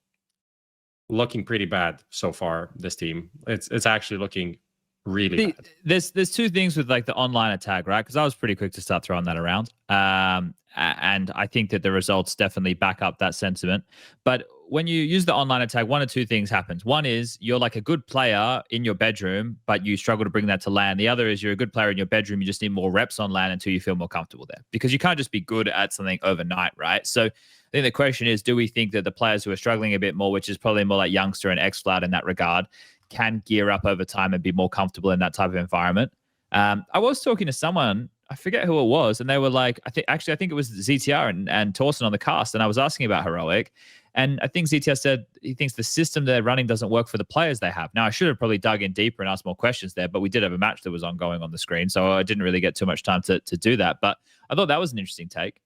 looking pretty bad so far, this team. It's actually looking really bad. There's two things with like the online attack, right? Because I was pretty quick to start throwing that around. And I think that the results definitely back up that sentiment. But when you use the online attack, one of two things happens. One is you're like a good player in your bedroom, but you struggle to bring that to LAN. The other is you're a good player in your bedroom. You just need more reps on LAN until you feel more comfortable there, because you can't just be good at something overnight, right? So I think the question is, do we think that the players who are struggling a bit more, which is probably more like Youngster and XFlat in that regard, can gear up over time and be more comfortable in that type of environment? I was talking to someone, I forget who it was, and they were like, I think it was ZTR and Torsten on the cast, and I was asking about Heroic, and I think ZTR said he thinks the system they're running doesn't work for the players they have. Now, I should have probably dug in deeper and asked more questions there, but we did have a match that was ongoing on the screen, so I didn't really get too much time to do that, but I thought that was an interesting take.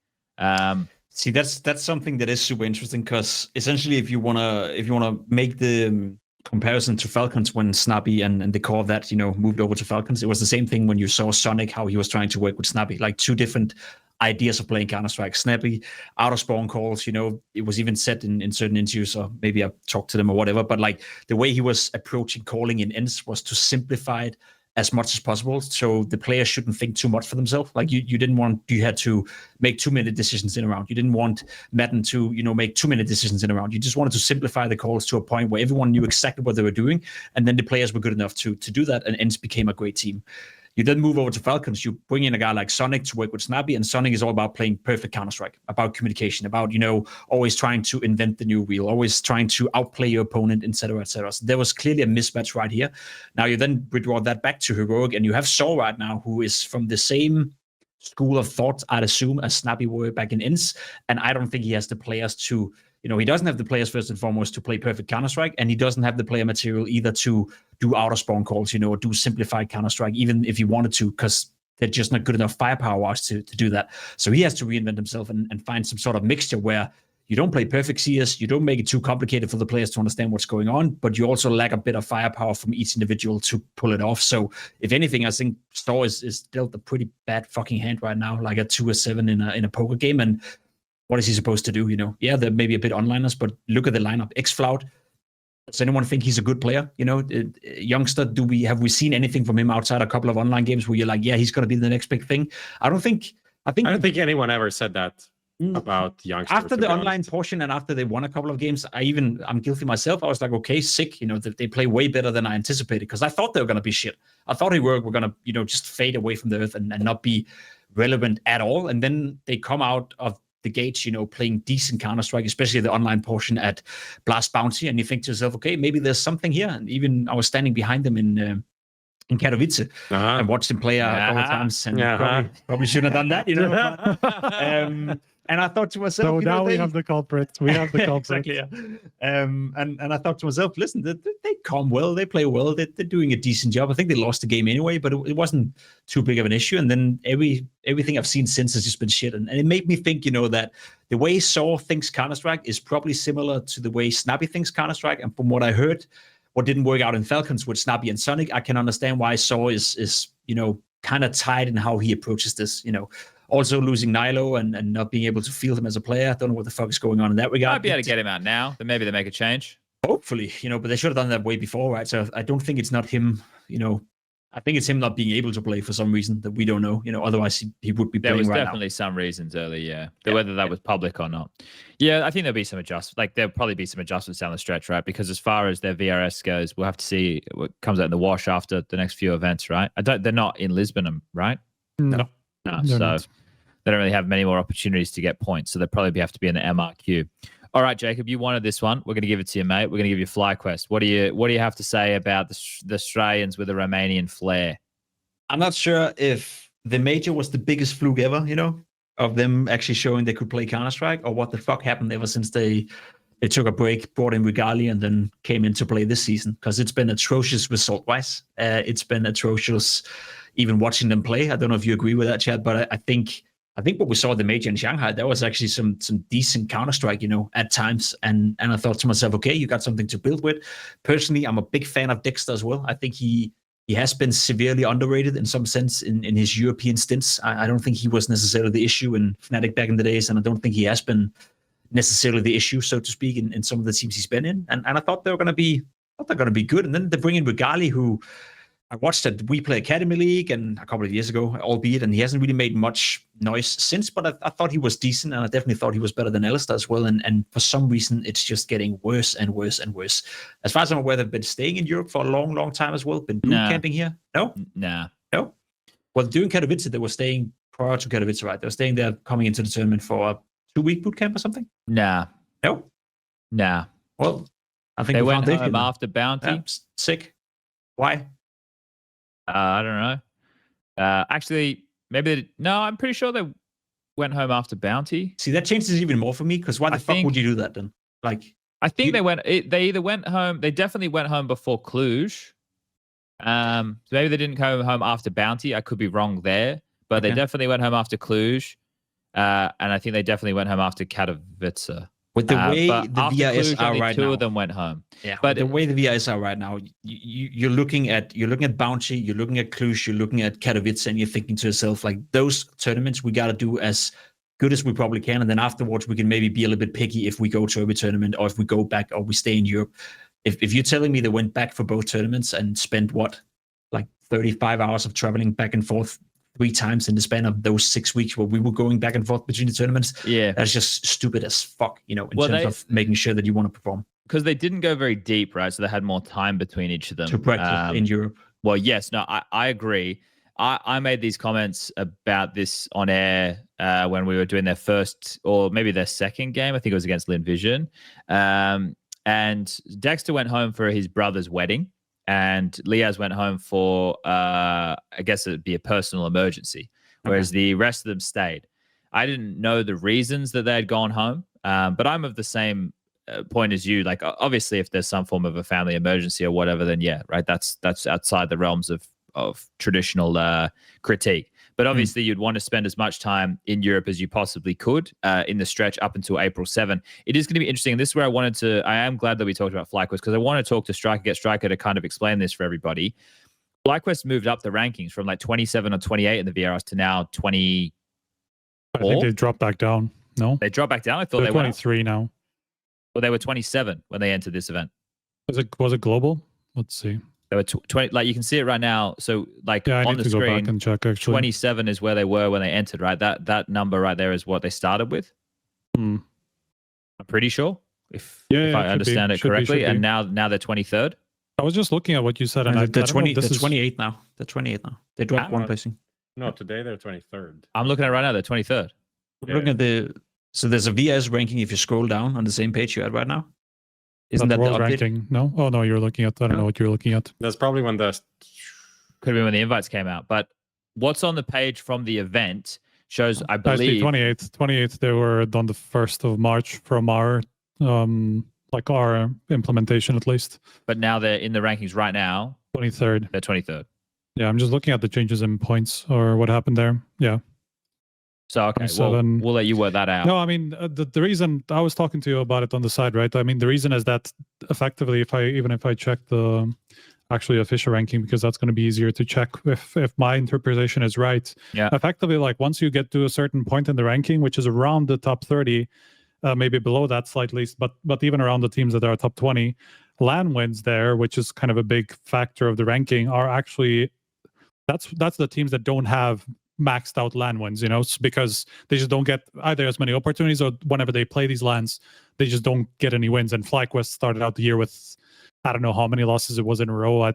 See, that's something that is super interesting, because essentially, if you wanna make the comparison to Falcons when Snappy and the core of that, moved over to Falcons. It was the same thing when you saw Sonic, how he was trying to work with Snappy, like two different ideas of playing Counter-Strike. Snappy, out of spawn calls, it was even said in certain interviews, or maybe I talked to them or whatever, but like the way he was approaching calling in ends was to simplify it as much as possible, so the players shouldn't think too much for themselves. Like you had to make too many decisions in a round. You didn't want Madden to, make too many decisions in a round. You just wanted to simplify the calls to a point where everyone knew exactly what they were doing, and then the players were good enough to do that, and ends became a great team. You then move over to Falcons, you bring in a guy like Sonic to work with Snappy, and Sonic is all about playing perfect Counter-Strike, about communication, about, always trying to invent the new wheel, always trying to outplay your opponent, etc., etc. So there was clearly a mismatch right here. Now you then withdraw that back to Heroic, and you have Saw right now, who is from the same school of thought, I'd assume, as Snappy were back in Ins, and I don't think he has the players to, he doesn't have the players first and foremost to play perfect Counter-Strike, and he doesn't have the player material either to do out of spawn calls, or do simplified Counter-Strike, even if he wanted to, because they're just not good enough firepower-wise to do that. So he has to reinvent himself and find some sort of mixture where you don't play perfect CS, you don't make it too complicated for the players to understand what's going on, but you also lack a bit of firepower from each individual to pull it off. So if anything, I think Storr is dealt a pretty bad fucking hand right now, like a 2-7 in a poker game, and what is he supposed to do? Yeah, they're maybe a bit onliners, but look at the lineup. Xflout. Does anyone think he's a good player? Youngster, have we seen anything from him outside a couple of online games where you're like, yeah, he's going to be the next big thing? I don't think anyone ever said that about youngster. After the online portion and after they won a couple of games, I'm guilty myself. I was like, okay, sick. They play way better than I anticipated, because I thought they were going to be shit. I thought they were going to, just fade away from the earth and not be relevant at all. And then they come out of the gates, playing decent Counter-Strike, especially the online portion at Blast Bounty, and you think to yourself, okay, maybe there's something here. And even I was standing behind them in Katowice and watched him play a couple of times, and probably shouldn't have done that, and I thought to myself, so now we have the culprits. We have the culprits. Exactly, yeah. And I thought to myself, listen, they come well, they play well, they're doing a decent job. I think they lost the game anyway, but it wasn't too big of an issue. And then everything I've seen since has just been shit. And it made me think, that the way Saw thinks Counter-Strike is probably similar to the way Snappy thinks Counter-Strike. And from what I heard, what didn't work out in Falcons with Snappy and Sonic, I can understand why Saw is kind of tied in how he approaches this, Also losing Nilo and not being able to field him as a player. I don't know what the fuck is going on in that regard. Might be able to get him out now. Then maybe they make a change. Hopefully, but they should have done that way before, right? So I don't think it's not him, I think it's him not being able to play for some reason that we don't know. Otherwise he would be playing right now. There was definitely some reasons early, yeah. Whether that was public or not. Yeah, I think there'll be some adjustments. Like there'll probably be some adjustments down the stretch, right? Because as far as their VRS goes, we'll have to see what comes out in the wash after the next few events, right? They're not in Lisbon, right? No. So not. They don't really have many more opportunities to get points, so they'll probably have to be in the MRQ. All right, Jacob, you wanted this one. We're going to give it to you, mate. We're going to give you FlyQuest. What do you have to say about the Australians with a Romanian flair? I'm not sure if the major was the biggest fluke ever, of them actually showing they could play Counter-Strike, or what the fuck happened ever since they took a break, brought in Regali, and then came in to play this season, because it's been atrocious result-wise. It's been atrocious even watching them play. I don't know if you agree with that, Chad, but I think what we saw at the major in Shanghai, there was actually some decent Counter-Strike, at times. And I thought to myself, okay, you got something to build with. Personally, I'm a big fan of Dexter as well. I think he has been severely underrated in some sense in his European stints. I don't think he was necessarily the issue in Fnatic back in the days, and I don't think he has been necessarily the issue, so to speak, in some of the teams he's been in. And I thought they were going to be good. And then they bring in Regali, who I watched at We Play Academy League and a couple of years ago, albeit, and he hasn't really made much noise since, but I thought he was decent, and I definitely thought he was better than Alistair as well. And for some reason, it's just getting worse and worse and worse. As far as I'm aware, they've been staying in Europe for a long, long time as well. Been boot camping here? No? Nah. No? Well, during Katowice, they were staying prior to Katowice, right? They were staying there coming into the tournament for a 2-week boot camp or something? Nah. No? Nah. Well, I think they went home after Bounty. Yeah, sick. Why? I don't know. Actually, I'm pretty sure they went home after Bounty. See, that changes even more for me, because why the fuck would you do that then? Like, I think they either went home, they definitely went home before Cluj. So maybe they didn't go home after Bounty. I could be wrong there, but they definitely went home after Cluj. And I think they definitely went home after Katowice. With the way but the after VIS Cluj, are only right two now, of them went home. yeah. But But the way the VIS are right now, you're looking at Bounty, you're looking at Cluj, you're looking at Katowice, and you're thinking to yourself like, those tournaments we got to do as good as we probably can, and then afterwards we can maybe be a little bit picky if we go to every tournament or if we go back or we stay in Europe. If you're telling me they went back for both tournaments and spent what, like 35 hours of traveling back and forth 3 times in the span of those 6 weeks where we were going back and forth between the tournaments, yeah, that's just stupid as fuck, in Well, terms of making sure that you want to perform. because they didn't go very deep, right? So they had more time between each of them To practice in Europe. Well, yes, no, I agree. I made these comments about this on air when we were doing their first or maybe their second game. I think it was against Lin Vision. And Dexter went home for his brother's wedding, and Liaz went home for, I guess it'd be a personal emergency, whereas the rest of them stayed. I didn't know the reasons that they had gone home, but I'm of the same point as you. Like, obviously, if there's some form of a family emergency or whatever, then yeah, right, that's outside the realms of traditional critique. But obviously, you'd want to spend as much time in Europe as you possibly could in the stretch up until April 7. It is going to be interesting. And this is where I am glad that we talked about FlyQuest, because I want to talk to Striker, get Striker to kind of explain this for everybody. FlyQuest moved up the rankings from like 27 or 28 in the VRS to now 24. I think they dropped back down. No, they dropped back down. I thought they're they went 23 now. Well, they were 27 when they entered this event. Was it global? Let's see. They were 20. Like, you can see it right now. So like, Yeah, I on need the to go screen, back and check actually. 27 is where they were when they entered. Right, that number right there is what they started with. Hmm. I'm pretty sure, if Yeah, I understand it correctly. And now they're 23rd. I was just looking at what you said, and they're I don't know if this is 28 now. They're 28 now. They dropped one placing. No, today they're 23rd. I'm looking at it right now. They're 23rd. Yeah. Looking at so there's a VS ranking if you scroll down on the same page you're at right now. Isn't that the world update? ranking? No. Oh no, you're looking at. I don't know what you're looking at. That's probably when the Could have been when the invites came out. But what's on the page from the event shows, I I see believe, 28th. They were on the 1st of March from our like our implementation at least. but now they're in the rankings right now. 23rd. They're 23rd. Yeah, I'm just looking at the changes in points or what happened there. Yeah. So, okay, well, 27. we'll let you work that out. No, I mean the reason I was talking to you about it on the side, right? I mean the reason is that effectively, if I check the actually official ranking, because that's going to be easier to check if my interpretation is right. Yeah. Effectively, like once you get to a certain point in the ranking, which is around the top 30, maybe below that slightly, but even around the teams that are top 20, LAN wins there, which is kind of a big factor of the ranking, are actually that's the teams that don't have maxed out LAN wins, because they just don't get either as many opportunities, or whenever they play these LANs, they just don't get any wins. And FlyQuest started out the year with, I don't know how many losses it was in a row. I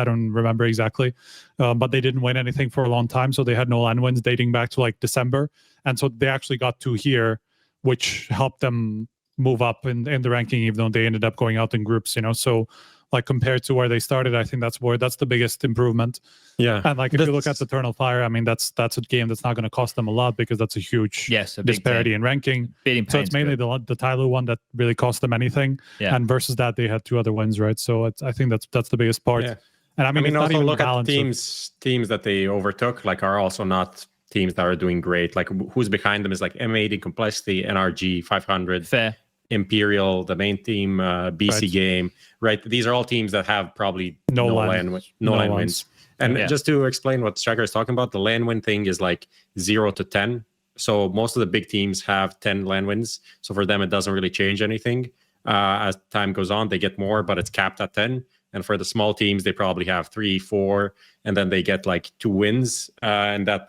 don't remember exactly, but they didn't win anything for a long time. So they had no LAN wins dating back to like December. And so they actually got 2 here, which helped them move up in the ranking, even though they ended up going out in groups, So like compared to where they started, I think that's the biggest improvement. Yeah. And like if you look at the Eternal Fire, I mean that's a game that's not going to cost them a lot, because that's a huge a big disparity team. in ranking. Beating So it's mainly the TYLOO one that really cost them anything. Yeah. And versus that, they had 2 other wins, right? So I think that's the biggest part. Yeah. And I mean it's not also even look the at balance of- teams that they overtook, like are also not teams that are doing great. Like who's behind them is like M80, Complexity, NRG, 500. Fair. Imperial, the main team, BC Right. Game, right? These are all teams that have probably No no LAN LAN wins. wins. And Yeah. just to explain what Striker is talking about, the LAN win thing is like 0 to 10. So most of the big teams have 10 LAN wins. So for them, it doesn't really change anything. As time goes on, they get more, but it's capped at 10. And for the small teams, they probably have 3, 4, and then they get like 2 wins, and that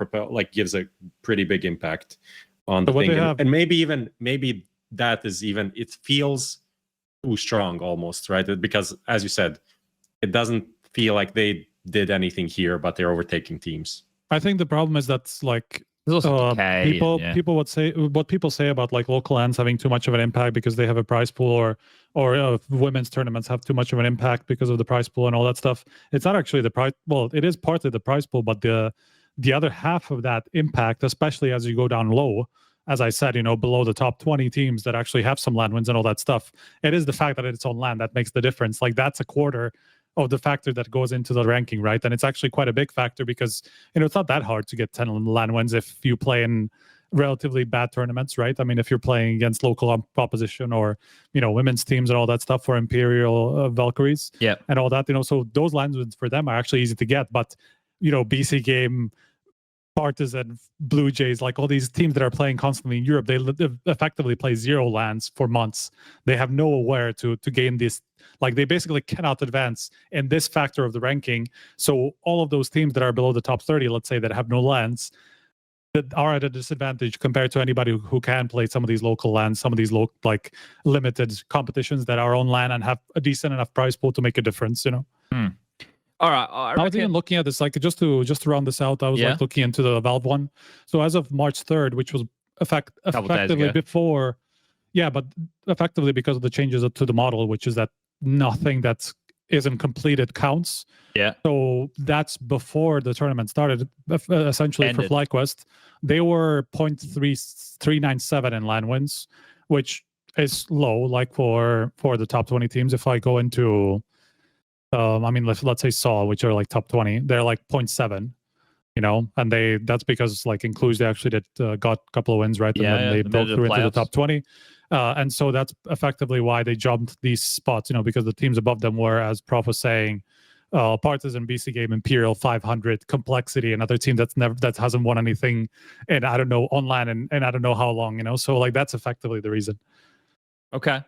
gives a pretty big impact on the But what thing. they have- And maybe that is even, it feels too strong almost, right? Because as you said, it doesn't feel like they did anything here, but they're overtaking teams. I think the problem is that's like There's also decay. people would say what people say about like local lands having too much of an impact because they have a prize pool, or women's tournaments have too much of an impact because of the prize pool and all that stuff. It's not actually the prize. Well, it is partly the prize pool, but the other half of that impact, especially as you go down low, as I said, below the top 20 teams that actually have some land wins and all that stuff, it is the fact that it's on land that makes the difference. Like that's a quarter of the factor that goes into the ranking, right? And it's actually quite a big factor because, it's not that hard to get 10 land wins if you play in relatively bad tournaments, right? I mean, if you're playing against local opposition or, women's teams and all that stuff for Imperial Valkyries and all that, so those lines wins for them are actually easy to get. But, BC Game, Partizan, Blue Jays, like all these teams that are playing constantly in Europe, they effectively play 0 lands for months. They have nowhere to gain this. Like they basically cannot advance in this factor of the ranking. So all of those teams that are below the top 30, let's say, that have no lands, that are at a disadvantage compared to anybody who can play some of these local lands, some of these limited competitions that are on land and have a decent enough prize pool to make a difference. All right. I was even looking at this, just to round this out, I was looking into the Valve one. So as of March 3rd, which was effectively before, but effectively because of the changes to the model, which is that nothing that isn't completed counts. Yeah. So that's before the tournament started. Essentially for FlyQuest, they were 0.397 in LAN wins, which is low, like for the top 20 teams. If I go into let's say Saw, which are like top 20, they're like 0.7, and that's because like in Cluj they actually got a couple of wins, right? And then they broke through into the top 20. And so that's effectively why they jumped these spots, because the teams above them were, as Prof was saying, Partizan, BC Game, Imperial, 500, Complexity, another team that hasn't won anything, and I don't know, online and I don't know how long, so like that's effectively the reason. Okay.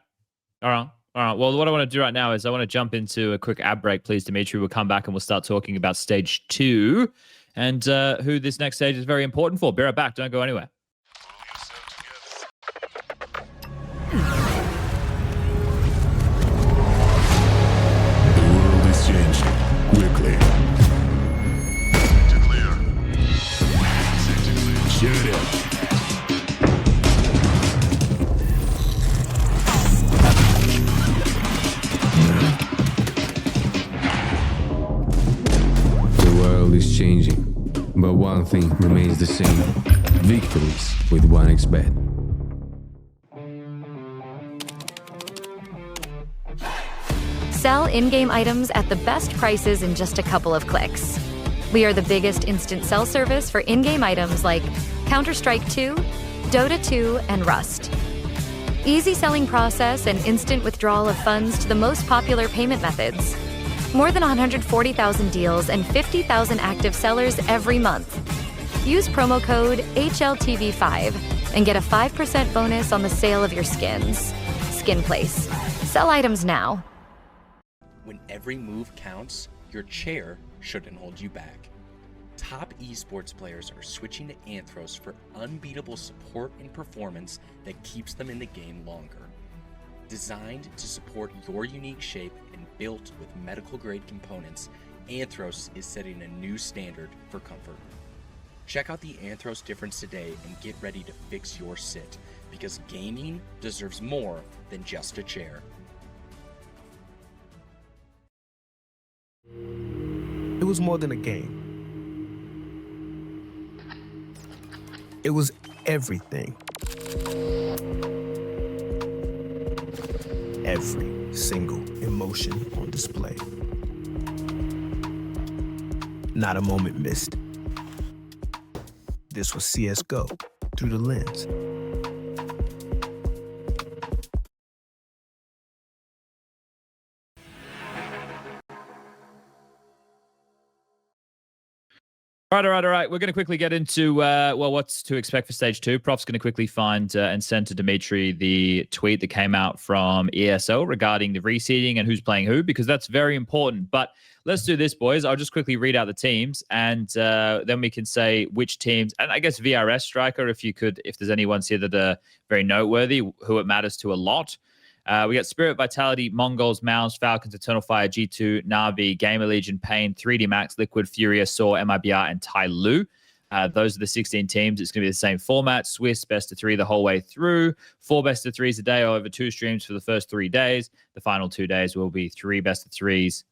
All right. Well, what I want to do right now is I want to jump into a quick ad break, please, Dimitri. We'll come back and we'll start talking about stage 2 and who this next stage is very important for. Be right back. Don't go anywhere. The world is changing quickly. To clear. Shut up. Is changing, but one thing remains the same: victories with 1xbet. Sell in-game items at the best prices in just a couple of clicks. We are the biggest instant sell service for in-game items like Counter-Strike 2, Dota 2, and Rust. Easy selling process and instant withdrawal of funds to the most popular payment methods. More than 140,000 deals and 50,000 active sellers every month. Use promo code HLTV5 and get a 5% bonus on the sale of your skins. Skin Place. Sell items now. When every move counts, your chair shouldn't hold you back. Top esports players are switching to Anthros for unbeatable support and performance that keeps them in the game longer. Designed to support your unique shape and built with medical-grade components, Anthros is setting a new standard for comfort. Check out the Anthros difference today and get ready to fix your sit, because gaming deserves more than just a chair. It was more than a game. It was everything. Every single emotion on display. Not a moment missed. This was CSGO through the lens. All right. We're going to quickly get into, what's to expect for stage 2. Prof's going to quickly find and send to Dimitri the tweet that came out from ESL regarding the reseeding and who's playing who, because that's very important. But let's do this, boys. I'll just quickly read out the teams, and then we can say which teams, and I guess VRS Striker, if there's any ones here that are very noteworthy, who it matters to a lot. We got Spirit, Vitality, Mongols, Mouse, Falcons, Eternal Fire, G2, Na'Vi, GamerLegion, Pain, 3D Max, Liquid, FURIA, Saw, MIBR, and TYLOO. Those are the 16 teams. It's going to be the same format. Swiss best of 3 the whole way through. 4 best of 3s a day over 2 streams for the first 3 days. The final 2 days will be 3 best of 3s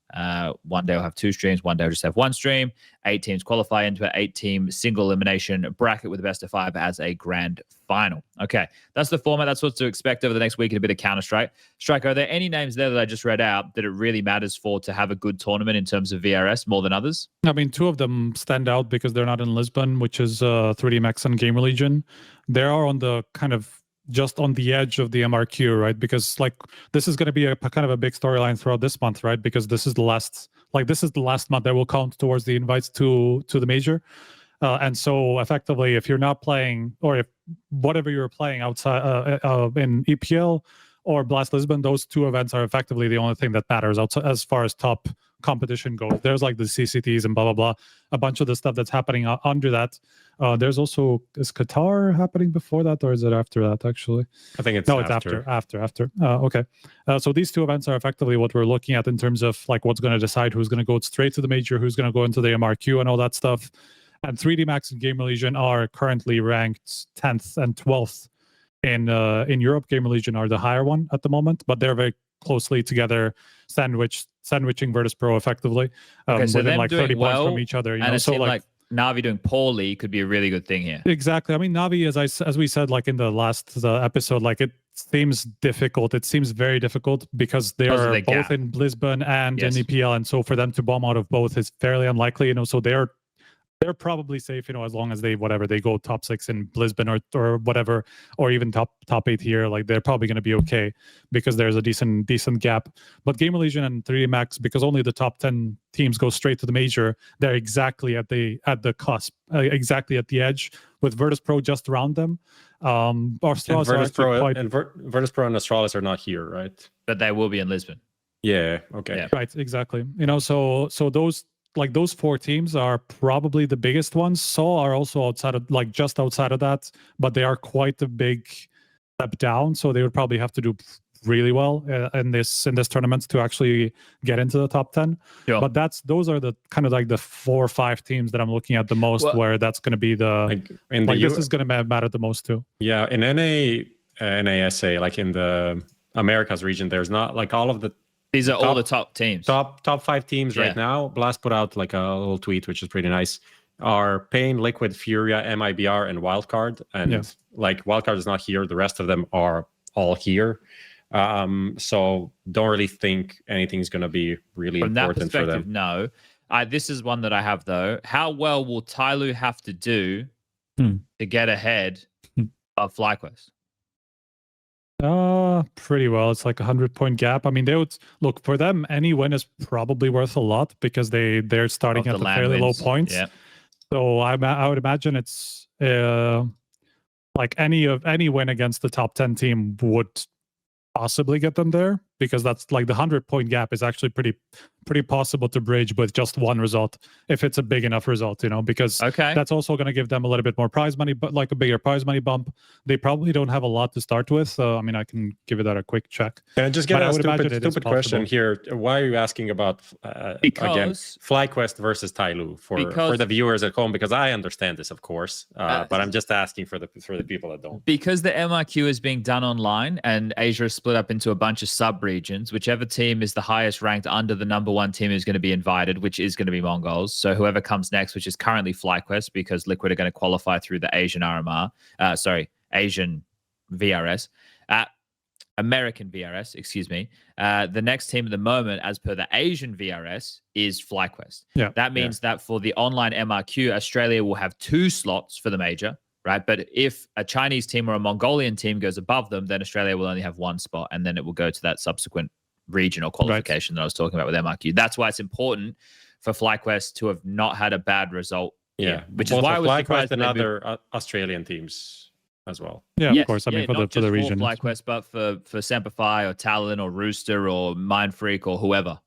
One day we'll have 2 streams, one day we'll just have 1 stream. 8 teams qualify into an 8-team single elimination bracket with the best of 5 as a grand final. Okay, that's the format. That's what to expect over the next week in a bit of Counter-Strike. Strike, are there any names there that I just read out that it really matters for to have a good tournament in terms of VRS more than others? I mean, 2 of them stand out because they're not in Lisbon, which is 3D Max and GamerLegion. They are on the kind of just on the edge of the MRQ, right? Because like this is going to be a kind of a big storyline throughout this month, right? Because this is the last month that will count towards the invites to the major. And so effectively, if you're not playing, or if whatever you're playing outside in EPL or Blast Lisbon, those 2 events are effectively the only thing that matters outside, as far as top competition goes. There's like the CCTs and blah, blah, blah, a bunch of the stuff that's happening under that. There's also, is Qatar happening before that, or is it after that, actually? I think it's after. Okay. So these 2 events are effectively what we're looking at in terms of like what's going to decide who's going to go straight to the major, who's going to go into the MRQ and all that stuff. And 3D Max and GamerLegion are currently ranked 10th and 12th in Europe. GamerLegion are the higher one at the moment, but they're very closely together, sandwiching Virtus Pro effectively, Okay, so within them like doing 30 well, points from each other. You and know, it so seemed like Na'Vi doing poorly could be a really good thing here. exactly. I mean, Na'Vi, as we said, like in the last episode, like it seems difficult. It seems very difficult because they Because of are the both gap. in Lisbon and Yes. in EPL, and so for them to bomb out of both is fairly unlikely. You know, so they're probably safe, you know, as long as they go top 6 in Lisbon or whatever, or even top 8 here. Like they're probably going to be okay because there's a decent gap. But GamerLegion and 3D Max, because only the top 10 teams go straight to the major, they're exactly at the cusp, exactly at the edge, with Virtus Pro just around them. Virtus Pro and Astralis are not here, right? But they will be in Lisbon. Yeah. Okay. Yeah. Right, exactly. You know, so those 4 teams are probably the biggest ones. So are also just outside of that, but they are quite a big step down. So they would probably have to do really well in this tournament to actually get into the top 10. Sure. But those are the kind of like the 4 or 5 teams that I'm looking at the most, where that's going to be the this is going to matter the most too. Yeah, in NASA, like in the Americas region, there's not like all of the. These are all the top teams. Top 5 teams right now. Blast put out like a little tweet, which is pretty nice. Are Pain, Liquid, Furia, MIBR, and Wildcard. And like Wildcard is not here. The rest of them are all here. So don't really think anything's going to be really From that important for them. No. This is one that I have, though. How well will TYLOO have to do to get ahead of FlyQuest? Pretty well. It's like 100-point gap. I mean, they would look for them. Any win is probably worth a lot because they're starting at a fairly low points. Yeah. So I would imagine it's like any win against the top 10 team would possibly get them there, because that's like the 100-point gap is actually pretty possible to bridge with just one result if it's a big enough result, you know, because that's also going to give them a little bit more prize money, but like a bigger prize money bump. They probably don't have a lot to start with. I mean, I can give it that a quick check. Can I just get a stupid question possible. here? Why are you asking about again FlyQuest versus TYLOO for the viewers at home? Because I understand this, of course, but I'm just asking for the people that don't. Because the MRQ is being done online and Asia is split up into a bunch of sub-regions. Whichever team is the highest ranked under the number 1 team is going to be invited, which is going to be Mongols. So whoever comes next, which is currently FlyQuest, because Liquid are going to qualify through the Asian Asian VRS, American VRS, excuse me. The next team at the moment, as per the Asian VRS, is FlyQuest. Yeah. That means that for the online MRQ, Australia will have 2 slots for the major, right? But if a Chinese team or a Mongolian team goes above them, then Australia will only have 1 spot, and then it will go to that subsequent regional qualification that I was talking about with MRQ. That's why it's important for FlyQuest to have not had a bad result. Yeah, which is why I was surprised and other Australian teams as well. Yeah, yes, of course. I mean, for not the region. For FlyQuest, but for Semperfi or Talon or Rooster or Mindfreak or whoever.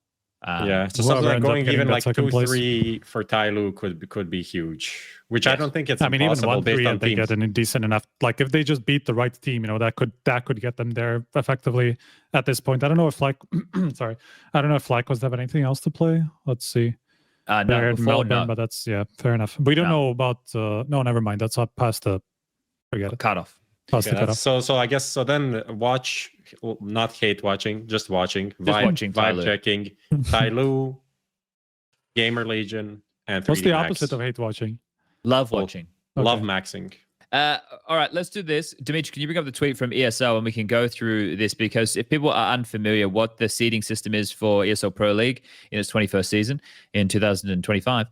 So something like going even like 2-3 for TYLOO could be huge, which I don't think it's impossible even 1-3 based on if they teams. get a decent enough, like if they just beat the right team, you know, that could get them there effectively at this point. I don't know if FlyQuest have anything else to play. Let's see. No, Melbourne, but that's fair enough. We don't know about no, never mind. That's up past the forget it. Cut off. Toss the cutoff. So I guess then watch, not hate watching, just watching, watching vibe TYLOO. checking, TYLOO, GamerLegion, and 3D What's the Max. opposite of hate watching? Love watching. Love Okay. maxing. All right, let's do this. Dimitri, can you bring up the tweet from ESL and we can go through this? Because if people are unfamiliar, what the seeding system is for ESL Pro League in its 21st season in 2025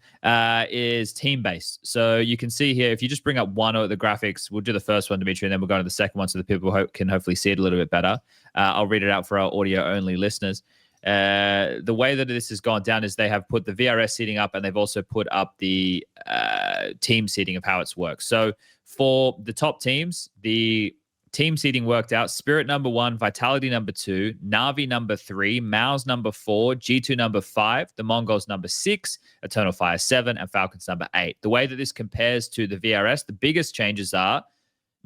is team-based. So you can see here, if you just bring up one of the graphics, we'll do the first one, Dimitri, and then we'll go to the second one so that people can hopefully see it a little bit better. I'll read it out for our audio-only listeners. The way that this has gone down is they have put the VRS seating up and they've also put up the team seating of how it's worked. So for the top teams, the team seating worked out: Spirit number 1, Vitality number 2, Na'Vi number 3, Maus number 4, G2 number 5, the Mongols number 6, Eternal Fire 7, and Falcons number 8. The way that this compares to the VRS, the biggest changes are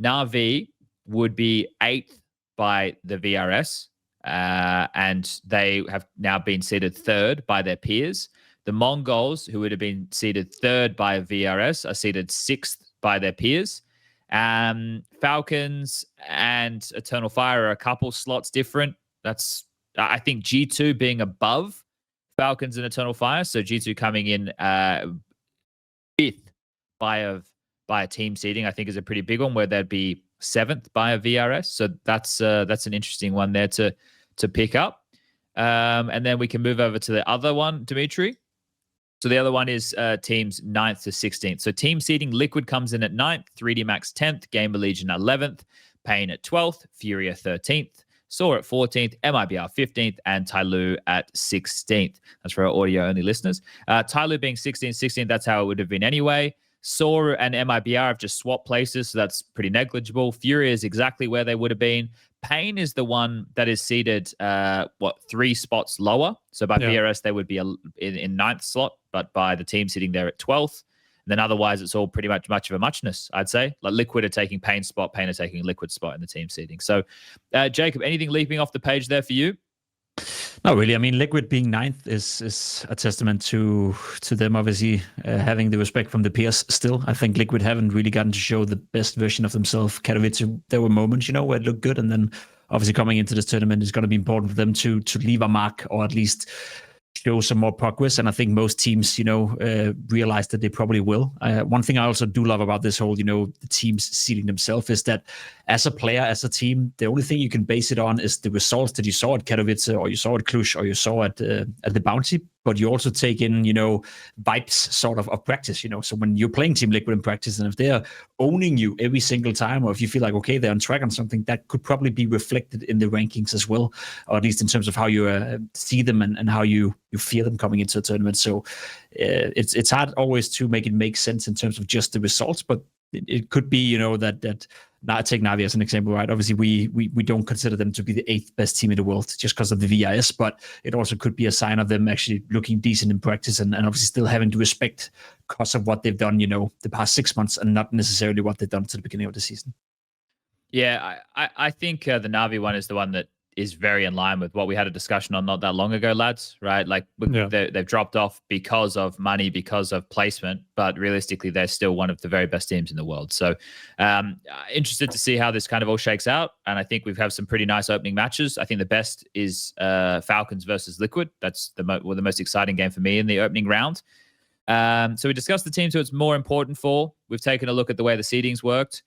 Na'Vi would be 8th by the VRS, and they have now been seeded 3rd by their peers. The Mongols, who would have been seeded 3rd by VRS, are seeded 6th by their peers. Falcons and Eternal Fire are a couple slots different. That's, I think, G2 being above Falcons and Eternal Fire. So G2 coming in 5th by a team seeding, I think, is a pretty big one, where they'd be 7th by a VRS. So that's an interesting one there to pick up. And then we can move over to the other one, Dimitri. So the other one is teams 9th to 16th. So team seeding, Liquid comes in at 9th, 3D Max 10th, GamerLegion 11th, Pain at 12th, FURIA 13th, Saw at 14th, MIBR 15th, and TYLOO at 16th. That's for our audio-only listeners. TYLOO being 16th, that's how it would have been anyway. Saw and MIBR have just swapped places, so that's pretty negligible. FURIA is exactly where they would have been. Pain is the one that is seated, 3 spots lower. So by VRS, they would be in 9th slot, but by the team sitting there at 12th. And then otherwise, it's all pretty much of a muchness, I'd say. Like Liquid are taking Pain's spot, Pain are taking Liquid spot in the team seating. So, Jacob, anything leaping off the page there for you? Not really. I mean, Liquid being 9th is a testament to them, obviously, having the respect from the peers still. I think Liquid haven't really gotten to show the best version of themselves. Katowice, there were moments, where it looked good. And then obviously coming into this tournament is going to be important for them to leave a mark, or at least show some more progress. And I think most teams, realize that they probably will. One thing I also do love about this whole, the teams seeding themselves is that as a player, as a team, the only thing you can base it on is the results that you saw at Katowice, or you saw at Cluj, or you saw at the Bounty. But you also take in, vibes sort of practice, So when you're playing Team Liquid in practice, and if they're owning you every single time, or if you feel like, okay, they're on track on something, that could probably be reflected in the rankings as well, or at least in terms of how you see them and how you feel them coming into a tournament. So it's hard always to make it make sense in terms of just the results, but it could be, that now take Na'Vi as an example, right? Obviously, we don't consider them to be the 8th best team in the world just because of the VIS, but it also could be a sign of them actually looking decent in practice and obviously still having to respect because of what they've done, the past 6 months, and not necessarily what they've done to the beginning of the season. Yeah, I think the Na'Vi one is the one that is very in line with what we had a discussion on not that long ago, lads, right? Like they've dropped off because of money, because of placement, but realistically, they're still one of the very best teams in the world. So interested to see how this kind of all shakes out. And I think we've had some pretty nice opening matches. I think the best is Falcons versus Liquid. That's the most exciting game for me in the opening round. So we discussed the teams who it's more important for. We've taken a look at the way the seedings worked.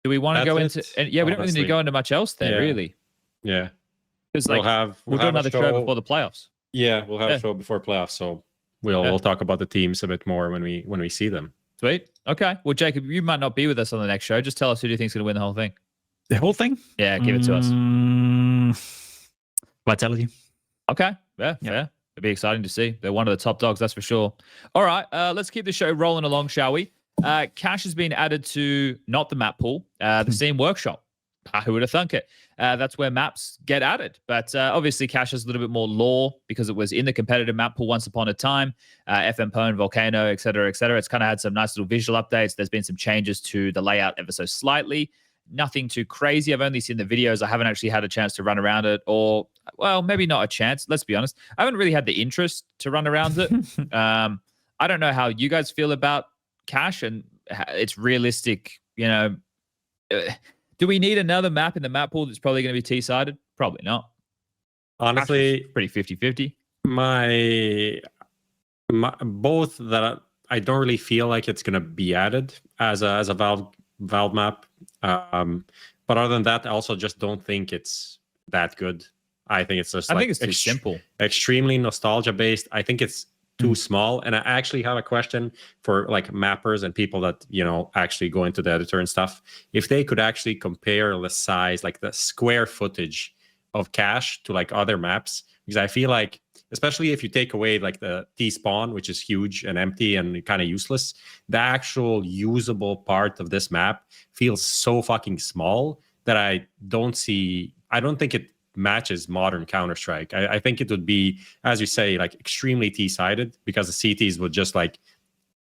Do we want to go into? We don't really need to go into much else there, really. Yeah, because we'll do another show before the playoffs. Yeah, we'll have a show before playoffs, so we'll talk about the teams a bit more when we see them. Sweet. Okay. Well, Jacob, you might not be with us on the next show. Just tell us who do you think's going to win the whole thing. The whole thing? Yeah, give it to us. Vitality. Okay. Yeah. It'd be exciting to see. They're one of the top dogs, that's for sure. All right. Let's keep the show rolling along, shall we? Cash has been added to not the map pool, the Steam Workshop. Who would have thunk it? That's where maps get added. But obviously, Cash has a little bit more lore because it was in the competitive map pool once upon a time. FM Pwn, Volcano, et cetera, et cetera. It's kind of had some nice little visual updates. There's been some changes to the layout ever so slightly. Nothing too crazy. I've only seen the videos. I haven't actually had a chance to run around it, or, well, maybe not a chance. Let's be honest. I haven't really had the interest to run around it. I don't know how you guys feel about Cash and it's realistic, Do we need another map in the map pool that's probably going to be T-sided? Probably not. Honestly, pretty 50-50. my both that I don't really feel like it's going to be added as a Valve map. But other than that, I also just don't think it's that good. I think it's just I think it's too simple. Extremely nostalgia based. I think it's too small. And I actually have a question for like mappers and people that, you know, actually go into the editor and stuff. If they could actually compare the size, like the square footage of cache to like other maps, because I feel like, especially if you take away like the T-spawn, which is huge and empty and kind of useless, the actual usable part of this map feels so fucking small that I don't think it matches modern Counter-Strike. I think it would be, as you say, like extremely T-sided, because the CTs would just like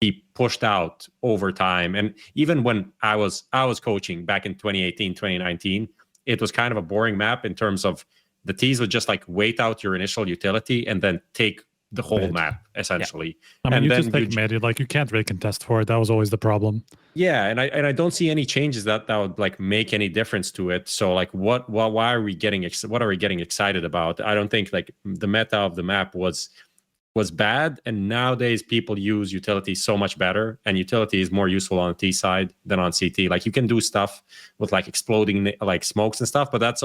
be pushed out over time. And even when I was coaching back in 2018, 2019, it was kind of a boring map in terms of the T's would just like wait out your initial utility and then take the whole map essentially. Yeah. I mean, and you then just take mid, like you can't really contest for it. That was always the problem. Yeah, and I don't see any changes that would like make any difference to it. So like, why are we getting what are we getting excited about? I don't think like the meta of the map was bad, and nowadays people use utility so much better, and utility is more useful on the T side than on CT. Like you can do stuff with like exploding like smokes and stuff, but that's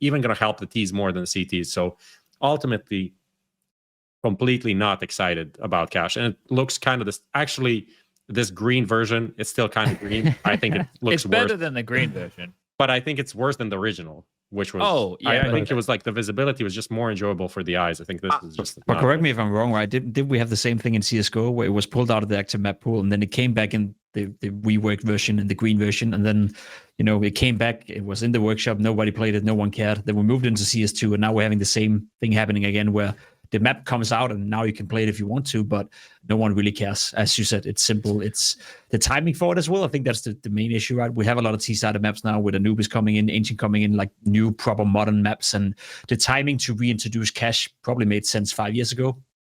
even going to help the T's more than the CTs. So ultimately, completely not excited about cache, and it looks kind of this green version. It's still kind of green. I think it looks it's better worse than the green version, but I think it's worse than the original, which was I think it was like the visibility was just more enjoyable for the eyes. I think this is just. But correct me if I'm wrong, right? Did we have the same thing in CS:GO where it was pulled out of the active map pool and then it came back in the reworked version and the green version, and then it came back, it was in the workshop, nobody played it, no one cared. Then we moved into CS2, and now we're having the same thing happening again, where the map comes out and now you can play it if you want to, but no one really cares. As you said, it's simple. It's the timing for it as well. I think that's the main issue, right? We have a lot of T-sided maps now with Anubis coming in, Ancient coming in, like new proper modern maps, and the timing to reintroduce cache probably made sense 5 years ago.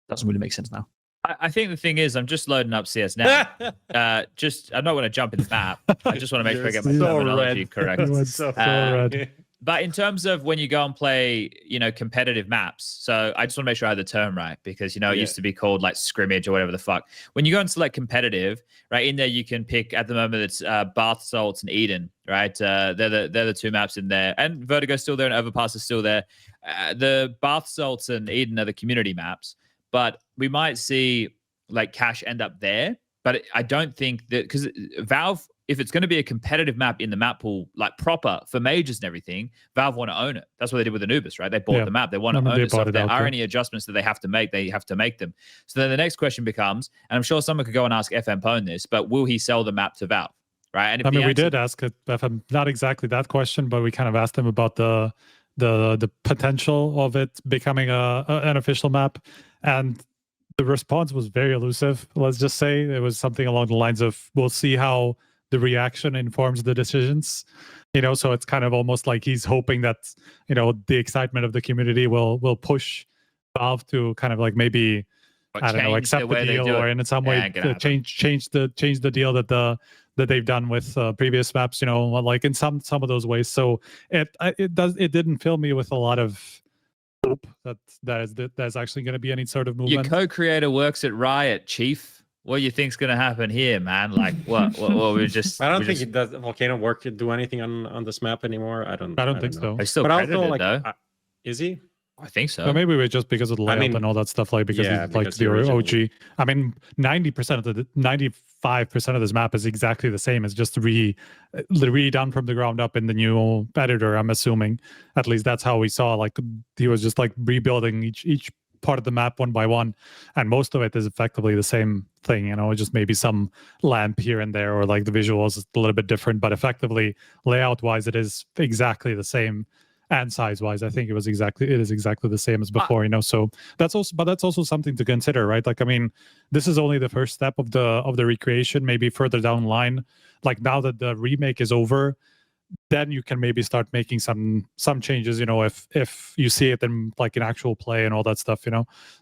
Doesn't really make sense now. I think the thing is, I'm just loading up CS now. I'm not going to jump in the map. I just want to make sure I get my terminology correct. So red. But in terms of when you go and play, competitive maps, so I just want to make sure I had the term right, because, it used to be called like scrimmage or whatever the fuck. When you go and select competitive, right, in there you can pick, at the moment it's Bath Salts and Eden, right? They're the two maps in there. And Vertigo's still there and Overpass is still there. The Bath Salts and Eden are the community maps, but we might see like cache end up there. But I don't think that, because Valve, if it's going to be a competitive map in the map pool, like proper for majors and everything, Valve want to own it. That's what they did with Anubis, right? They bought the map. They want to own it. So if there are any adjustments that they have to make, they have to make them. So then the next question becomes, and I'm sure someone could go and ask FM Pone this, but will he sell the map to Valve? Right? And we did ask FM, not exactly that question, but we kind of asked him about the potential of it becoming an official map. And the response was very elusive. Let's just say it was something along the lines of, we'll see how the reaction informs the decisions, so it's kind of almost like he's hoping that, the excitement of the community will push Valve to kind of like maybe, I don't know, accept the deal, or in some way change the deal that they've done with previous maps, like in some of those ways. So it didn't fill me with a lot of hope that's actually going to be any sort of movement. Your co-creator works at Riot, Chief. What do you think's going to happen here, man? Like, what we're just... I don't think it does. Volcano work to do anything on this map anymore. I don't think so. He's still credited, though. Is he? I think so. Well, maybe just because of the layout and all that stuff, like because he's like the OG. I mean, 95% of this map is exactly the same. It's just redone from the ground up in the new editor, I'm assuming. At least that's how we saw. Like he was just like rebuilding each part of the map one by one, and most of it is effectively the same thing, just maybe some lamp here and there, or like the visuals is a little bit different, but effectively layout wise it is exactly the same, and size wise I think it is exactly the same as before. So that's also something to consider, right? Like, I mean, this is only the first step of the recreation. Maybe further down the line, like now that the remake is over, then you can maybe start making some changes, if you see it in like in actual play and all that stuff,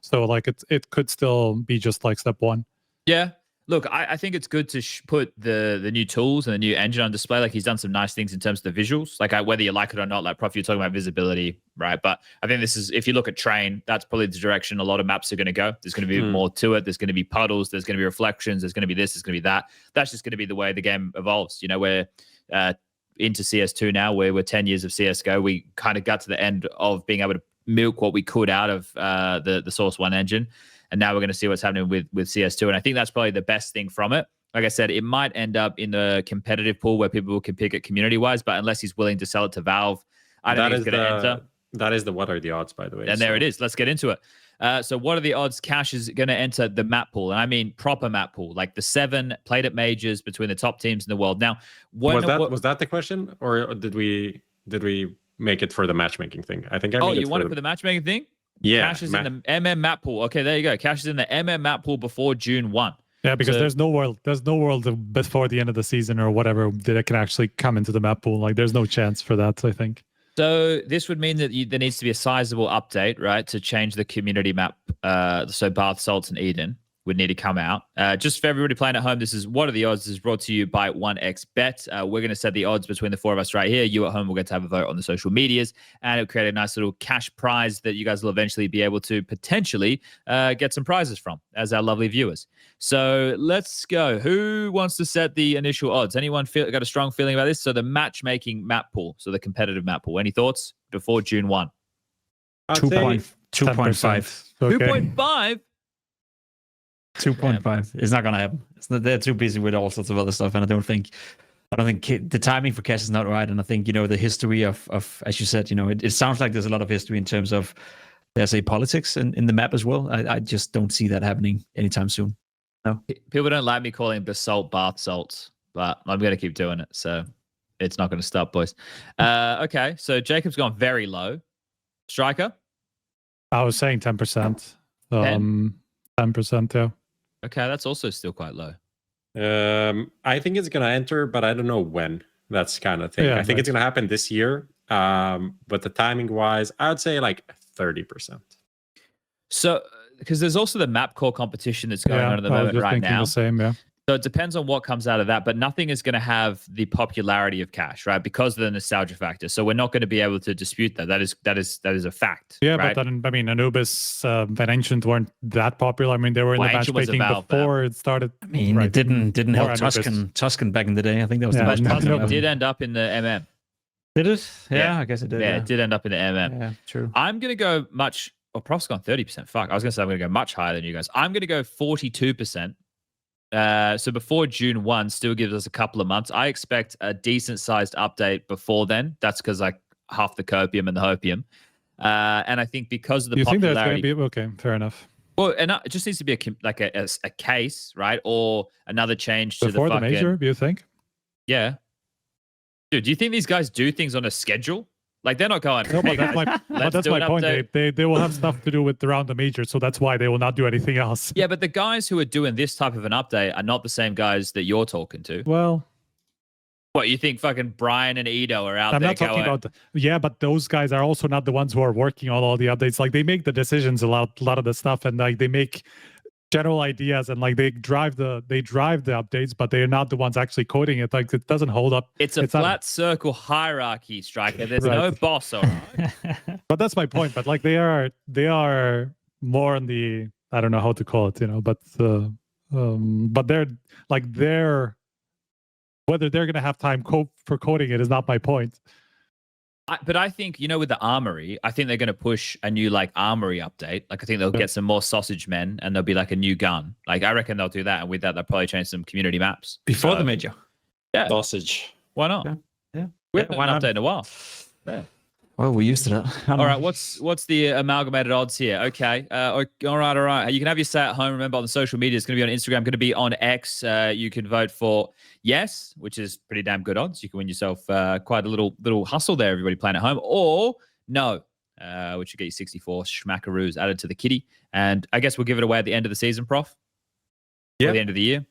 So like it could still be just like step one. Yeah. Look, I think it's good to put the new tools and the new engine on display. Like he's done some nice things in terms of the visuals. Like whether you like it or not, like Prof, you're talking about visibility, right? But I think this is, if you look at train, that's probably the direction a lot of maps are going to go. There's going to be more to it. There's going to be puddles. There's going to be reflections. There's going to be this. There's going to be that. That's just going to be the way the game evolves. You know, we're into CS2 now, where we're 10 years of CSGO. We kind of got to the end of being able to milk what we could out of the Source 1 engine. And now we're going to see what's happening with CS2. And I think that's probably the best thing from it. Like I said, it might end up in the competitive pool where people can pick it community-wise, but unless he's willing to sell it to Valve, I don't think he's going to enter. That is what are the odds, by the way. And there it is. Let's get into it. So what are the odds Cash is going to enter the map pool? And I mean proper map pool, like the 7 played at majors between the top teams in the world. Now, was that the question? Or did we make it for the matchmaking thing? I think I made it you want it for the matchmaking thing? Yeah. Cash is in the MM map pool. Okay, there you go. Cash is in the MM map pool before June 1. Yeah, because there's no world before the end of the season or whatever that it can actually come into the map pool. Like there's no chance for that, I think. So this would mean that there needs to be a sizable update, right, to change the community map. So Bath, Salts, and Eden would need to come out. Just for everybody playing at home, this is What Are the Odds? This is brought to you by 1xBet. We're going to set the odds between the 4 of us right here. You at home will get to have a vote on the social medias, and it'll create a nice little cash prize that you guys will eventually be able to potentially get some prizes from as our lovely viewers. So let's go. Who wants to set the initial odds? Anyone got a strong feeling about this? So the matchmaking map pool, so the competitive map pool. Any thoughts before June 1? 2.5. 2.5? 2.5. It's not gonna happen. They're too busy with all sorts of other stuff, and I don't think the timing for Cash is not right. And I think the history of as you said, it sounds like there's a lot of history in terms of there's a politics in the map as well. I just don't see that happening anytime soon. No. People don't like me calling basalt bath salts, but I'm gonna keep doing it. So it's not gonna stop, boys. Okay, so Jacob's gone very low. Striker? I was saying 10%. 10%, yeah. Okay, that's also still quite low. I think it's going to enter, but I don't know when. That's kind of thing. Yeah, I think it's going to happen this year. But the timing wise, I would say like 30%. So, because there's also the map core competition that's going on at the moment right now. The same, yeah. So it depends on what comes out of that, but nothing is going to have the popularity of Cash, right? Because of the nostalgia factor. So we're not going to be able to dispute that. That is a fact. Yeah, right? but then Anubis and Ancient weren't that popular. I mean, they were in the matchmaking before it started. I mean, it didn't help Tuscan back in the day. I think that was the most popular. It did end up in the MM. Did it? Yeah, I guess it did. Yeah, it did end up in the MM. Yeah, true. I'm going to go much. Oh, Prof's gone 30%. Fuck. I was going to say I'm going to go much higher than you guys. I'm going to go 42%. So before June 1 still gives us a couple of months. I expect a decent sized update before then. That's because like half the copium and the hopium. And I think because of the popularity. You think that's going to be okay? Fair enough. Well, and it just needs to be a case, right? Or another change to before the fucking major. Do you think? Yeah, dude. Do you think these guys do things on a schedule? Like they're not going. No, hey, but that's my point. They will have stuff to do with around the major, so that's why they will not do anything else. Yeah, but the guys who are doing this type of an update are not the same guys that you're talking to. Well, what you think? Fucking Brian and Edo are out there. I'm not talking about. Yeah, but those guys are also not the ones who are working on all the updates. Like they make the decisions a lot of the stuff, and like they make general ideas and like they drive the updates, but they're not the ones actually coding it. Like it doesn't hold up. It's a flat circle hierarchy, Striker. There's no boss, all right? But that's my point. But like they are more on the, I don't know how to call it, but they're whether they're gonna have time for coding it is not my point. But I think, with the Armory, I think they're going to push a new, Armory update. Like, I think they'll get some more sausage men, and there'll be, a new gun. Like, I reckon they'll do that, and with that, they'll probably change some community maps. Before the major? Yeah. Sausage. Why not? Yeah. We haven't had an update in a while. Yeah. Well, we're used to that. All right, what's the amalgamated odds here? Okay. All right. You can have your say at home. Remember, on the social media, it's going to be on Instagram, going to be on X. You can vote for yes, which is pretty damn good odds. You can win yourself quite a little hustle there, everybody playing at home, or no, which will get you 64 schmackaroos added to the kitty. And I guess we'll give it away at the end of the season, Prof. Yeah. At the end of the year.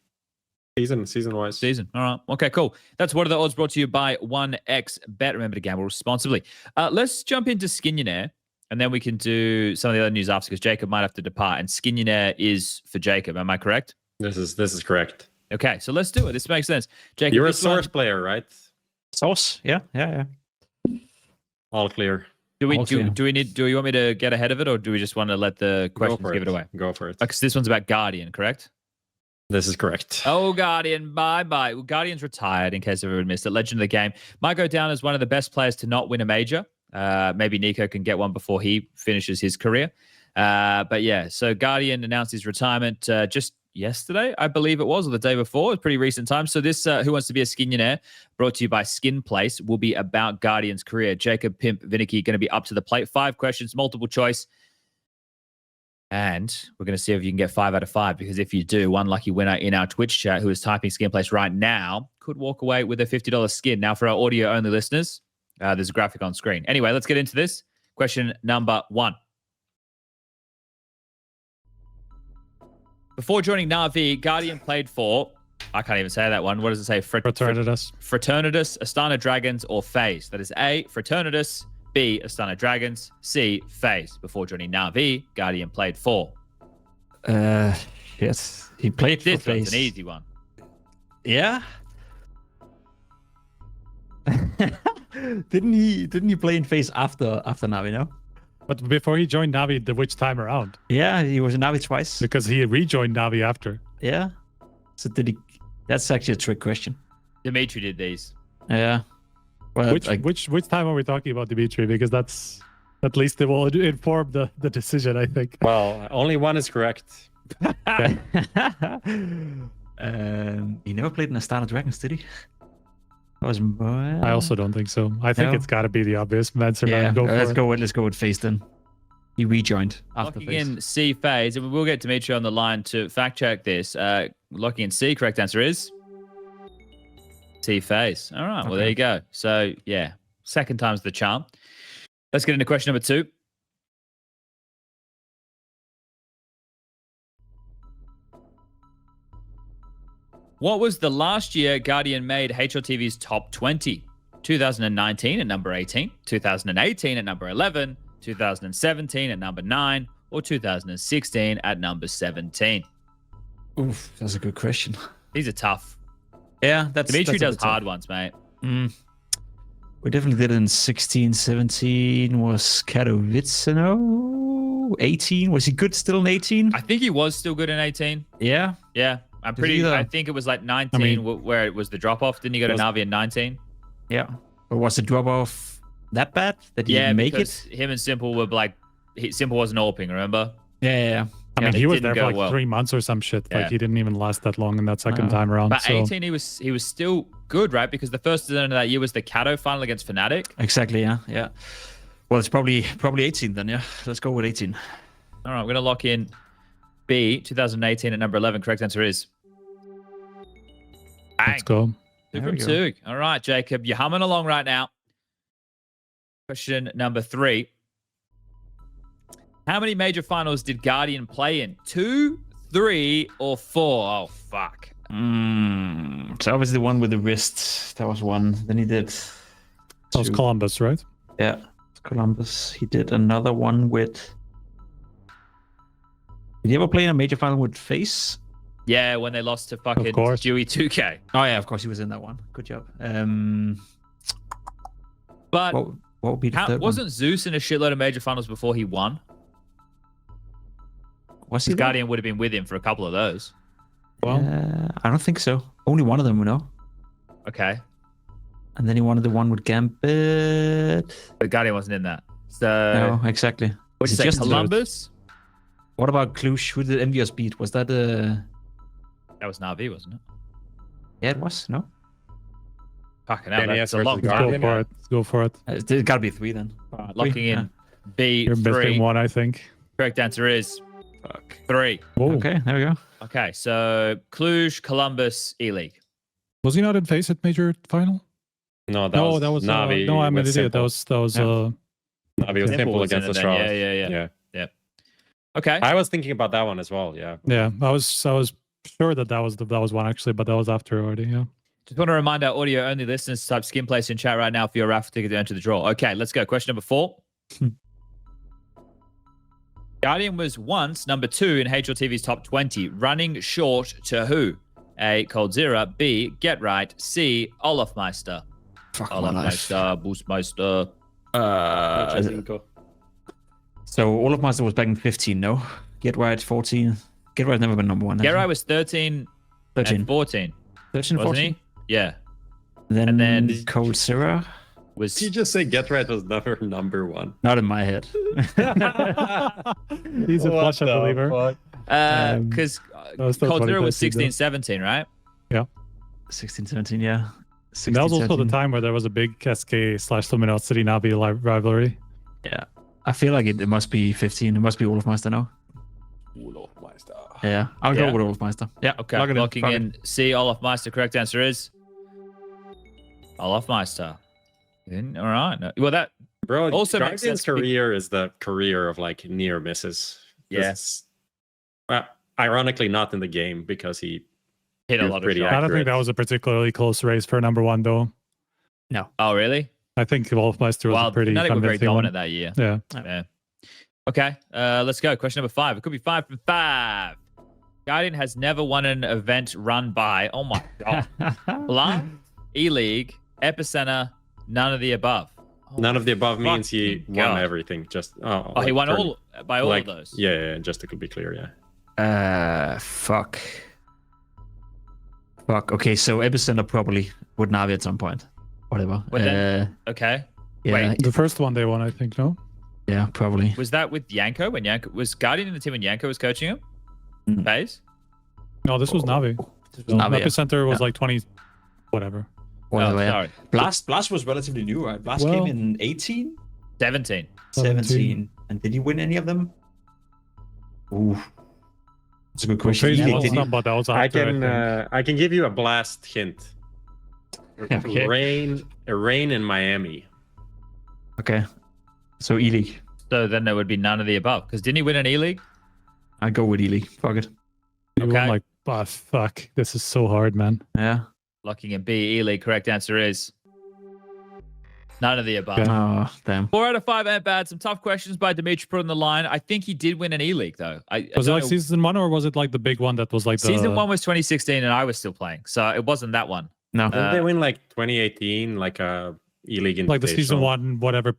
Season-wise. Season. All right. Okay, cool. That's What Are the Odds, brought to you by 1xBet. Remember to gamble responsibly. Let's jump into Skinionaire, and then we can do some of the other news after, because Jacob might have to depart, and Skinionaire is for Jacob. Am I correct? This is correct. Okay, so let's do it. This makes sense. Jacob, You're a this one- source player, right? Source? Yeah. All clear. Do you want me to get ahead of it, or do we just want to let the questions give it away? Go for it. Because this one's about Guardian, correct? This is correct. Oh, Guardian, bye-bye. Well, Guardian's retired, in case everyone missed it. Legend of the game. Might go down as one of the best players to not win a major. Maybe Nico can get one before he finishes his career. But yeah, so Guardian announced his retirement just yesterday, I believe it was, or the day before. It's pretty recent time. So this Who Wants to Be a Skinionaire, brought to you by Skin Place, will be about Guardian's career. Jacob, Pimp, Vinicky going to be up to the plate. 5 questions, multiple choice. And we're going to see if you can get 5 out of 5, because if you do, one lucky winner in our Twitch chat who is typing Skin Place right now could walk away with a $50 skin. Now, for our audio-only listeners, there's a graphic on screen. Anyway, let's get into this. Question number 1. Before joining Na'Vi, Guardian played for, I can't even say that one. What does it say? Fraternitas. Fraternitas, Astana Dragons, or FaZe. That is A, Fraternitas, B, Astana Dragons, C, FaZe. Before joining Na'Vi, Guardian played for. Yes, he played for This one's FaZe. an easy one. Yeah. Didn't he play in FaZe after Navi, no? But before he joined Navi, the which time around? Yeah, he was in Navi twice. Because he rejoined Navi after. Yeah. So did he? That's actually a trick question. Dimitri did these. Yeah. Well, Which time are we talking about, Dimitri? Because that's at least it will inform the decision, I think. Well, only one is correct. he never played in Astana Dragons, did he? That was. I also don't think so. I think it's got to be the obvious answer. Yeah, Man. let's go with FaZe then. He rejoined after Locking FaZe. in C, FaZe, and we'll get Dimitri on the line to fact check this. Locking in C, correct answer is C, FaZe. All right, well, there you go. So, yeah, second time's the charm. Let's get into question number 2. What was the last year Guardian made HLTV's top 20? 2019 at number 18, 2018 at number 11, 2017 at number 9, or 2016 at number 17? Oof, that's a good question. These are tough. Yeah, Dimitri that's a does bit tough. hard ones, mate. We definitely did it in 16, 17 was Katowice, no? 18, was he good still in 18? I think he was still good in 18. Yeah. Yeah, I'm pretty. I think it was like 19 where it was the drop off. Didn't he go to Navi in 19? Yeah. Or was the drop off that bad that he didn't make it? Him and Simple were like, Simple wasn't AWPing, remember? Yeah. I mean, he was there didn't for like go 3 months or some shit. Yeah. Like he didn't even last that long in that second time around. But so. 18, he was still good, right? Because the first zone of that year was the Cato final against Fnatic. Exactly. Yeah. Well, it's probably 18 then. Yeah. Let's go with 18. All right, we're gonna lock in B, 2018 at number 11. Correct answer is. Bang. Let's go. 2 from 2. All right, Jacob, you're humming along right now. Question number 3. How many major finals did Guardian play in? 2, 3, or 4? Oh, fuck. So obviously the one with the wrist. That was one. Then he did. That was Columbus, right? Yeah, Columbus. He did another one with. Did he ever play in a major final with FaZe? Yeah, when they lost to fucking Stewie 2K. Oh yeah, of course he was in that one. Good job. But what would be the third wasn't Zeus in a shitload of major finals before he won? Was he? Guardian would have been with him for a couple of those. Well, I don't think so. Only one of them, Okay. And then he wanted the one with Gambit. But Guardian wasn't in that. So no, exactly. What'd you say, Columbus? What about Cluj? Who did MVS beat? Was that That was Na'Vi, wasn't it? Yeah, it was. No. Fucking hell, that's a lot. Let's go for it. It's got to be 3 then. Locking in B, You're 3. missing one, I think. Correct answer is 3. Whoa. Okay, there we go. Okay, so Cluj, Columbus, E-League. Was he not in FaZe at major final? No, that was Navi. No, I'm an with idiot. Simple. That was Navi was Simple was in against it then. Atrocious. Yeah. Okay. I was thinking about that one as well. Yeah. Yeah, I was sure that was one actually, but that was after already. Yeah. Just want to remind our audio only listeners to type Skin Place in chat right now for your raffle ticket to enter the draw. Okay, let's go. Question number 4. Guardian was once number 2 in HLTV's top 20, running short to who? A. Coldzera. B. Get Right. C. Olafmeister. Fuck my life. Olafmeister, Boostmeister. So all of Master was back in 15, no? Get Right 14. Get Right never been number 1. Get Right was 13 and 14. 13 wasn't 14? he? Yeah. And then Coldzera? Was Did you just say Get Right was never number 1? Not in my head. He's a flush, I believer. because No, it's still Coldzera was 2013 though. 16, 17, right? 16, 17, yeah. 16, And that was also 17. the time where there was a big SK/Luminous City Navi rivalry. Yeah. I feel like it must be 15. It must be Olaf Meister now. Yeah. I'll Yeah. go with Olaf Meister. Yeah. Okay, lock it locking Fuck in it. C. Olafmeister. Correct answer is Olafmeister. All right. No- Well, that Bro, Also makes Guardian's sense career is the career of like near misses. Yes. Ironically, not in the game because he hit a He was lot of pretty shots. I don't accurate. think that was a particularly close race for number 1, though. Oh, really? I think Wolfmeister was Well, a pretty Fnatic were very convincing one. dominant that year. Yeah. Yeah. Okay, let's go. Question number 5. It could be 5 from 5. Guardian has never won an event run by, oh my God, Blanc, E-League, Epicenter, none of the above. Oh, none of the above means he fucking won God. everything. Just Oh, he won all by all like, of those. Yeah, just to be clear, yeah. Fuck. Fuck. Okay, so Epicenter probably would Navi at some point. Whatever. Well, then- Okay. Yeah, Wait. The first one they won, I think, no? yeah, probably. Was that with Yanko when Yanko was Guardian in the team when Yanko was coaching him? Mm. FaZe? No, this was Navi. Navi, yeah. Epicenter was Yeah. like 20, whatever. Whatever, Oh, yeah. sorry. Blast was relatively new, right? Blast Well- came in 18, 17. 17. And did he win any of them? Ooh. That's a good question. FaZe Yeah, won did he- some, but that was I after, can think. I can give you a blast hint. Okay. Rain in Miami. Okay. So E-League. So then there would be none of the above. Because didn't he win an E-League? I go with E-League. Fuck it. You won Okay. like, oh, fuck. This is so hard, man. Yeah. Locking in B, E-League. Correct answer is none of the above. Okay. Oh, damn. 4 out of 5 ain't bad. Some tough questions by Dimitri put on the line. I think he did win an E-League, though. I Was it don't like know. season 1 or was it like the big one that was like the... Season 1 was 2016 and I was still playing. So it wasn't that one. No. Didn't they win like 2018, like a E-League Like the season Invitational? 1, whatever,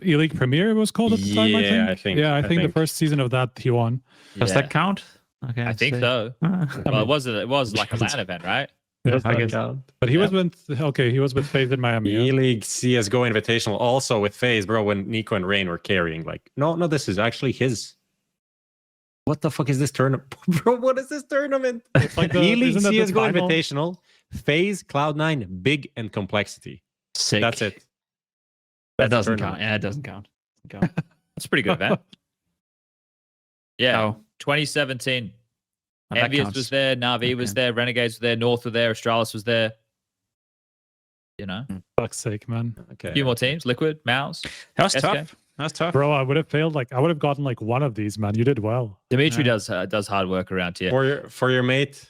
E-League Premier it was called at the time, I think. Yeah, I think- Yeah, I I think the think. first season of that he won. Does Yeah. that count? Okay. I think so. Well, it was like a LAN event, right? Does I that guess. count? But he was with, he was with FaZe in Miami. Yeah? E-League CSGO Invitational also with FaZe, bro, when Nico and Rain were carrying. Like, no, this is actually his. What the fuck is this tournament? Bro, what is this tournament? It's like the, E-League isn't that the CSGO final? Invitational, FaZe, Cloud9, Big, and Complexity. Sick. That's it. That That's the doesn't count. tournament. Yeah, it doesn't count. Doesn't count. That's a pretty good event. Yeah. Oh, 2017. that Envious counts. was there. Navi was Okay. there. Renegades was there. North were there. Australis was there. You know, Fuck's sake, man. Okay. a few more teams. Liquid, Mouse. That was SK. tough. That was tough. Bro, I would have failed. Like, I would have gotten like one of these, man. You did well. Dimitri Yeah. does hard work around here. For your mate,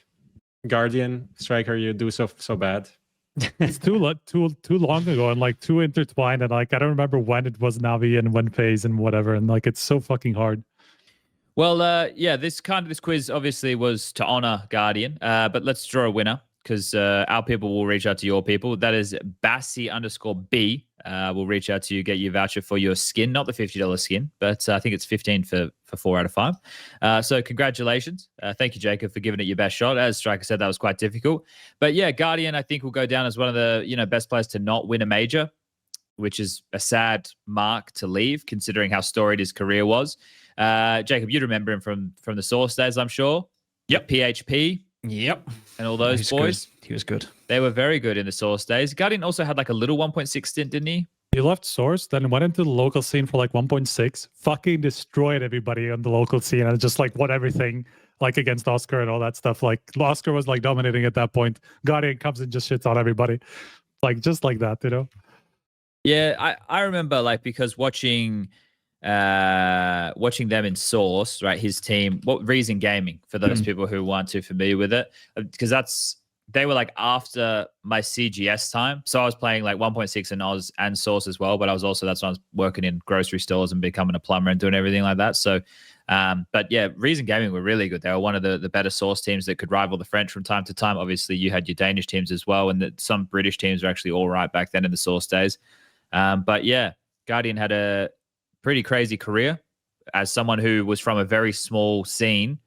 Guardian, Striker, you do so bad. It's too long ago and like too intertwined. And like, I don't remember when it was Navi and when FaZe and whatever. And like, it's so fucking hard. Well, yeah, this quiz obviously was to honor Guardian, but let's draw a winner because our people will reach out to your people. That is Bassi_B. We'll reach out to you, get you a voucher for your skin, not the $50 skin, but I think it's 15 for 4 out of 5. So congratulations. Thank you, Jacob, for giving it your best shot. As Striker said, that was quite difficult. But yeah, Guardian, I think will go down as one of the best players to not win a major, which is a sad mark to leave, considering how storied his career was. Jacob, you'd remember him from the Source days, I'm sure. Yep. PHP Yep. and all those boys. He was good. They were very good in the Source days. Guardian also had like a little 1.6 stint, didn't he? He left Source, then went into the local scene for like 1.6, fucking destroyed everybody on the local scene and just like won everything, like against Oscar and all that stuff. Like Oscar was like dominating at that point. Guardian comes and just shits on everybody. Like just like that, you know? Yeah, I remember like because watching them in Source, right? His team, Reason Gaming, for those people who aren't too familiar with it, because that's they were like after my CGS time. So I was playing like 1.6 in Oz and Source as well, but I was also, that's when I was working in grocery stores and becoming a plumber and doing everything like that. So, but yeah, Reason Gaming were really good. They were one of the better Source teams that could rival the French from time to time. Obviously, you had your Danish teams as well, and some British teams were actually all right back then in the Source days. But yeah, Guardian had a pretty crazy career as someone who was from a very small scene,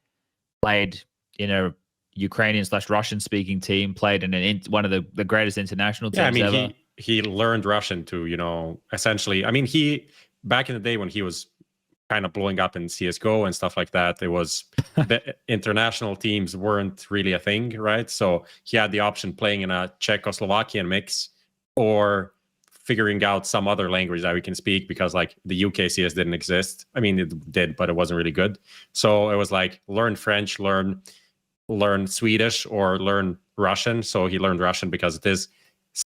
played in a Ukrainian/Russian speaking team, played in one of the greatest international teams ever. He learned Russian to, essentially. I mean, he back in the day when he was kind of blowing up in CSGO and stuff like that, it was the international teams weren't really a thing, right? So he had the option playing in a Czechoslovakian mix or figuring out some other language that we can speak, because like the UK CS didn't exist. I mean, it did, but it wasn't really good. So it was like learn French, learn Swedish, or learn Russian. So he learned Russian because it is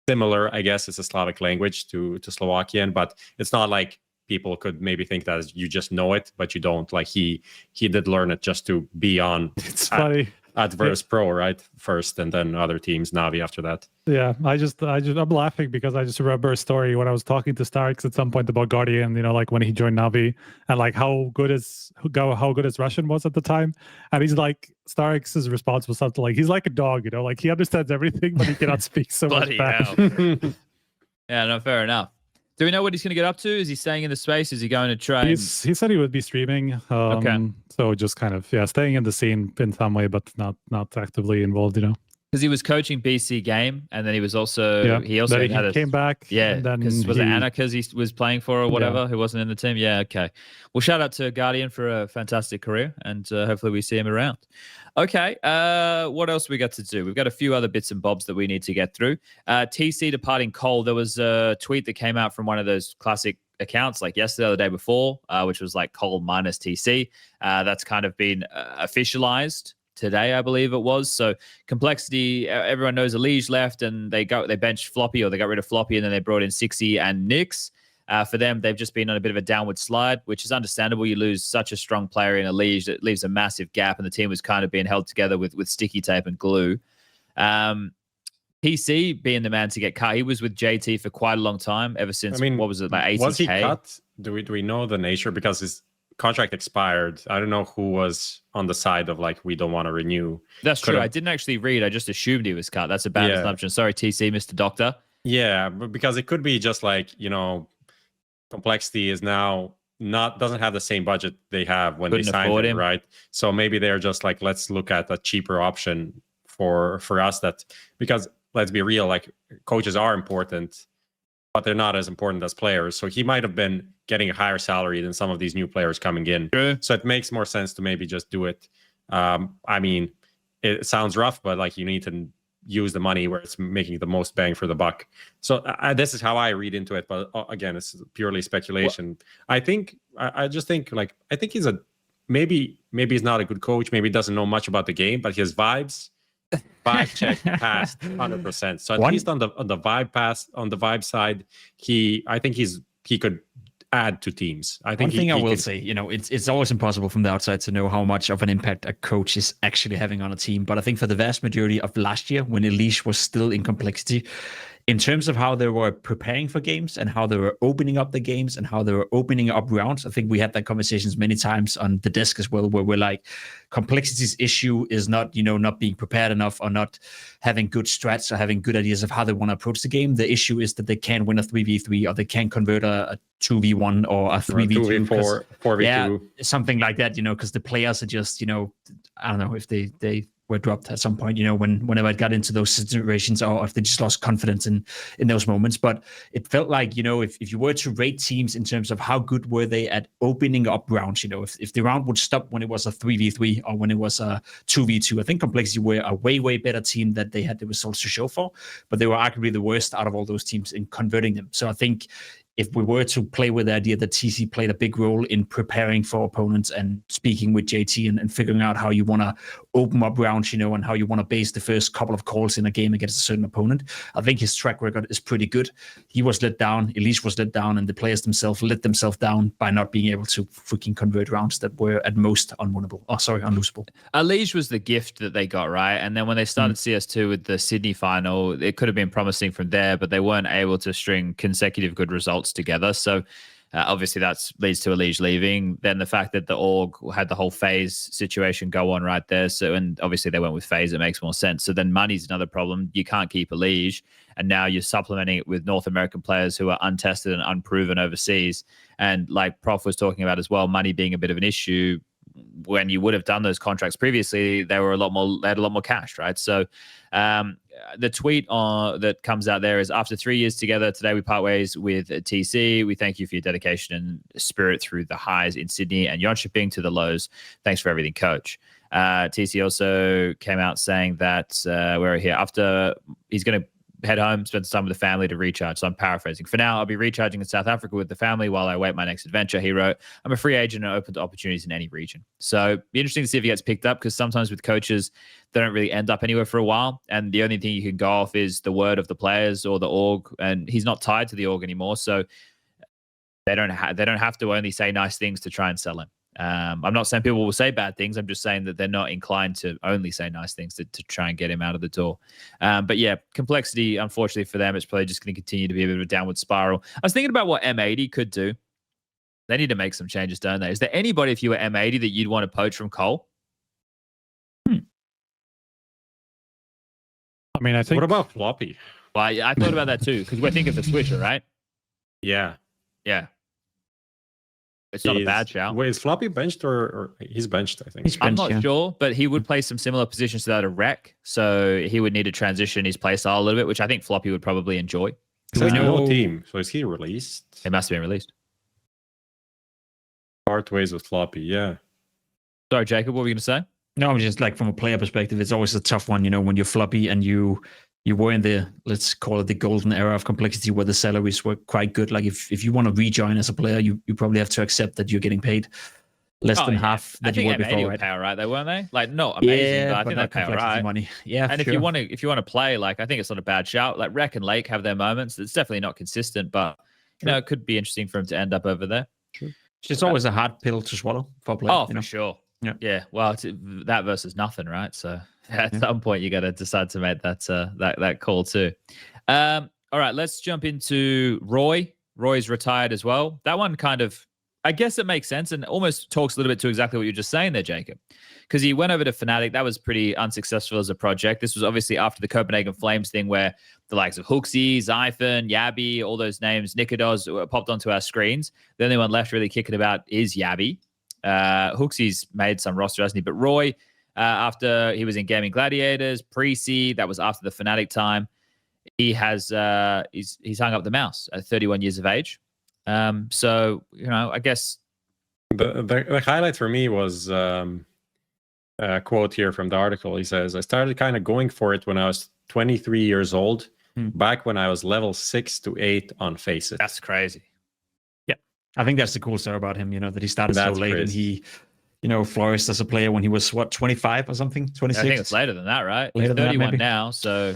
similar, I guess. It's a Slavic language to Slovakian, but it's not like people could maybe think that you just know it, but you don't. Like he did learn it just to be on It's funny. Adverse Pro, right? First, and then other teams, Navi after that. Yeah, I'm laughing because I just remember a story when I was talking to Starks at some point about Guardian, like when he joined Navi, and like how good his Russian was at the time. And he's like, Starks' response was something like, he's like a dog, like he understands everything, but he cannot speak so much Spanish. Yeah, no, fair enough. Do we know what he's going to get up to? Is he staying in the space? Is he going to train? He said he would be streaming. Okay. So just kind of, staying in the scene in some way, but not actively involved, Because he was coaching BC Game, and then he was also he came back. Yeah, because was it Anarchas he was playing for or whatever, who wasn't in the team? Yeah, okay. Well, shout out to Guardian for a fantastic career, and hopefully we see him around. Okay, what else we got to do? We've got a few other bits and bobs that we need to get through. TC departing Cole. There was a tweet that came out from one of those classic accounts like yesterday or the day before, which was like Cole minus TC. That's kind of been officialized today, I believe it was. So Complexity, everyone knows Elige left, and they benched Floppy, or they got rid of Floppy, and then they brought in Sixy and Nix. For them, they've just been on a bit of a downward slide, which is understandable. You lose such a strong player in Elige, it leaves a massive gap, and the team was kind of being held together with sticky tape and glue. PC being the man to get cut. He was with JT for quite a long time, ever since, what was it, like 80K? Was he cut? Do we know the nature? Because his contract expired. I don't know who was on the side of like, we don't want to renew. That's true. I didn't actually read. I just assumed he was cut. That's a bad assumption. Sorry, TC, Mr. Doctor. Yeah, but because it could be just like, Complexity is now doesn't have the same budget they have when they signed him, right? So maybe they're just like, let's look at a cheaper option for us, because let's be real, like coaches are important, but they're not as important as players. So he might have been getting a higher salary than some of these new players coming in. True. So it makes more sense to maybe just do it. I mean, it sounds rough, but like you need to use the money where it's making the most bang for the buck. So this is how I read into it. But again, it's purely speculation. I think he's maybe he's not a good coach. Maybe he doesn't know much about the game, but his vibe check passed 100%. So at least on the vibe side, I think he could add to teams. I think one thing I will say, it's always impossible from the outside to know how much of an impact a coach is actually having on a team. But I think for the vast majority of last year, when Elige was still in Complexity, in terms of how they were preparing for games and how they were opening up the games and how they were opening up rounds, I think we had that conversations many times on the desk as well, where we're like, Complexity's issue is not, not being prepared enough or not having good strats or having good ideas of how they want to approach the game. The issue is that they can't win a 3v3 or they can't convert a 2v1 or a 3v2. 4v2. Yeah, something like that, because the players are just, I don't know if they were dropped at some point, whenever it got into those situations, or if they just lost confidence in those moments. But it felt like, if you were to rate teams in terms of how good were they at opening up rounds, if the round would stop when it was a 3v3 or when it was a 2v2, I think Complexity were a way, way better team that they had the results to show for, but they were arguably the worst out of all those teams in converting them. So I think if we were to play with the idea that TC played a big role in preparing for opponents and speaking with JT and figuring out how you want to open up rounds, and how you want to base the first couple of calls in a game against a certain opponent. I think his track record is pretty good. He was let down, Elise was let down, and the players themselves let themselves down by not being able to freaking convert rounds that were at most unlosable. Elise was the gift that they got, right? And then when they started CS2 with the Sydney final, it could have been promising from there, but they weren't able to string consecutive good results together. So obviously that leads to Elise leaving. Then the fact that the org had the whole phase situation go on right there. So, and obviously they went with phase. It makes more sense. So then money's another problem. You can't keep Elise. And now you're supplementing it with North American players who are untested and unproven overseas. And like Prof was talking about as well, money being a bit of an issue. When you would have done those contracts previously, they had a lot more cash, right? So the tweet that comes out there is, after 3 years together, today we part ways with TC. We thank you for your dedication and spirit through the highs in Sydney and yon shipping to the lows. Thanks for everything, coach. TC also came out saying that we're here after he's going to head home, spend some time with the family to recharge. So I'm paraphrasing. For now, I'll be recharging in South Africa with the family while I await my next adventure. He wrote, I'm a free agent and open to opportunities in any region. So be interesting to see if he gets picked up, because sometimes with coaches, they don't really end up anywhere for a while. And the only thing you can go off is the word of the players or the org. And he's not tied to the org anymore. So they don't have to only say nice things to try and sell him. I'm not saying people will say bad things. I'm just saying that they're not inclined to only say nice things to try and get him out of the door. But yeah, complexity, unfortunately for them, it's probably just going to continue to be a bit of a downward spiral. I was thinking about what M80 could do. They need to make some changes, don't they? Is there anybody, if you were M80, that you'd want to poach from Cole? I mean, I think... What about Floppy? Well, I thought about that too, because we're thinking the switcher, right? Yeah. Yeah. It's not a bad shout. Wait, is Floppy benched or he's benched, I think. I'm not sure, but he would play some similar positions to that of Rec. So he would need to transition his play style a little bit, which I think Floppy would probably enjoy. There's no team. So is he released? It must have been released. Part ways with Floppy, yeah. Sorry, Jacob, what were you going to say? No, I'm just like, from a player perspective, it's always a tough one, when you're Floppy and you were in the, let's call it the golden era of complexity, where the salaries were quite good. Like if you want to rejoin as a player, you probably have to accept that you're getting paid less than half that you were before, right? Pay all right, they weren't they? Like, not amazing, but I think they pay all right. Money. Yeah, and if you want to play, like, I think it's not a bad shout. Like Rec and Lake have their moments. It's definitely not consistent, but it could be interesting for him to end up over there. True. It's always a hard pill to swallow for a player. Oh, for sure. Yeah. Well, it's that versus nothing, right? So at some point you got to decide to make that call too. All right, let's jump into Roy. Roy's retired as well. That one kind of, I guess it makes sense and almost talks a little bit to exactly what you're just saying there, Jacob. Because he went over to Fnatic. That was pretty unsuccessful as a project. This was obviously after the Copenhagen Flames thing, where the likes of Hooksy, Zyphon, Yabby, all those names, Nikodos, popped onto our screens. The only one left really kicking about is Yabby. Hooksy's made some roster, hasn't he? But Roy, after he was in Gaming Gladiators, Pre-C, that was after the Fnatic time, he has he's hung up the mouse at 31 years of age. So, I guess the highlight for me was a quote here from the article. He says, I started kind of going for it when I was 23 years old, back when I was level 6 to 8 on Faceit. That's crazy. I think that's the cool story about him, that he started so late crazy. And he, flourished as a player when he was, 25 or something? 26? I think it's later than that, right? Later He's 31 than that, maybe. now, so...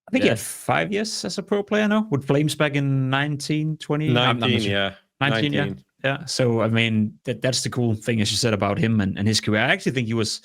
I think he had 5 years as a pro player now, with Flames back in 19, 20? 19, yeah. 19. Yeah. So, I mean, that's the cool thing, as you said, about him and his career. I actually think he was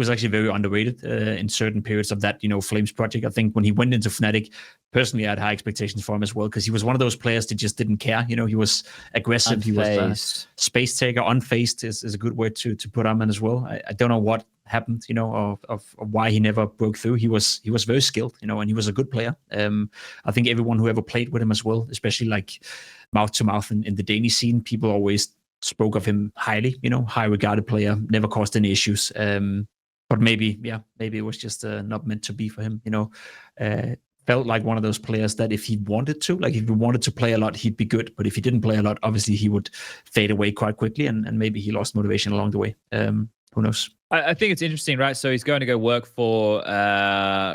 actually very underrated in certain periods of that, Flames project. I think when he went into Fnatic, personally, I had high expectations for him as well, because he was one of those players that just didn't care. He was aggressive. Unfazed. He was a space taker. Unfazed is a good word to put him in as well. I don't know what happened, of why he never broke through. He was very skilled, and he was a good player. I think everyone who ever played with him as well, especially like mouth to mouth in the Danish scene, people always spoke of him highly, high regarded player, never caused any issues. But maybe it was just not meant to be for him, felt like one of those players that if he wanted to play a lot, he'd be good. But if he didn't play a lot, obviously he would fade away quite quickly, and maybe he lost motivation along the way. Who knows? I think it's interesting, right? So he's going to go work for,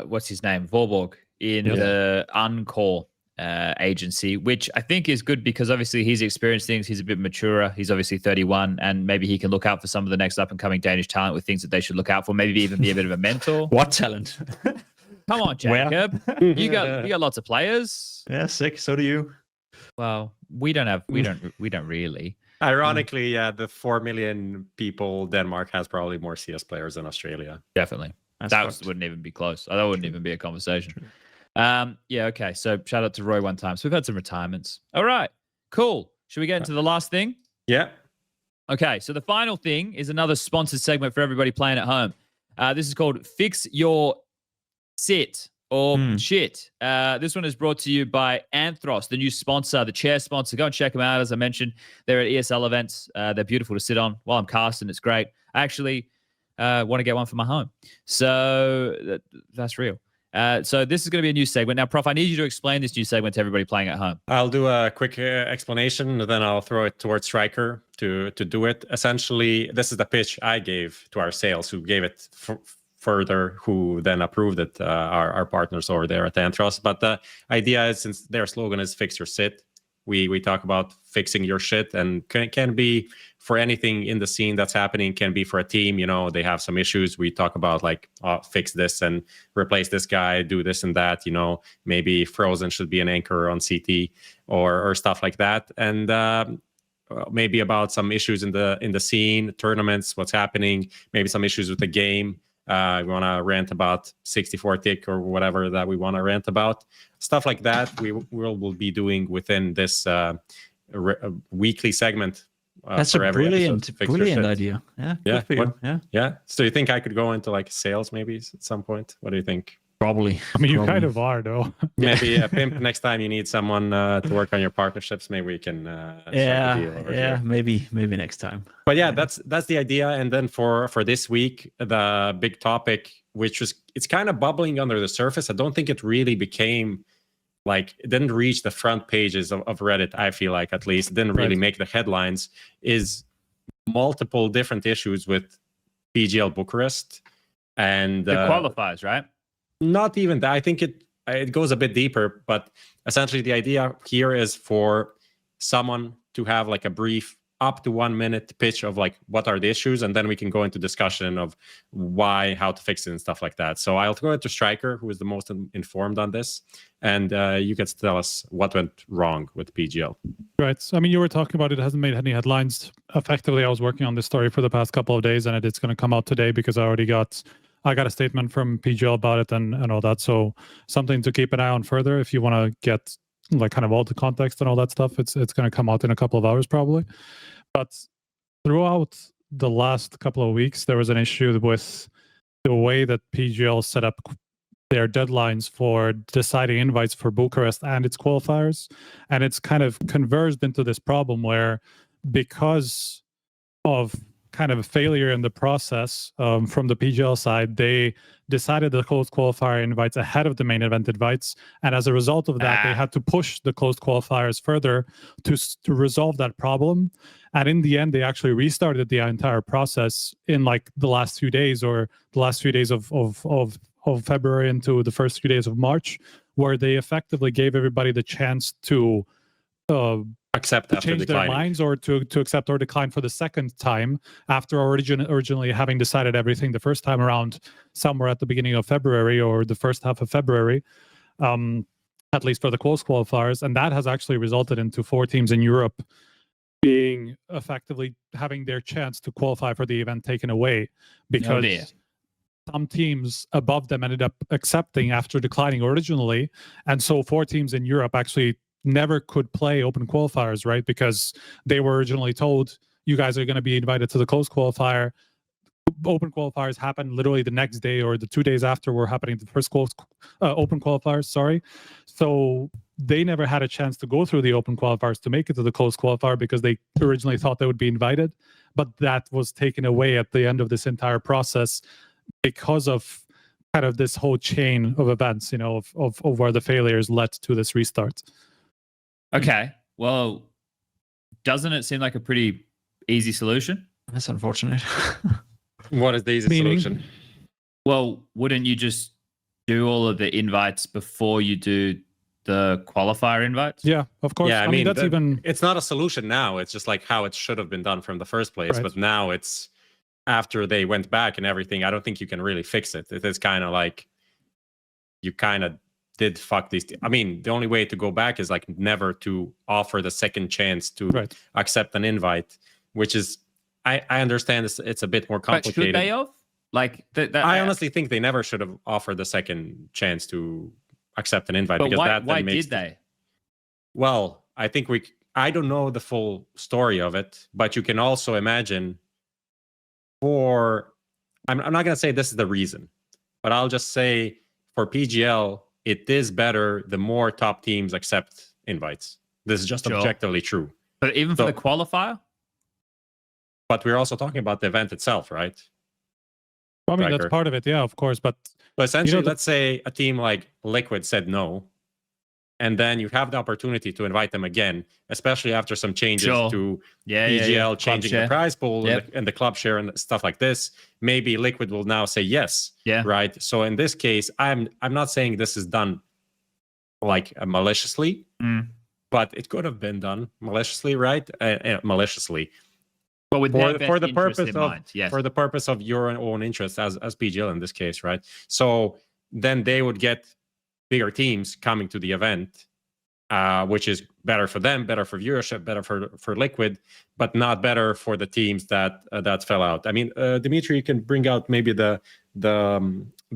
what's his name? Vorborg in the Encore. agency, which I think is good because obviously he's experienced things. He's a bit maturer. He's obviously 31, and maybe he can look out for some of the next up and coming Danish talent with things that they should look out for. Maybe even be a bit of a mentor. What talent? Come on, Jacob. you got lots of players. Yeah, sick. So do you. Well, we don't really. Ironically, yeah, the 4 million people, Denmark has probably more CS players than Australia. Definitely. That wouldn't even be close. That wouldn't even be a conversation. Yeah, okay. So shout out to Roy one time. So we've had some retirements. All right, cool. Should we get into the last thing? Yeah. Okay, so the final thing is another sponsored segment for everybody playing at home. This is called Fix Your Sit or Shit. This one is brought to you by Anthros, the new sponsor, the chair sponsor. Go and check them out. As I mentioned, they're at ESL events. They're beautiful to sit on while I'm casting. It's great. I actually want to get one for my home. So that's real. So this is going to be a new segment. Now, Prof, I need you to explain this new segment to everybody playing at home. I'll do a quick explanation, and then I'll throw it towards Striker to do it. Essentially, this is the pitch I gave to our sales, who gave it further, who then approved it, our partners over there at Anthros. But the idea is, since their slogan is "Fix Your Sit," we talk about fixing your shit, and can be for anything in the scene that's happening. Can be for a team, they have some issues. We talk about like, fix this and replace this guy, do this and that. Maybe Frozen should be an anchor on CT or stuff like that. And maybe about some issues in the scene, tournaments, what's happening. Maybe some issues with the game. We want to rant about 64 tick or whatever that we want to rant about. Stuff like that we'll be doing within this weekly segment. That's a brilliant idea. Yeah. Yeah. For you. Yeah. Yeah. So you think I could go into like sales maybe at some point? What do you think? Probably. I mean, you kind of are, though. Maybe Pimp, next time you need someone to work on your partnerships, maybe we can maybe next time. But yeah, that's the idea. And then for this week, the big topic, which was, it's kind of bubbling under the surface. I don't think it really became it didn't reach the front pages of Reddit. I feel like, at least, it didn't really make the headlines, is multiple different issues with PGL Bucharest and the qualifiers, right? Not even that. I think it goes a bit deeper, but essentially the idea here is for someone to have like a brief up to 1 minute pitch of like, what are the issues, and then we can go into discussion of why, how to fix it and stuff like that. So I'll go to Striker, who is the most informed on this, and you can tell us what went wrong with PGL. Right. So, I mean, you were talking about it hasn't made any headlines. Effectively, I was working on this story for the past couple of days, and it's going to come out today because I got a statement from PGL about it and all that. So something to keep an eye on further if you want to get like kind of all the context and all that stuff. It's going to come out in a couple of hours probably. But throughout the last couple of weeks, there was an issue with the way that PGL set up their deadlines for deciding invites for Bucharest and its qualifiers. And it's kind of converged into this problem where, because of kind of a failure in the process from the PGL side, they decided the closed qualifier invites ahead of the main event invites, and as a result of that, they had to push the closed qualifiers further to resolve that problem. And in the end, they actually restarted the entire process in like the last few days, or the last few days of February into the first few days of March, where they effectively gave everybody the chance to accept after change declining. their minds, or to accept or decline for the second time after originally having decided everything the first time around, somewhere at the beginning of February or the first half of February, at least for the close qualifiers. And that has actually resulted into 4 teams in Europe being effectively having their chance to qualify for the event taken away, because some teams above them ended up accepting after declining originally. And so 4 teams in Europe actually never could play open qualifiers, right? Because they were originally told, you guys are going to be invited to the closed qualifier. Open qualifiers happened literally the next day, or the 2 days after were happening the first open qualifiers, sorry. So they never had a chance to go through the open qualifiers to make it to the closed qualifier, because they originally thought they would be invited. But that was taken away at the end of this entire process because of kind of this whole chain of events, of where the failures led to this restart. Okay, well, doesn't it seem like a pretty easy solution? That's unfortunate. What is the easy solution? Well, wouldn't you just do all of the invites before you do the qualifier invites? Yeah, of course. Yeah, I mean that's even it's not a solution now. It's just like how it should have been done from the first place. Right. But now it's after they went back and everything. I don't think you can really fix it. It is kind of like you kind of did fuck these. I mean, the only way to go back is like never to offer the second chance to Right. accept an invite, which is I understand it's a bit more But complicated. should they have? Like, I honestly think they never should have offered the second chance to accept an invite. But because why, that then why makes did they? Well, I think I don't know the full story of it, but you can also imagine I'm not going to say this is the reason, but I'll just say for PGL, it is better the more top teams accept invites. This is just Sure. objectively true. But even for the qualifier? But we're also talking about the event itself, right? I mean, that's Striker. part of it, yeah, of course. But Essentially, the- let's say a team like Liquid said no, and then you have the opportunity to invite them again, especially after some changes Sure. to Yeah, PGL Club changing share. the prize pool Yep. and the club share and stuff like this. Maybe Liquid will now say yes, Yeah. right? So in this case, I'm not saying this is done like maliciously, but it could have been done maliciously, right? Maliciously. But with their For the best purpose interest in of mind, yes. for the purpose of your own interest as PGL in this case, right? So then they would get bigger teams coming to the event, which is better for them, better for viewership, better for Liquid, but not better for the teams that fell out. I mean, Dimitri, you can bring out maybe the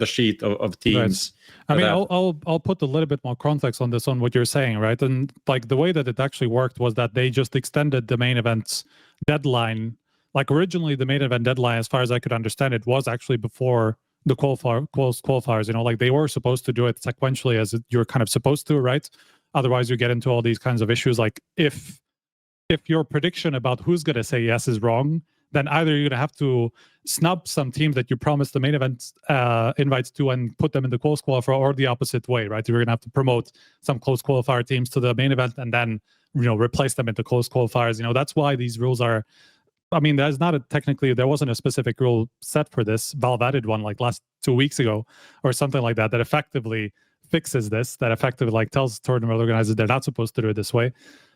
sheet of teams. I mean, that- I'll put a little bit more context on this, on what you're saying, right? And like the way that it actually worked was that they just extended the main event's deadline. Like originally, the main event deadline, as far as I could understand it, was actually before the qualifiers. You know, like they were supposed to do it sequentially as you're kind of supposed to, right? Otherwise, you get into all these kinds of issues. Like if your prediction about who's going to say yes is wrong, then either you're going to have to snub some teams that you promised the main event invites to and put them in the close qualifier, or the opposite way, right? You're going to have to promote some close qualifier teams to the main event and then, replace them into close qualifiers. That's why these rules are, I mean, there's not there wasn't a specific rule set for this. Valve added one like last 2 weeks ago or something like that effectively fixes this, that effectively like tells tournament organizers they're not supposed to do it this way.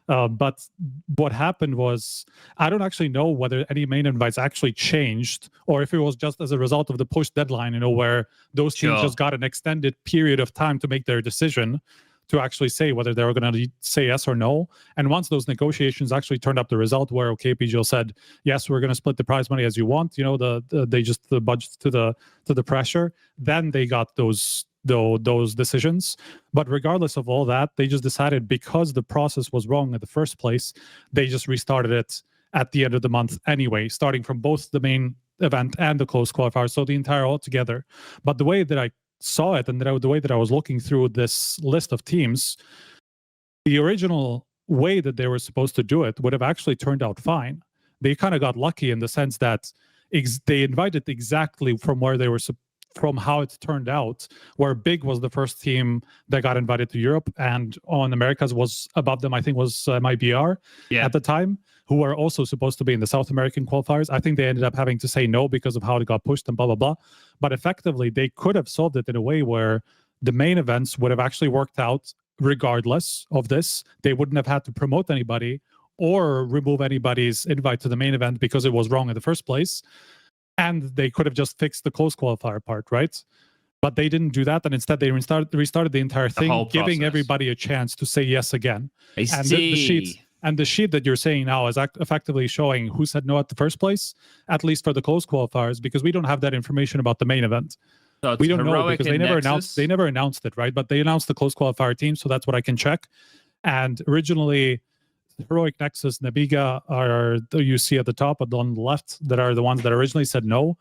But what happened was, I don't actually know whether any main invites actually changed, or if it was just as a result of the push deadline, where those teams just got an extended period of time to make their decision to actually say whether they were going to say yes or no. And once those negotiations actually turned up the result where, okay, PGL said, yes, we're going to split the prize money as you want, they just the budget to the pressure, then they got those decisions. But regardless of all that, they just decided, because the process was wrong in the first place, they just restarted it at the end of the month anyway, starting from both the main event and the close qualifier, so the entire altogether. But the way that I saw it, and the way that I was looking through this list of teams, the original way that they were supposed to do it would have actually turned out fine. They kind of got lucky in the sense that they invited exactly from where they were from how it turned out, where Big was the first team that got invited to Europe, and on Americas was above them, I think was MIBR at the time, who were also supposed to be in the South American qualifiers. I think they ended up having to say no because of how it got pushed and blah, blah, blah. But effectively, they could have solved it in a way where the main events would have actually worked out regardless of this. They wouldn't have had to promote anybody or remove anybody's invite to the main event because it was wrong in the first place. And they could have just fixed the close qualifier part, right? But they didn't do that, and instead they restarted the entire thing, giving everybody a chance to say yes again. And the sheet that you're saying now is effectively showing who said no at the first place, at least for the close qualifiers, because we don't have that information about the main event. So we don't know Heroic because they and never announced it, right? But they announced the close qualifier team, so that's what I can check. And originally, Heroic, Nexus, Nabiga are you see at the top on the left that are the ones that originally said no.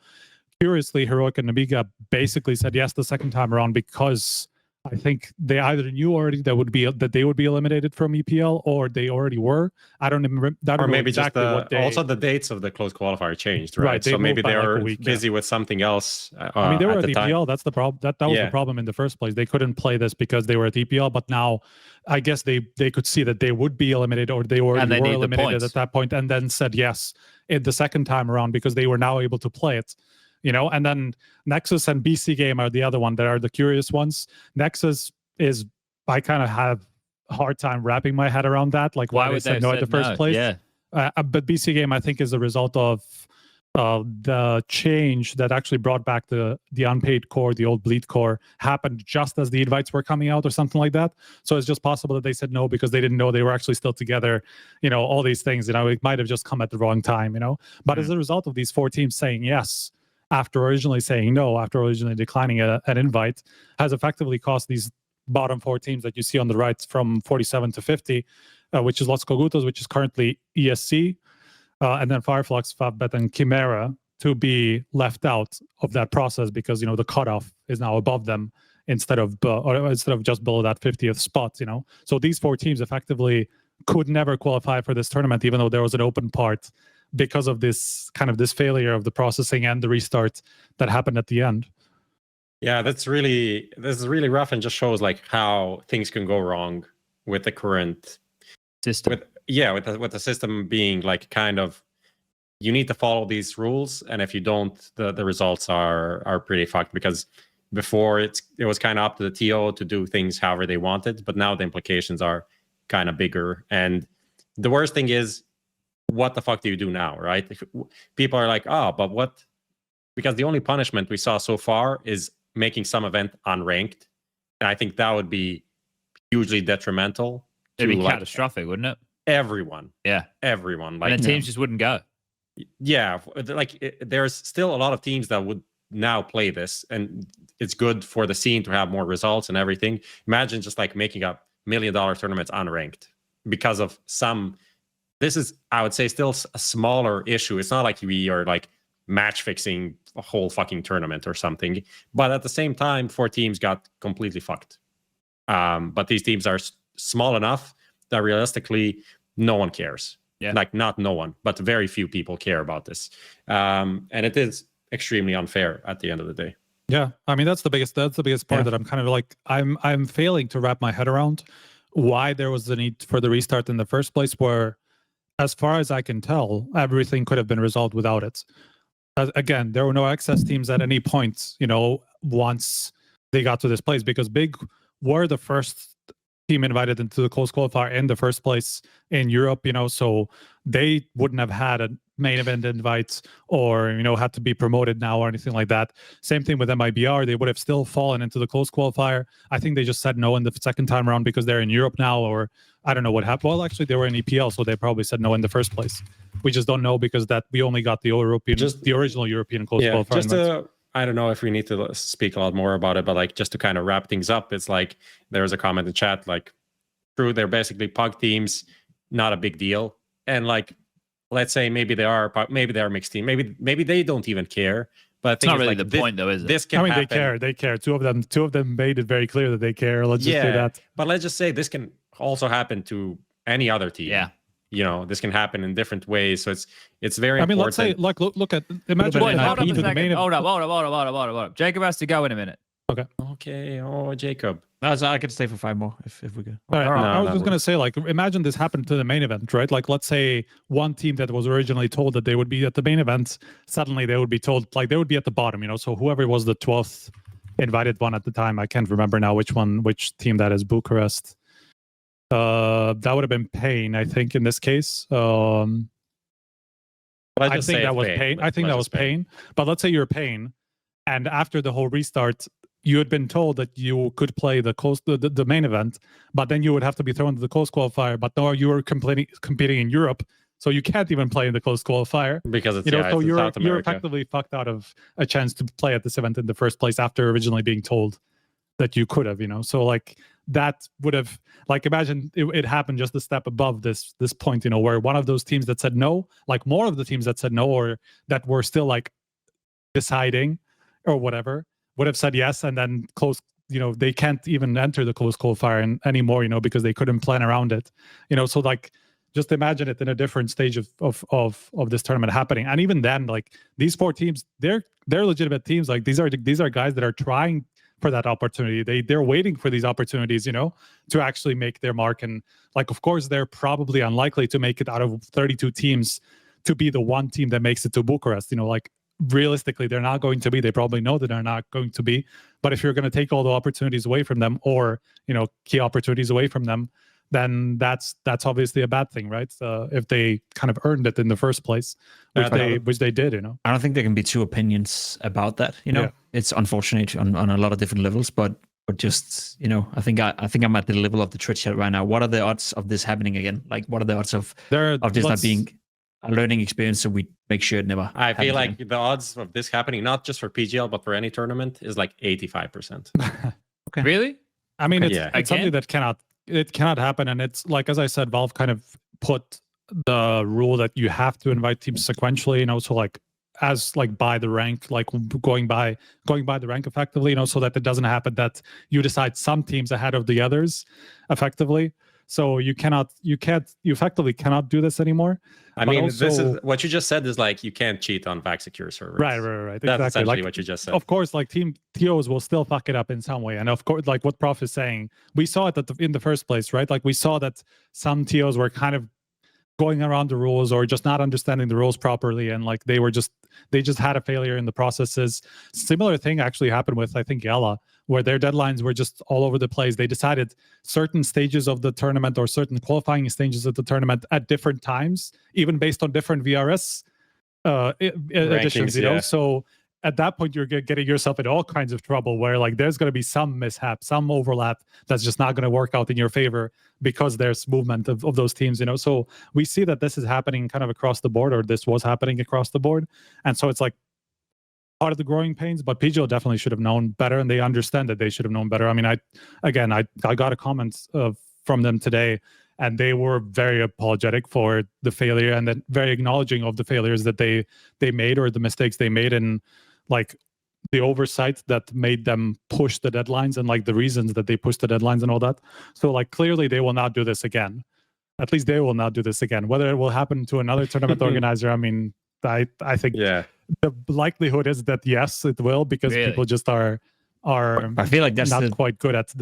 Curiously, Heroic and Nabiga basically said yes the second time around because I think they either knew already that they would be eliminated from EPL, or they already were. I don't remember. Or maybe exactly just what day. Also the dates of the close qualifier changed, right? They so maybe moved by they like a were week, busy with something else. I mean, they were at the time. EPL. That's the problem. That was the problem in the first place. They couldn't play this because they were at EPL. But now, I guess they could see that they would be eliminated, or they were eliminated at that point, and then said yes in the second time around because they were now able to play it. And then Nexus and BC Game are the other one that are the curious ones. Nexus is I kind of have a hard time wrapping my head around that. Like why they would they said have no in said the first no? place. Yeah. But BC Game, I think, is a result of the change that actually brought back the unpaid core, the old bleed core, happened just as the invites were coming out or something like that. So it's just possible that they said no because they didn't know they were actually still together. All these things, it might have just come at the wrong time, But as a result of these 4 teams saying yes after originally saying no, after originally declining an invite, has effectively cost these bottom 4 teams that you see on the right from 47 to 50, which is Los Cogutos, which is currently ESC, and then Fireflux, Favbet, and Chimera to be left out of that process because the cutoff is now above them instead of just below that 50th spot. So these 4 teams effectively could never qualify for this tournament, even though there was an open part because of this failure of the processing and the restart that happened at the end. Yeah, this is really rough and just shows like how things can go wrong with the current system. With the system being like kind of, you need to follow these rules, and if you don't, the results are pretty fucked. Because before it was kind of up to the TO to do things however they wanted, but now the implications are kind of bigger. And the worst thing is, what the fuck do you do now, right? People are like, oh, but what? Because the only punishment we saw so far is making some event unranked, and I think that would be hugely detrimental. It'd be catastrophic, wouldn't it? Everyone. Yeah. Everyone. Like, and then teams just wouldn't go. Yeah. There's still a lot of teams that would now play this, and it's good for the scene to have more results and everything. Imagine just like making up $1 million tournaments unranked because of some. This is, I would say, still a smaller issue. It's not like we are like match fixing a whole fucking tournament or something. But at the same time, 4 teams got completely fucked. But these teams are small enough that realistically no one cares. Yeah. Like not no one, but very few people care about this. And it is extremely unfair at the end of the day. Yeah, I mean that's the biggest part that I'm kind of like I'm failing to wrap my head around why there was the need for the restart in the first place, where as far as I can tell, everything could have been resolved without it. Again, there were no excess teams at any point, once they got to this place, because Big were the first team invited into the close qualifier in the first place in Europe, so they wouldn't have had a main event invite or, had to be promoted now or anything like that. Same thing with MIBR. They would have still fallen into the close qualifier. I think they just said no in the second time around because they're in Europe now, or I don't know what happened. Well, actually, they were in EPL, so they probably said no in the first place. We just don't know because we only got the original European close qualifier. I don't know if we need to speak a lot more about it, but like just to kind of wrap things up, it's like there's a comment in chat like, true, they're basically pug teams, not a big deal. And like, let's say maybe they are mixed team, maybe they don't even care. But it's not really the point, though, is it? This can happen. They care. Two of them made it very clear that they care. Let's just say that. But let's just say this can also happen to any other team. Yeah. This can happen in different ways. So it's very important. Let's say, like, look at, imagine hold up a second. Hold up. Jacob has to go in a minute. Okay. Oh, Jacob. No, so I could stay for 5 more if we go. All right. I was just going to say, like, imagine this happened to the main event, right? Like, let's say one team that was originally told that they would be at the main event, suddenly they would be told, like, they would be at the bottom, So whoever was the 12th invited one at the time, I can't remember now which team that is, Bucharest. That would have been Pain, I think, in this case. I think that was Pain. I think that was Pain. But let's say you're Pain, and after the whole restart, you had been told that you could play the main event, but then you would have to be thrown to the close qualifier. But now you were competing in Europe, so you can't even play in the close qualifier because it's so it's South America. You're effectively fucked out of a chance to play at this event in the first place after originally being told that you could have. So like that would have, like, imagine it happened just a step above this point, where one of those teams that said no, like more of the teams that said no or that were still like deciding or whatever, would have said yes, and then close, they can't even enter the close qualifier anymore, because they couldn't plan around it, so like just imagine it in a different stage of this tournament happening. And even then, like these 4 teams, they're legitimate teams. Like these are guys that are trying for that opportunity. They're waiting for these opportunities, to actually make their mark. And like, of course, they're probably unlikely to make it out of 32 teams to be the one team that makes it to Bucharest. Like realistically they're not going to be. They probably know that they're not going to be. But if you're going to take all the opportunities away from them, or key opportunities away from them, then that's obviously a bad thing, right? If they kind of earned it in the first place, which they did, I don't think there can be two opinions about that. Yeah. It's unfortunate on a lot of different levels, but just I think I'm at the level of the Twitch chat right now. What are the odds of this happening again? Like, what are the odds of this not being a learning experience, so we make sure it never I feel like again? the odds of this happening, not just for PGL but for any tournament, is like 85%. Okay. Really? I mean, it's Again? something that cannot happen. And it's like, as I said, Valve kind of put the rule that you have to invite teams sequentially, so like as like by the rank, like going by the rank effectively, so that it doesn't happen that you decide some teams ahead of the others effectively. So you effectively cannot do this anymore. I mean, this is what you just said is like you can't cheat on VAC secure servers. Right. That's Exactly. essentially Like, what you just said. Of course, like team TOs will still fuck it up in some way. And of course, like what Prof is saying, we saw it in the first place, right? Like we saw that some TOs were kind of going around the rules or just not understanding the rules properly, and like they just had a failure in the processes. Similar thing actually happened with, I think, Yala, where their deadlines were just all over the place. They decided certain stages of the tournament or certain qualifying stages of the tournament at different times, even based on different VRS editions, yeah. So at that point, you're getting yourself in all kinds of trouble where like there's going to be some mishap, some overlap that's just not going to work out in your favor because there's movement of those teams, So we see that this is happening kind of across the board, or this was happening across the board. And so it's like part of the growing pains, but PGL definitely should have known better, and they understand that they should have known better. I mean, I got a comment from them today, and they were very apologetic for the failure and then very acknowledging of the failures that they made, or the mistakes they made, and like the oversight that made them push the deadlines, and like the reasons that they pushed the deadlines and all that. So like clearly they will not do this again. At least they will not do this again. Whether it will happen to another tournament organizer, I mean, I think the likelihood is that yes, it will, because people just are I feel like that's not quite good at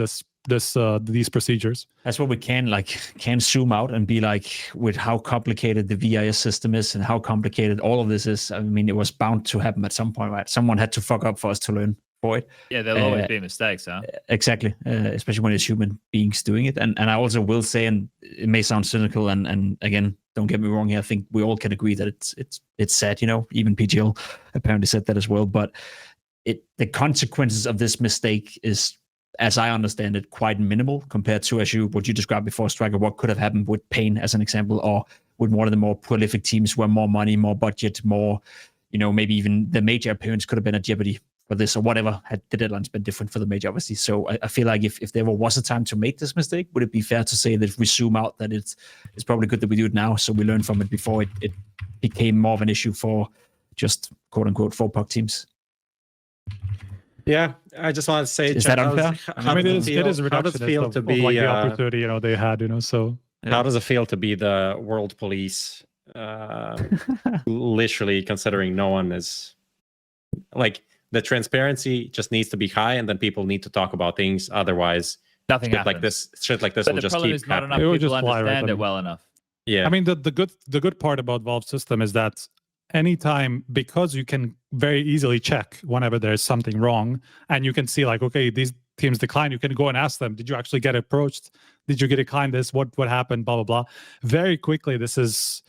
these procedures. That's what we can zoom out and be like, with how complicated the VIS system is and how complicated all of this is. I mean, it was bound to happen at some point, right? Someone had to fuck up for us to learn for it. Yeah, there'll always be mistakes, huh? Exactly, especially when it's human beings doing it. And I also will say, and it may sound cynical, and again, don't get me wrong here, I think we all can agree that it's sad, even PGL apparently said that as well. But the consequences of this mistake is, as I understand it, quite minimal compared to, what you described before, Striker, what could have happened with Pain as an example, or with one of the more prolific teams where more money, more budget, more, maybe even the major appearance could have been at jeopardy for this, or whatever, had the deadlines been different for the major, obviously. So I feel like if there was a time to make this mistake, would it be fair to say that if we zoom out, that it's probably good that we do it now, so we learn from it before it became more of an issue for just quote unquote 4-puck teams? Yeah, I just wanted to say, is that unfair? How does it feel to be like the opportunity they had, so how does it feel to be the world police? Literally, considering no one is like, the transparency just needs to be high, and then people need to talk about things. Otherwise, nothing shit like this but will just keep is not happening. enough people understand it well enough. Yeah, I mean, the good part about Valve's system is that anytime, because you can very easily check whenever there's something wrong, and you can see like, okay, these teams decline, you can go and ask them, did you actually get approached? Did you get declined this? What happened? Blah, blah, blah. Very quickly, this is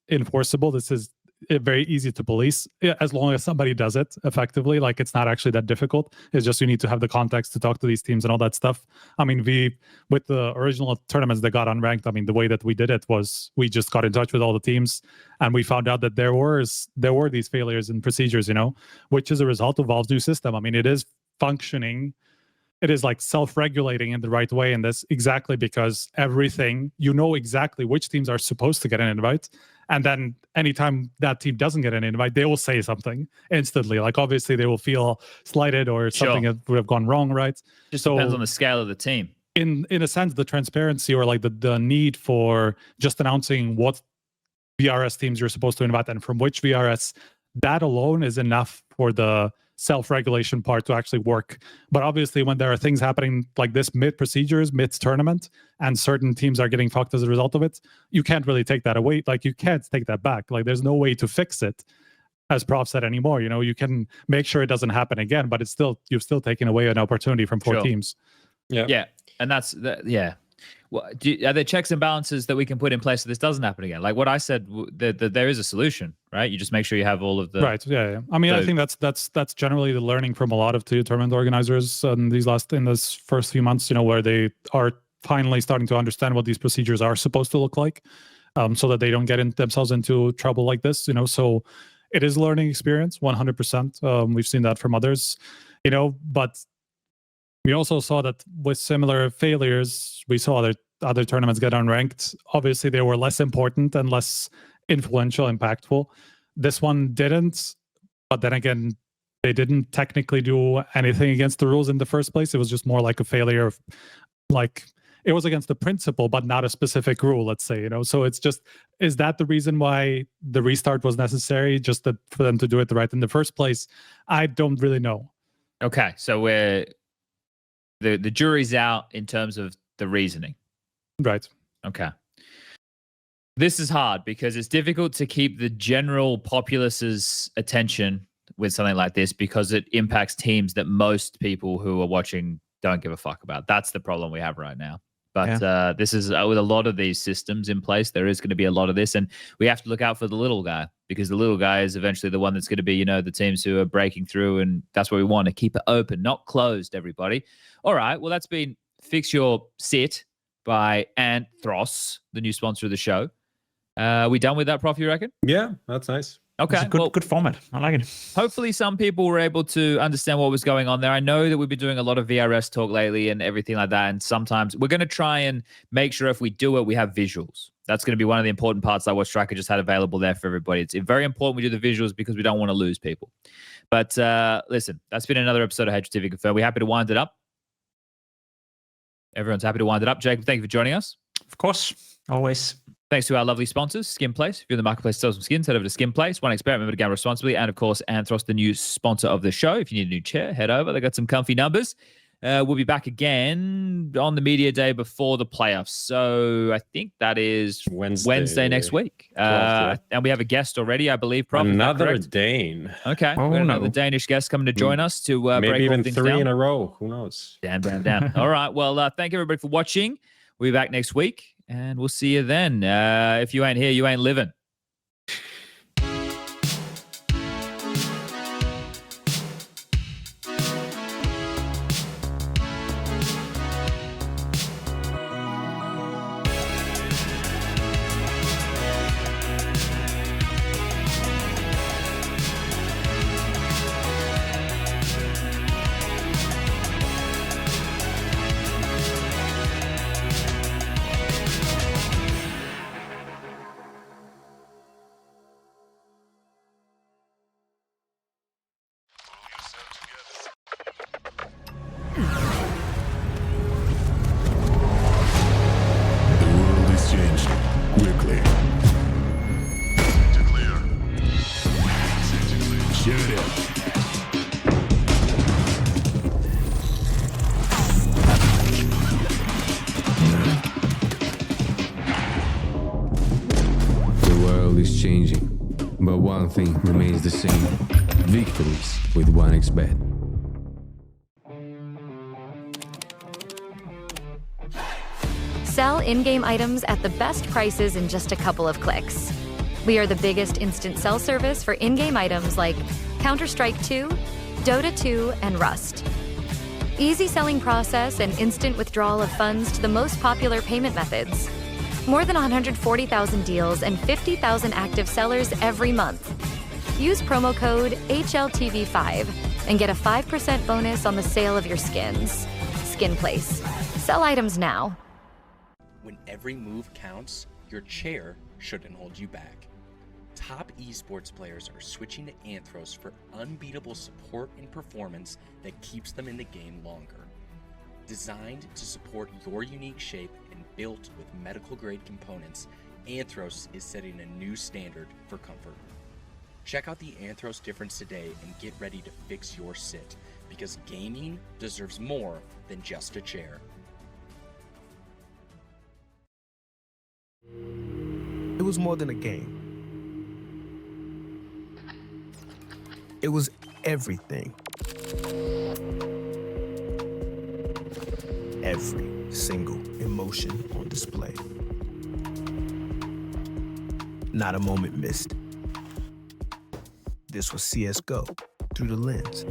enforceable. This is very easy to police, as long as somebody does it effectively. Like, it's not actually that difficult. It's just you need to have the context to talk to these teams and all that stuff. I mean, with the original tournaments that got unranked, I mean, the way that we did it was we just got in touch with all the teams, and we found out that there were these failures in procedures, which is a result of Valve's new system. I mean, it is functioning. It is like self-regulating in the right way, and that's exactly because everything, exactly which teams are supposed to get an invite. And then anytime that team doesn't get an invite, they will say something instantly. Like, obviously they will feel slighted, or something that would have gone wrong, right? Just depends on the scale of the team. In a sense, the transparency, or like the need for just announcing what VRS teams you're supposed to invite and from which VRS, that alone is enough for the self-regulation part to actually work. But obviously, when there are things happening like this mid-procedures, mid-tournament, and certain teams are getting fucked as a result of it, you can't really take that away. Like, you can't take that back. Like, there's no way to fix it. as Prof said, anymore. You know, you can make sure it doesn't happen again, but it's still, you've still taken away an opportunity from 4 teams. Yeah. And that's yeah. Well, are there checks and balances that we can put in place so this doesn't happen again? Like what I said, there is a solution, right? You just make sure you have all of the right. Yeah. I mean, I think that's generally the learning from a lot of the tournament organizers in this first few months. You know, where they are finally starting to understand what these procedures are supposed to look like, so that they don't get themselves into trouble like this. You know, so it is a learning experience, 100%. We've seen that from others. You know, but we also saw that with similar failures, we saw other tournaments get unranked. Obviously, they were less important and less influential, impactful. This one didn't, but then again, they didn't technically do anything against the rules in the first place. It was just more like a failure of, like, it was against the principle, but not a specific rule, let's say, you know? So it's just, is that the reason why the restart was necessary, just for them to do it right in the first place? I don't really know. Okay, so the jury's out in terms of the reasoning. Right. Okay. This is hard because it's difficult to keep the general populace's attention with something like this because it impacts teams that most people who are watching don't give a fuck about. That's the problem we have right now. But this is with a lot of these systems in place, there is going to be a lot of this, and we have to look out for the little guy because the little guy is eventually the one that's going to be, you know, the teams who are breaking through, and that's what we want, to keep it open, not closed, everybody. All right, well, that's been Fix Your Sit by Anthros, the new sponsor of the show. We done with that, Prof, you reckon? Yeah, that's nice. Okay, it's a good format. I like it. Hopefully some people were able to understand what was going on there. I know that we've been doing a lot of VRS talk lately and everything like that, and sometimes we're going to try and make sure if we do it, we have visuals. That's going to be one of the important parts that what Striker just had available there for everybody. It's very important we do the visuals because we don't want to lose people. But listen, that's been another episode of HLTV Confirmed. We're happy to wind it up. Everyone's happy to wind it up. Jacob, thank you for joining us. Of course, always. Thanks to our lovely sponsors, Skin Place. If you're in the marketplace to sell some skins, head over to Skin Place. One expert, remember to gamble responsibly. And of course, Anthros, the new sponsor of the show. If you need a new chair, head over. They got some comfy numbers. We'll be back again on the media day before the playoffs. So I think that is Wednesday next week. And we have a guest already, I believe. Prof, another Dane. Okay. Oh, we got another Danish guest coming to join us to maybe break even all things 3 down. in a row. Who knows? Down. All right. Well, thank everybody for watching. We'll be back next week. And we'll see you then. If you ain't here, you ain't living. Changing, but one thing remains the same: victories with 1xBet. Sell in-game items at the best prices in just a couple of clicks. We are the biggest instant sell service for in-game items like Counter-Strike 2, Dota 2, and Rust. Easy selling process and instant withdrawal of funds to the most popular payment methods. More than 140,000 deals and 50,000 active sellers every month. Use promo code HLTV5 and get a 5% bonus on the sale of your skins. Skin Place. Sell items now. When every move counts, your chair shouldn't hold you back. Top esports players are switching to Anthros for unbeatable support and performance that keeps them in the game longer. Designed to support your unique shape and built with medical-grade components, Anthros is setting a new standard for comfort. Check out the Anthros difference today and get ready to fix your sit, because gaming deserves more than just a chair. It was more than a game. It was everything. Every single emotion on display. Not a moment missed. This was CSGO through the lens.